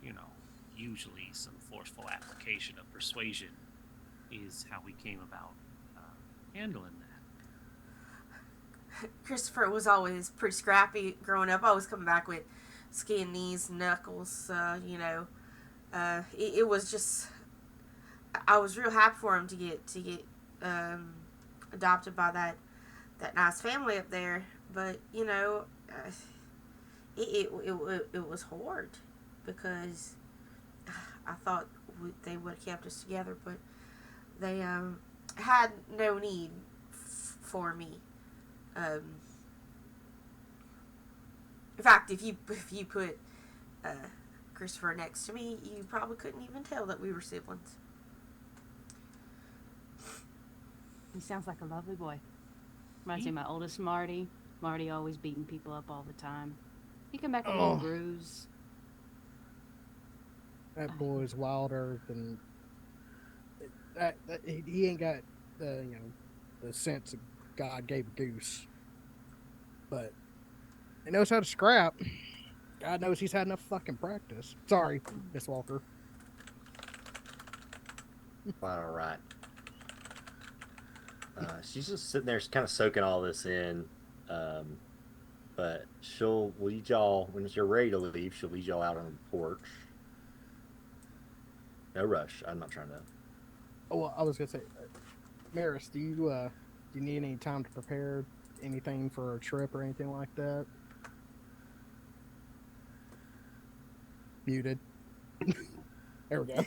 you know, usually some forceful application of persuasion is how we came about handling that. Christopher was always pretty scrappy growing up. Always coming back with skin, knees, knuckles. You know, it was just, I was real happy for him to get um, adopted by that nice family up there. But you know, it was hard because I thought they would have kept us together, but they had no need for me. Um, in fact, if you put uh, Christopher next to me, you probably couldn't even tell that we were siblings. He sounds like a lovely boy. Reminds me of my oldest Marty. Marty always beating people up all the time. He come back with a little oh, bruise. that boy's wilder than he ain't got the the sense of God gave a goose, but he knows how to scrap. God knows he's had enough fucking practice. Sorry, Miss Walker. All right. She's just sitting there, kind of soaking all this in. Um, but she'll lead y'all when you're ready to leave. She'll lead y'all out on the porch. No rush. I'm not trying to. Oh, well, I was gonna say, Maris, do you need any time to prepare anything for a trip or anything like that? Muted. There we go.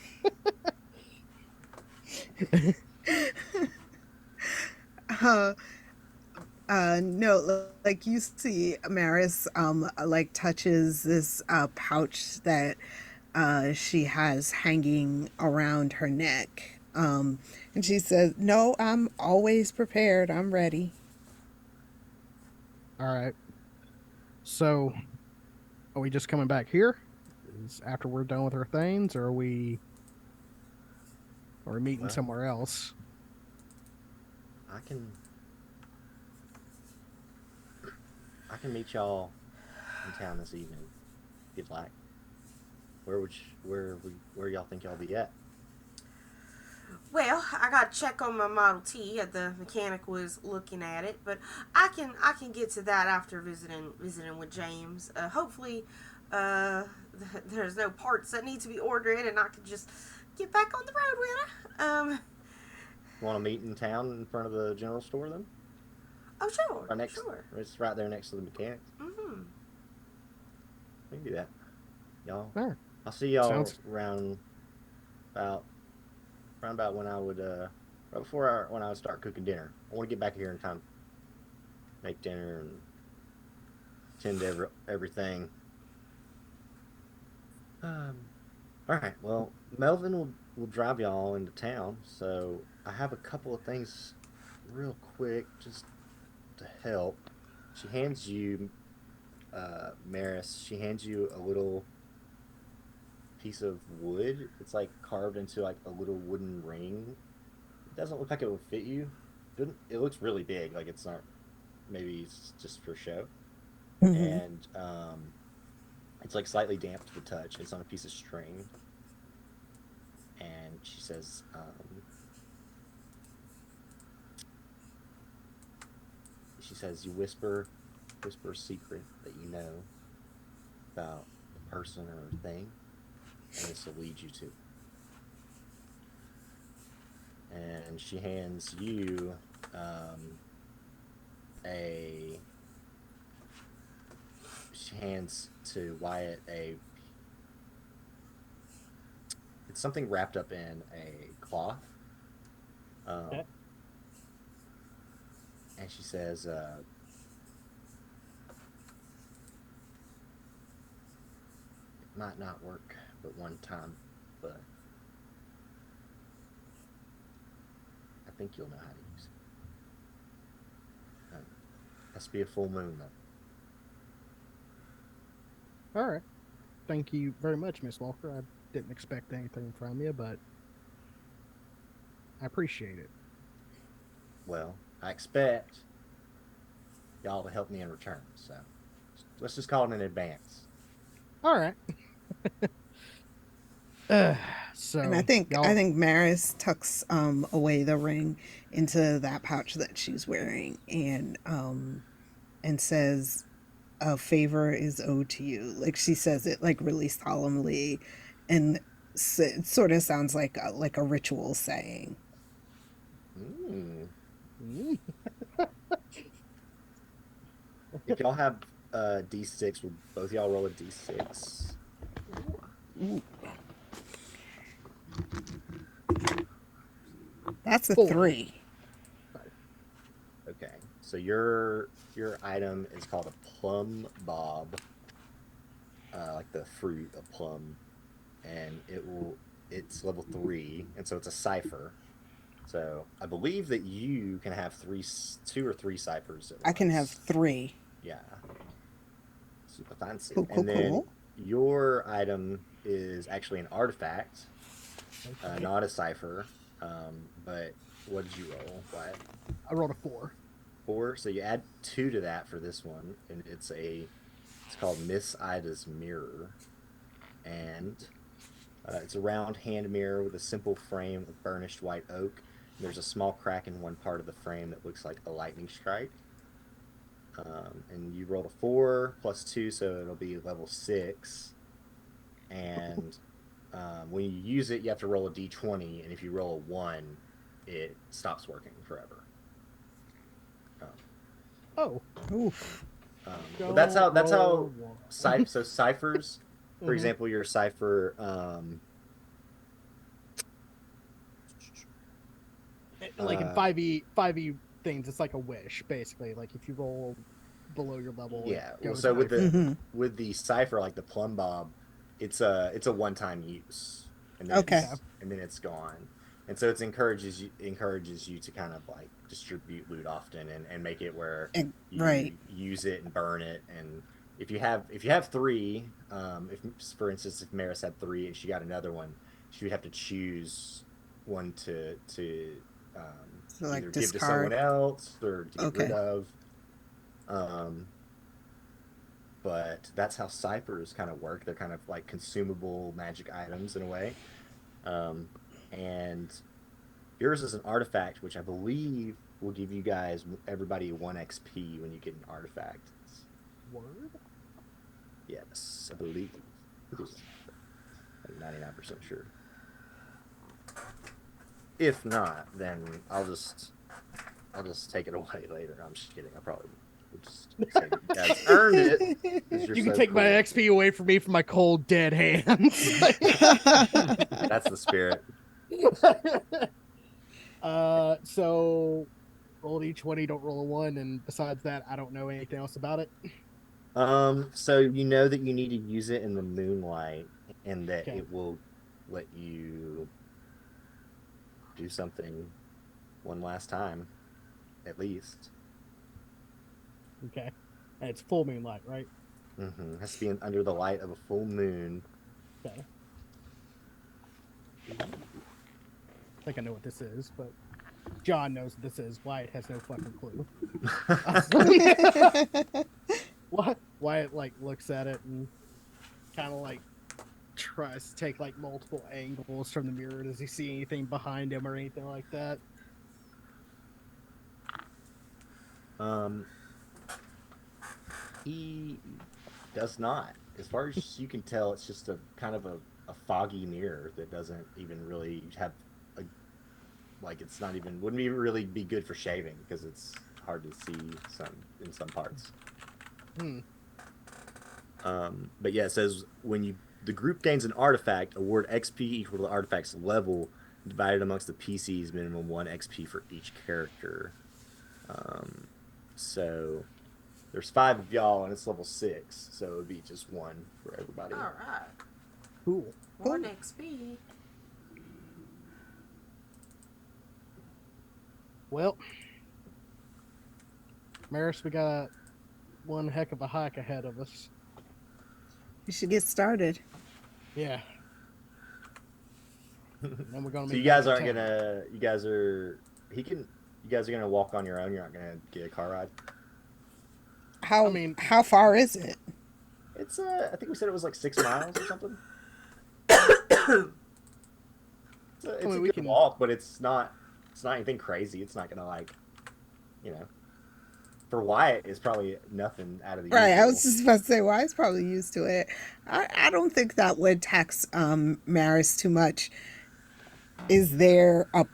Uh, no, like you see, Maris, like touches this pouch that she has hanging around her neck. And she says, "No, I'm always prepared. I'm ready." All right. So, are we just coming back here? Is after we're done with our things, or are we or meeting Well. somewhere else. I can meet y'all in town this evening if you'd like. Where y'all think y'all be at? Well, I got to check on my Model T. The mechanic was looking at it, but I can get to that after visiting with James. Hopefully, there's no parts that need to be ordered, and I can just get back on the road with her. Want to meet in town in front of the general store then? Oh sure, Right next, sure. it's right there next to the mechanics. Mm-hmm. We can do that, y'all. Sure. I'll see y'all Sounds- about around about when I would right before when I would start cooking dinner. I want to get back here in time, make dinner and tend to everything. All right. Well, Melvin will drive y'all into town. So I have a couple of things, real quick, just to help. She hands you, Maris. She hands you a little piece of wood. It's like carved into like a little wooden ring. It doesn't look like it would fit you. It looks really big. Like it's not. Maybe it's just for show. And it's like slightly damp to the touch. It's on a piece of string. And she says, you whisper a secret that you know about the person or thing, and this will lead you to. And she hands you she hands to Wyatt it's something wrapped up in a cloth. Okay. And she says, it might not work but one time, but I think you'll know how to use it. Has to be a full moon, though. All right. Thank you very much, Miss Walker. I didn't expect anything from you, but I appreciate it. Well, I expect y'all to help me in return, so let's just call it in advance. All right. So And I think y'all- Maris tucks away the ring into that pouch that she's wearing and says a favor is owed to you. Like she says it like really solemnly, and it sort of sounds like a ritual saying. If y'all have D6, will both y'all roll a D6? Ooh. That's a 4. 3. Okay, so your item is called a plum bob, like the fruit, a plum, and it's level 3, and so it's a cipher. So I believe that you can have 2 or 3 ciphers. I can have 3. Yeah. Super fancy. Cool, And then cool. your item is actually an artifact, not a cipher. But what did you roll? What? I rolled a 4. 4. So you add 2 to that for this one, and it's called Miss Ida's Mirror, and it's a round hand mirror with a simple frame of burnished white oak. There's a small crack in one part of the frame that looks like a lightning strike. And you rolled a 4 plus 2, so it'll be level 6. And when you use it, you have to roll a d20, and if you roll a 1, it stops working forever. Oh. Oof. Well, that's how Roll one. so ciphers, for example, your cipher. Like in 5e things, it's like a wish, basically. Like if you roll below your level, Yeah. it goes So with away. with the cipher, like the plumb bob, it's a one-time use, and then Okay. it's gone. And so it encourages you to kind of like distribute loot often and make it where you Right. use it and burn it. And if you have 3, if for instance if Maris had 3 and she got another one, she would have to choose one to So, like, either give to someone discard. else or to get rid Okay. of. Um, but that's how ciphers kind of work. They're kind of like consumable magic items in a way. And yours is an artifact, which I believe will give you guys everybody 1 XP when you get an artifact. Word? Yes, I believe. I'm 99% sure. If not, then I'll just take it away later. I'm just kidding. I probably would just say that you guys earned it because you're You can so take my cool. XP away from me from my cold dead hands. That's the spirit. So roll an d20, don't roll a 1, and besides that, I don't know anything else about it. So you know that you need to use it in the moonlight, and that Okay. it will let you do something one last time, at least. Okay. And it's full moonlight, right? Mm-hmm. Has to be under the light of a full moon. Okay. I think I know what this is, but John knows what this is. Wyatt has no fucking clue. Wyatt like looks at it and kind of like tries to take like multiple angles from the mirror. Does he see anything behind him or anything like that? He does not. As far as you can tell, it's just a kind of a foggy mirror that doesn't even really have a, like, it's not even, wouldn't even really be good for shaving because it's hard to see in some parts. Hmm. But yeah, it says when the group gains an artifact, award XP equal to the artifact's level, divided amongst the PCs, minimum 1 XP for each character. So there's 5 of y'all, and it's level 6, so it would be just 1 for everybody. All right. Cool. 1 XP. Well, Maris, we got one heck of a hike ahead of us. You should get started. Yeah. And we're gonna So meet you guys back aren't in town. gonna. You guys are. You guys are gonna walk on your own. You're not gonna get a car ride. How I mean- how far is it? It's I think we said it was like 6 miles or something. It's mean, a we good can- walk, but it's not. It's not anything crazy. It's not gonna, like, you know. For Wyatt, it's probably nothing out of the Right, I was usual. just about to say, well, he's probably used to it. I don't think that would tax Maris too much. Is there a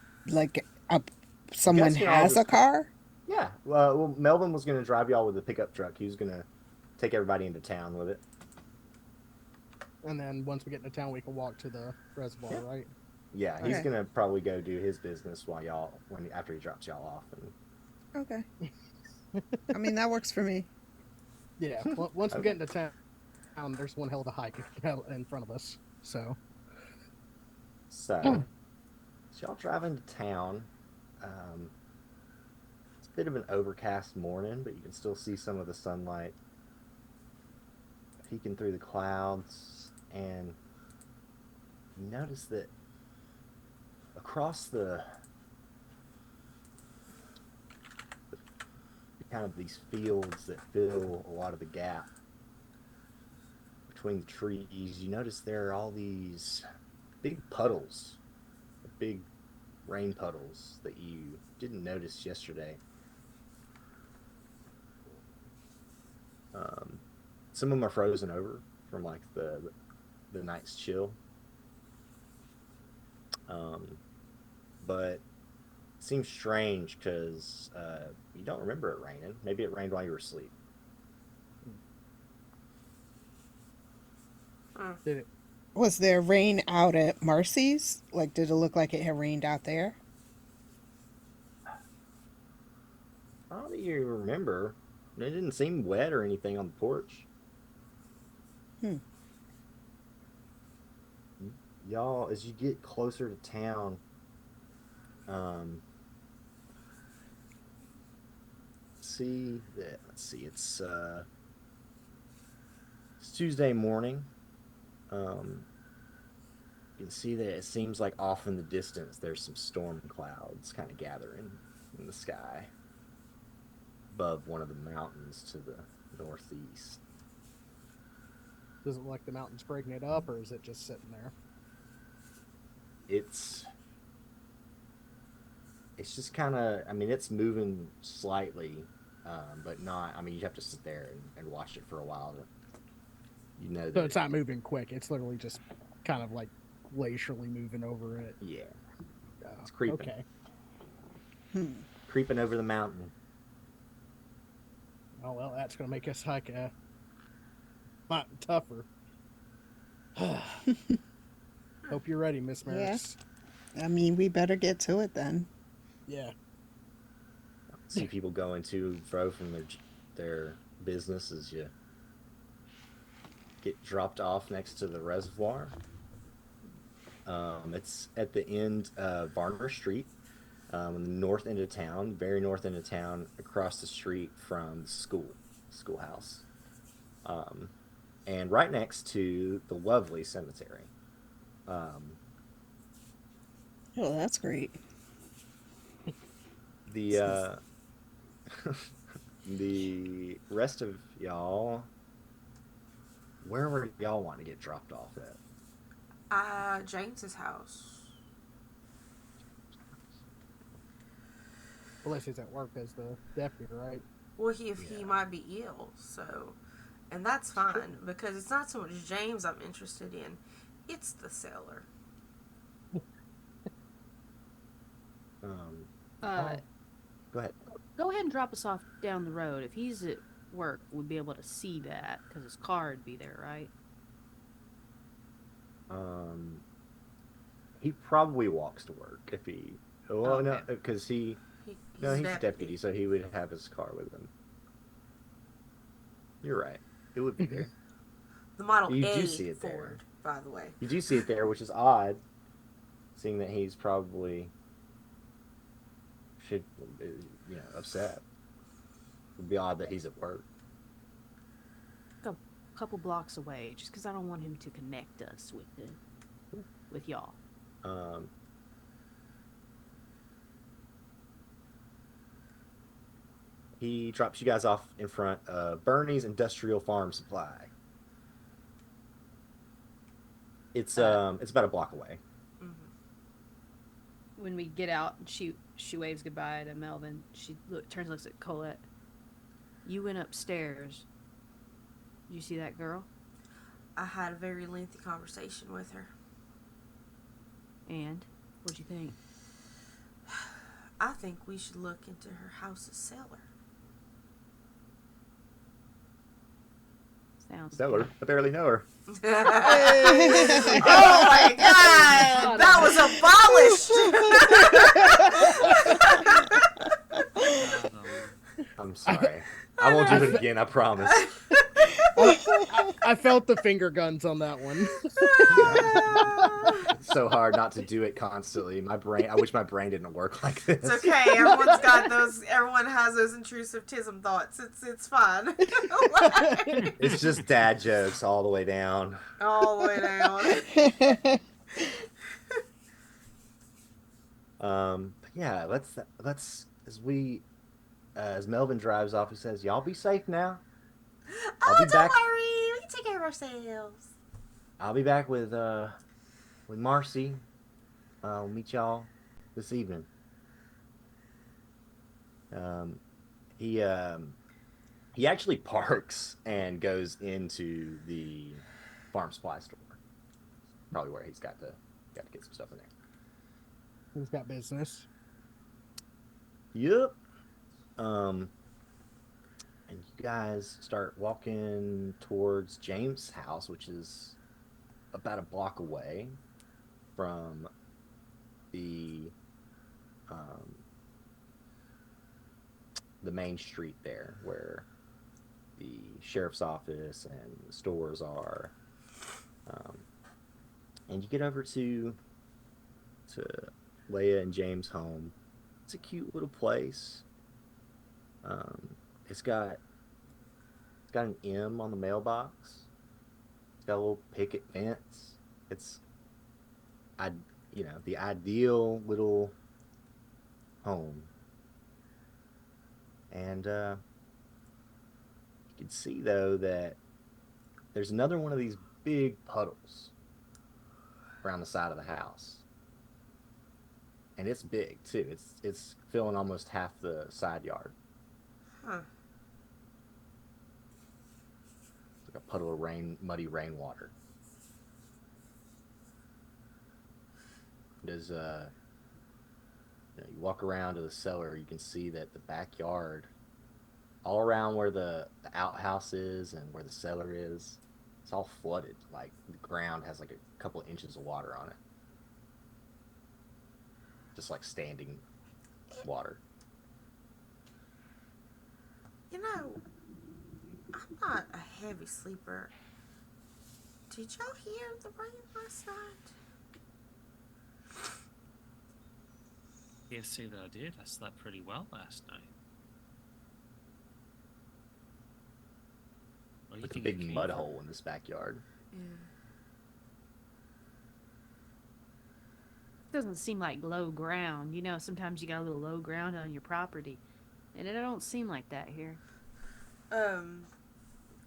someone can all has a just- car? Yeah. Well, Melvin was gonna drive y'all with the pickup truck. He was gonna take everybody into town with it. And then once we get into town, we can walk to the reservoir, Yeah. right? Yeah, he's Okay. gonna probably go do his business while after he drops y'all off. And Okay. I mean, that works for me. Yeah. Once we Okay. get into town, there's one hell of a hike in front of us. So. so y'all drive into town. It's a bit of an overcast morning, but you can still see some of the sunlight peeking through the clouds, and you notice that across the kind of these fields that fill a lot of the gap between the trees, you notice there are all these big puddles, big rain puddles that you didn't notice yesterday. Some of them are frozen over from, like, the night's chill. But it seems strange because you don't remember it raining. Maybe it rained while you were asleep. Did it? Was there rain out at Marcy's? Like, did it look like it had rained out there? I don't think you remember. It didn't seem wet or anything on the porch. Y'all, as you get closer to town, let's see, it's Tuesday morning. You can see that it seems like off in the distance there's some storm clouds kind of gathering in the sky above one of the mountains to the northeast. Does it look like the mountain's breaking it up, or is it just sitting there? It's just kind of, I mean, it's moving slightly, but not, I mean, you have to sit there and watch it for a while to, you know, So that, it's not moving quick. It's literally just kind of like glacially moving over it. yeah, Oh, it's creeping. Okay. Creeping over the mountain. Oh, well, that's going to make us hike a lot tougher. Hope you're ready, Miss Maris. I mean, we better get to it then. Yeah. See people going to and fro from their business as you get dropped off next to the reservoir. It's at the end of Varner Street, in the north end of town, very north end of town, across the street from the schoolhouse, and right next to the lovely cemetery. Oh, that's great. The the rest of y'all, where were y'all want to get dropped off at? James's house. Unless he's at work as the deputy, right? Well, he might be ill, so, and that's fine because it's not so much James I'm interested in; it's the seller. Go ahead. Go ahead and drop us off down the road. If he's at work, we'd be able to see that because his car would be there, right? He probably walks to work if he. Well, Okay. no, because he's a deputy, so he would have his car with him. You're right. It would be there. The Model You A do see it there. Ford, by the way. You do see it there, which is odd, seeing that he's probably upset. It would be odd that he's at work. A couple blocks away, just because I don't want him to connect us with y'all. He drops you guys off in front of Bernie's Industrial Farm Supply. It's about a block away. When we get out, she waves goodbye to Melvin. She turns and looks at Colette. You went upstairs. Did you see that girl? I had a very lengthy conversation with her. And what'd you think? I think we should look into her house's cellar. Sounds Seller, good. I barely know her. Oh my god! That was abolished! I'm sorry. I won't do it again, I promise. I felt the finger guns on that one. It's so hard not to do it constantly. I wish my brain didn't work like this. It's okay. Everyone's got those. Everyone has those intrusive tism thoughts. It's fine. It's just dad jokes all the way down. All the way down. But yeah, let's as Melvin drives off, he says, "Y'all be safe now. Oh, be don't back. worry. We can take care of ourselves. I'll be back with Marcy. We'll meet y'all this evening." He actually parks and goes into the farm supply store. Probably where he's got to get some stuff in there. Who's got business? Yep. And you guys start walking towards James' house, which is about a block away from the main street there, where the sheriff's office and the stores are. And you get over to Leia and James' home. It's a cute little place. It's got an M on the mailbox. It's got a little picket fence. It's the ideal little home. And you can see though that there's another one of these big puddles around the side of the house. And it's big too. It's filling almost half the side yard. Huh. It's like a puddle of muddy rainwater. There's you walk around to the cellar, you can see that the backyard, all around where the outhouse is and where the cellar is, it's all flooded. Like the ground has like a couple of inches of water on it. Just like standing water. You know, I'm not a heavy sleeper. Did y'all hear the rain last night? Can't say that I did. I slept pretty well last night. What do you Like a think big it came mud from? hole in this backyard. Yeah. Doesn't seem like low ground. You know, sometimes you got a little low ground on your property, and it don't seem like that here.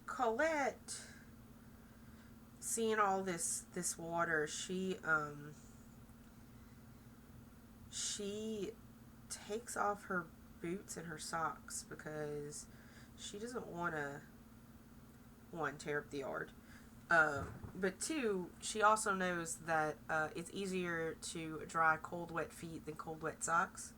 Colette, seeing all this water, she takes off her boots and her socks because she doesn't want to, one, tear up the yard. But two, she also knows that it's easier to dry cold, wet feet than cold, wet socks.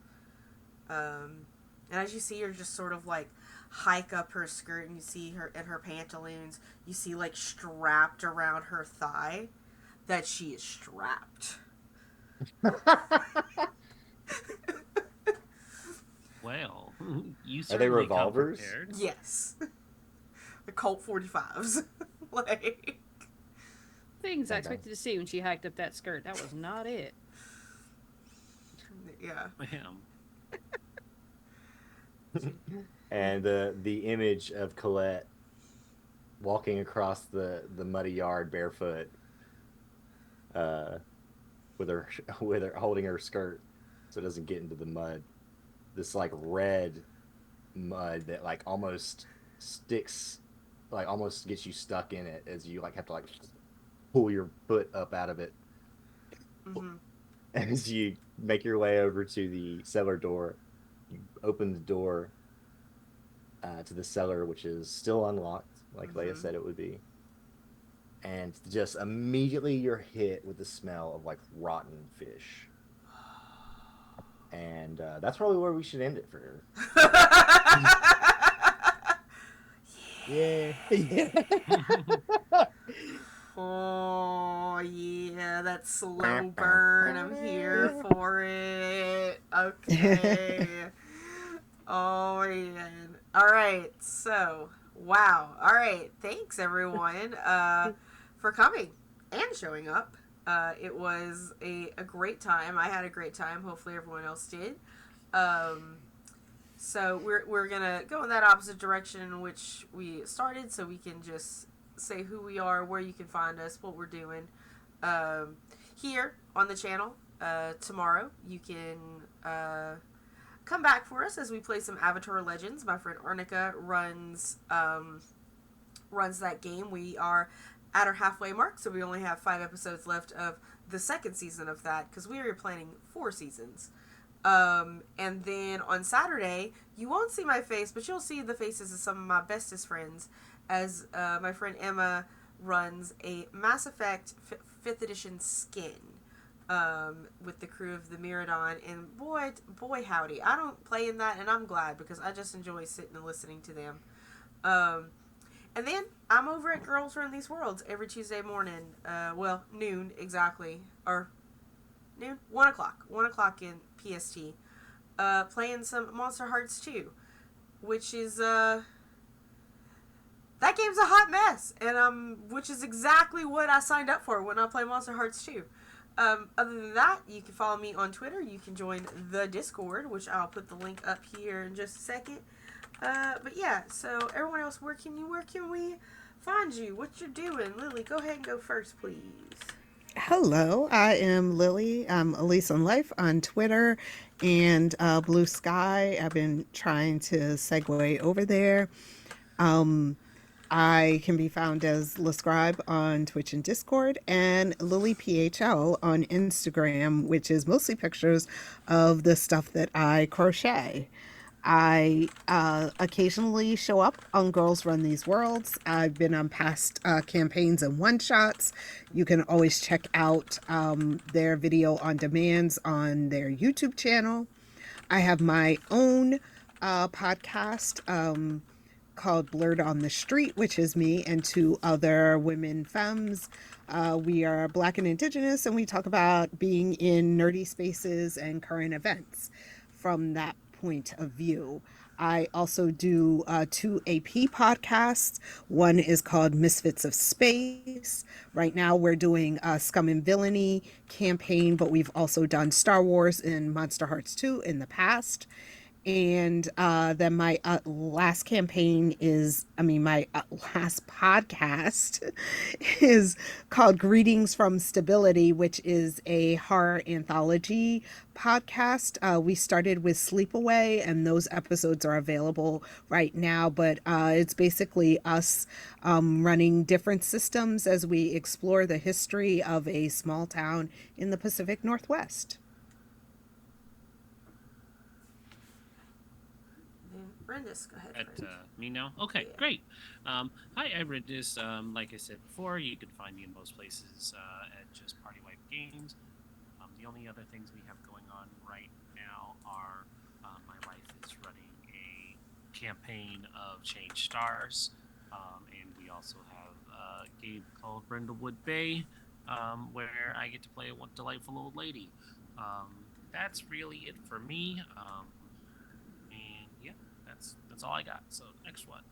And as you see her just sort of like hike up her skirt, and you see her in her pantaloons, you see like strapped around her thigh that she is strapped. Well, you Are they certainly come revolvers? prepared. Yes. The Colt 45s. Like, Things I Okay. expected to see when she hiked up that skirt. That was not it. yeah. Ma'am. And the image of Colette walking across the muddy yard barefoot, with her holding her skirt so it doesn't get into the mud. This like red mud that like almost sticks, like almost gets you stuck in it as you like have to like pull your foot up out of it. Mm-hmm. As you make your way over to the cellar door, you open the door to the cellar, which is still unlocked, like Leia said it would be. And just immediately you're hit with the smell of like rotten fish. And that's probably where we should end it for her. Yeah. Yeah. Oh, yeah, that slow burn. I'm here for it. Okay. Oh, man. All right, so, wow. All right, thanks, everyone, for coming and showing up. It was a great time. I had a great time. Hopefully everyone else did. So we're going to go in that opposite direction in which we started, so we can just say who we are, where you can find us, what we're doing. Here on the channel, tomorrow, you can come back for us as we play some Avatar Legends. My friend Arnica runs that game. We are at our halfway mark, so we only have 5 episodes left of the second season of that, because we are planning 4 seasons. And then on Saturday, you won't see my face, but you'll see the faces of some of my bestest friends, as my friend Emma runs a Mass Effect 5th edition skin with the crew of the Miradon, and boy howdy, I don't play in that, and I'm glad, because I just enjoy sitting and listening to them. And then I'm over at Girls Run These Worlds every Tuesday morning, noon exactly, or noon, 1 o'clock in PST, playing some Monster Hearts 2, which is, that game's a hot mess, and which is exactly what I signed up for when I play Monster Hearts 2. Other than that, you can follow me on Twitter. You can join the Discord, which I'll put the link up here in just a second. But yeah, so everyone else, where can we find you? What you're doing? Lily, go ahead and go first, please. Hello, I am Lily. I'm Elise on Life on Twitter and Blue Sky. I've been trying to segue over there. Um, I can be found as Lescribe on Twitch and Discord, and Lily PHL on Instagram, which is mostly pictures of the stuff that I crochet. I occasionally show up on Girls Run These Worlds. I've been on past campaigns and one shots. You can always check out their video on demands on their YouTube channel. I have my own podcast called Blurred on the Street, which is me and two other women femmes. We are Black and Indigenous, and we talk about being in nerdy spaces and current events from that point of view. I also do two AP podcasts. One is called Misfits of Space. Right now, we're doing Scum and Villainy campaign, but we've also done Star Wars and Monster Hearts 2 in the past. And then my last campaign is, my last podcast is called Greetings from Stability, which is a horror anthology podcast. We started with Sleepaway, and those episodes are available right now. But it's basically us running different systems as we explore the history of a small town in the Pacific Northwest. Brendis, go ahead. At me now? Okay, Yeah. great. Hi, I'm Brendis. Like I said before, you can find me in most places at just Party Wipe Games. The only other things we have going on right now are my wife is running a campaign of Change Stars, and we also have a game called Brindlewood Bay, where I get to play a delightful old lady. That's really it for me. And yeah, that's all I got. So next one.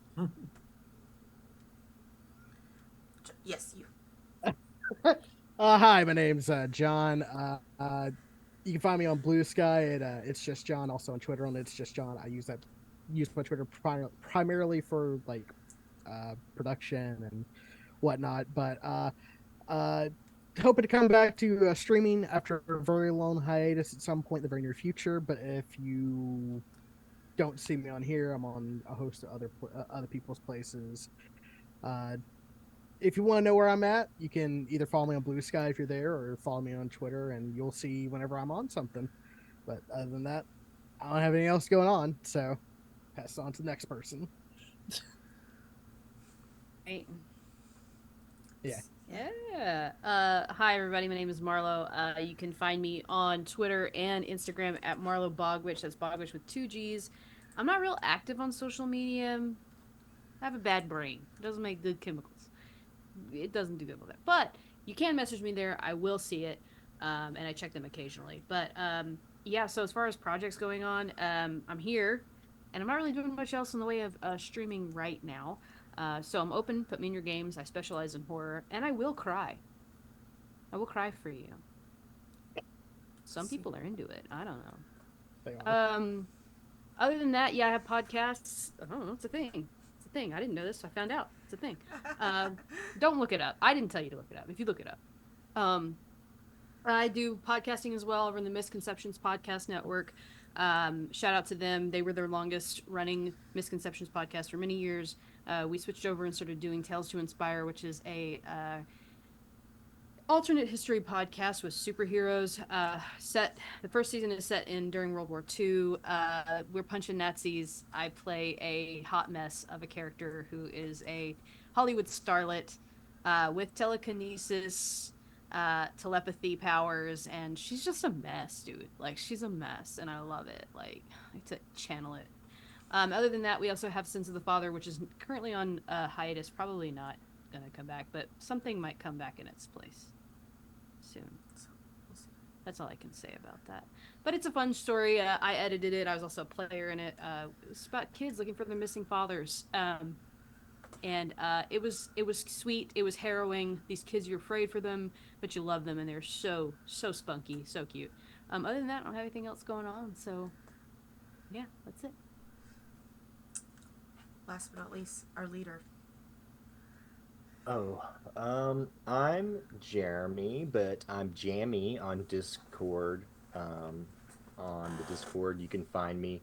Yes, you. Hi, my name's John. You can find me on Blue Sky at It's Just John. Also on Twitter on It's Just John. I use my Twitter primarily for like production and whatnot. But hoping to come back to streaming after a very long hiatus at some point in the very near future. But if you don't see me on here, I'm on a host of other people's places. If you want to know where I'm at, you can either follow me on Blue Sky if you're there, or follow me on Twitter, and you'll see whenever I'm on something. But other than that, I don't have anything else going on, so pass it on to the next person. Right. Yeah. Yeah. Hi, everybody. My name is Marlo. You can find me on Twitter and Instagram at Marlo Bogwitch. That's Bogwitch with 2 G's. I'm not real active on social media. I have a bad brain. It doesn't make good chemicals. It doesn't do good with that. But you can message me there. I will see it. And I check them occasionally. But yeah, so as far as projects going on, I'm here. And I'm not really doing much else in the way of streaming right now. So I'm open. Put me in your games. I specialize in horror. And I will cry. I will cry for you. Some people are into it. I don't know. They are. Other than that, yeah, I have podcasts. I don't know. It's a thing. It's a thing. I didn't know this. I found out. It's a thing. Don't look it up. I didn't tell you to look it up. If you look it up. I do podcasting as well over in the Misconceptions Podcast Network. Shout out to them. They were their longest running Misconceptions podcast for many years. We switched over and started doing Tales to Inspire, which is a alternate history podcast with superheroes. The first season is set during World War II. We're punching Nazis. I play a hot mess of a character who is a Hollywood starlet with telekinesis, telepathy powers, and she's just a mess, dude. Like, she's a mess, and I love it. Like, I like to channel it. Other than that, we also have Sins of the Father, which is currently on hiatus. Probably not gonna come back, but something might come back in its place soon. That's all I can say about that. But it's a fun story. I edited it. I was also a player in it. It's about kids looking for their missing fathers. And it was sweet. It was harrowing. These kids, you're afraid for them, but you love them, and they're so spunky, so cute. Other than that, I don't have anything else going on. So, yeah, that's it. Last but not least, our leader. Oh, I'm Jeremy, but I'm Jammy on Discord. On the Discord, you can find me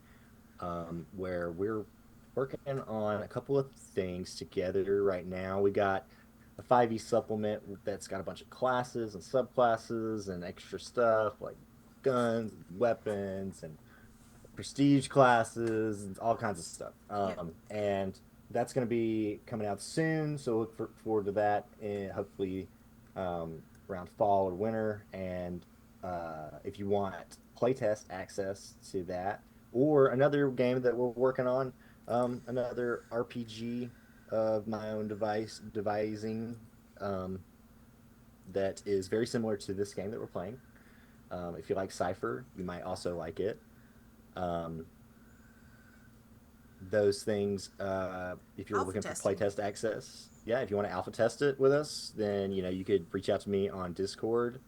where we're working on a couple of things together right now. We got a 5e supplement that's got a bunch of classes and subclasses and extra stuff like guns, weapons, and prestige classes and all kinds of stuff. Yep. And that's going to be coming out soon. So forward to that, and hopefully around fall or winter. And if you want playtest access to that, or another game that we're working on, another RPG of my own devising um, that is very similar to this game that we're playing. If you like Cypher, you might also like it. Um, those things, if you're Alpha looking for testing. playtest access, yeah, if you want to alpha test it with us, then you could reach out to me on Discord,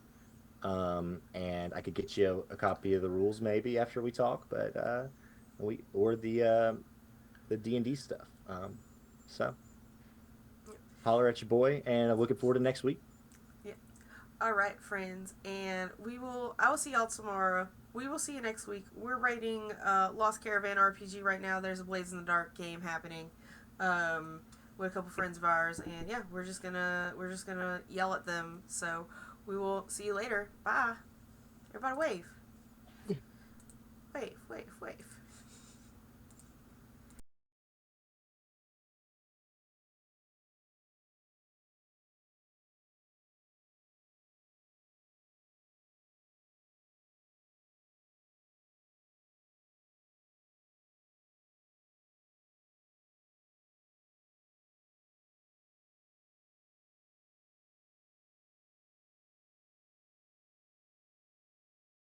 and I could get you a copy of the rules maybe after we talk, but we or the D&D stuff. So holler at your boy, and I'm looking forward to next week. Yeah. All right, friends, and I will see y'all tomorrow. We will see you next week. We're writing Lost Caravan RPG right now. There's a Blaze in the Dark game happening with a couple friends of ours, and yeah, we're just gonna yell at them. So we will see you later. Bye. Everybody wave. Wave, wave, wave.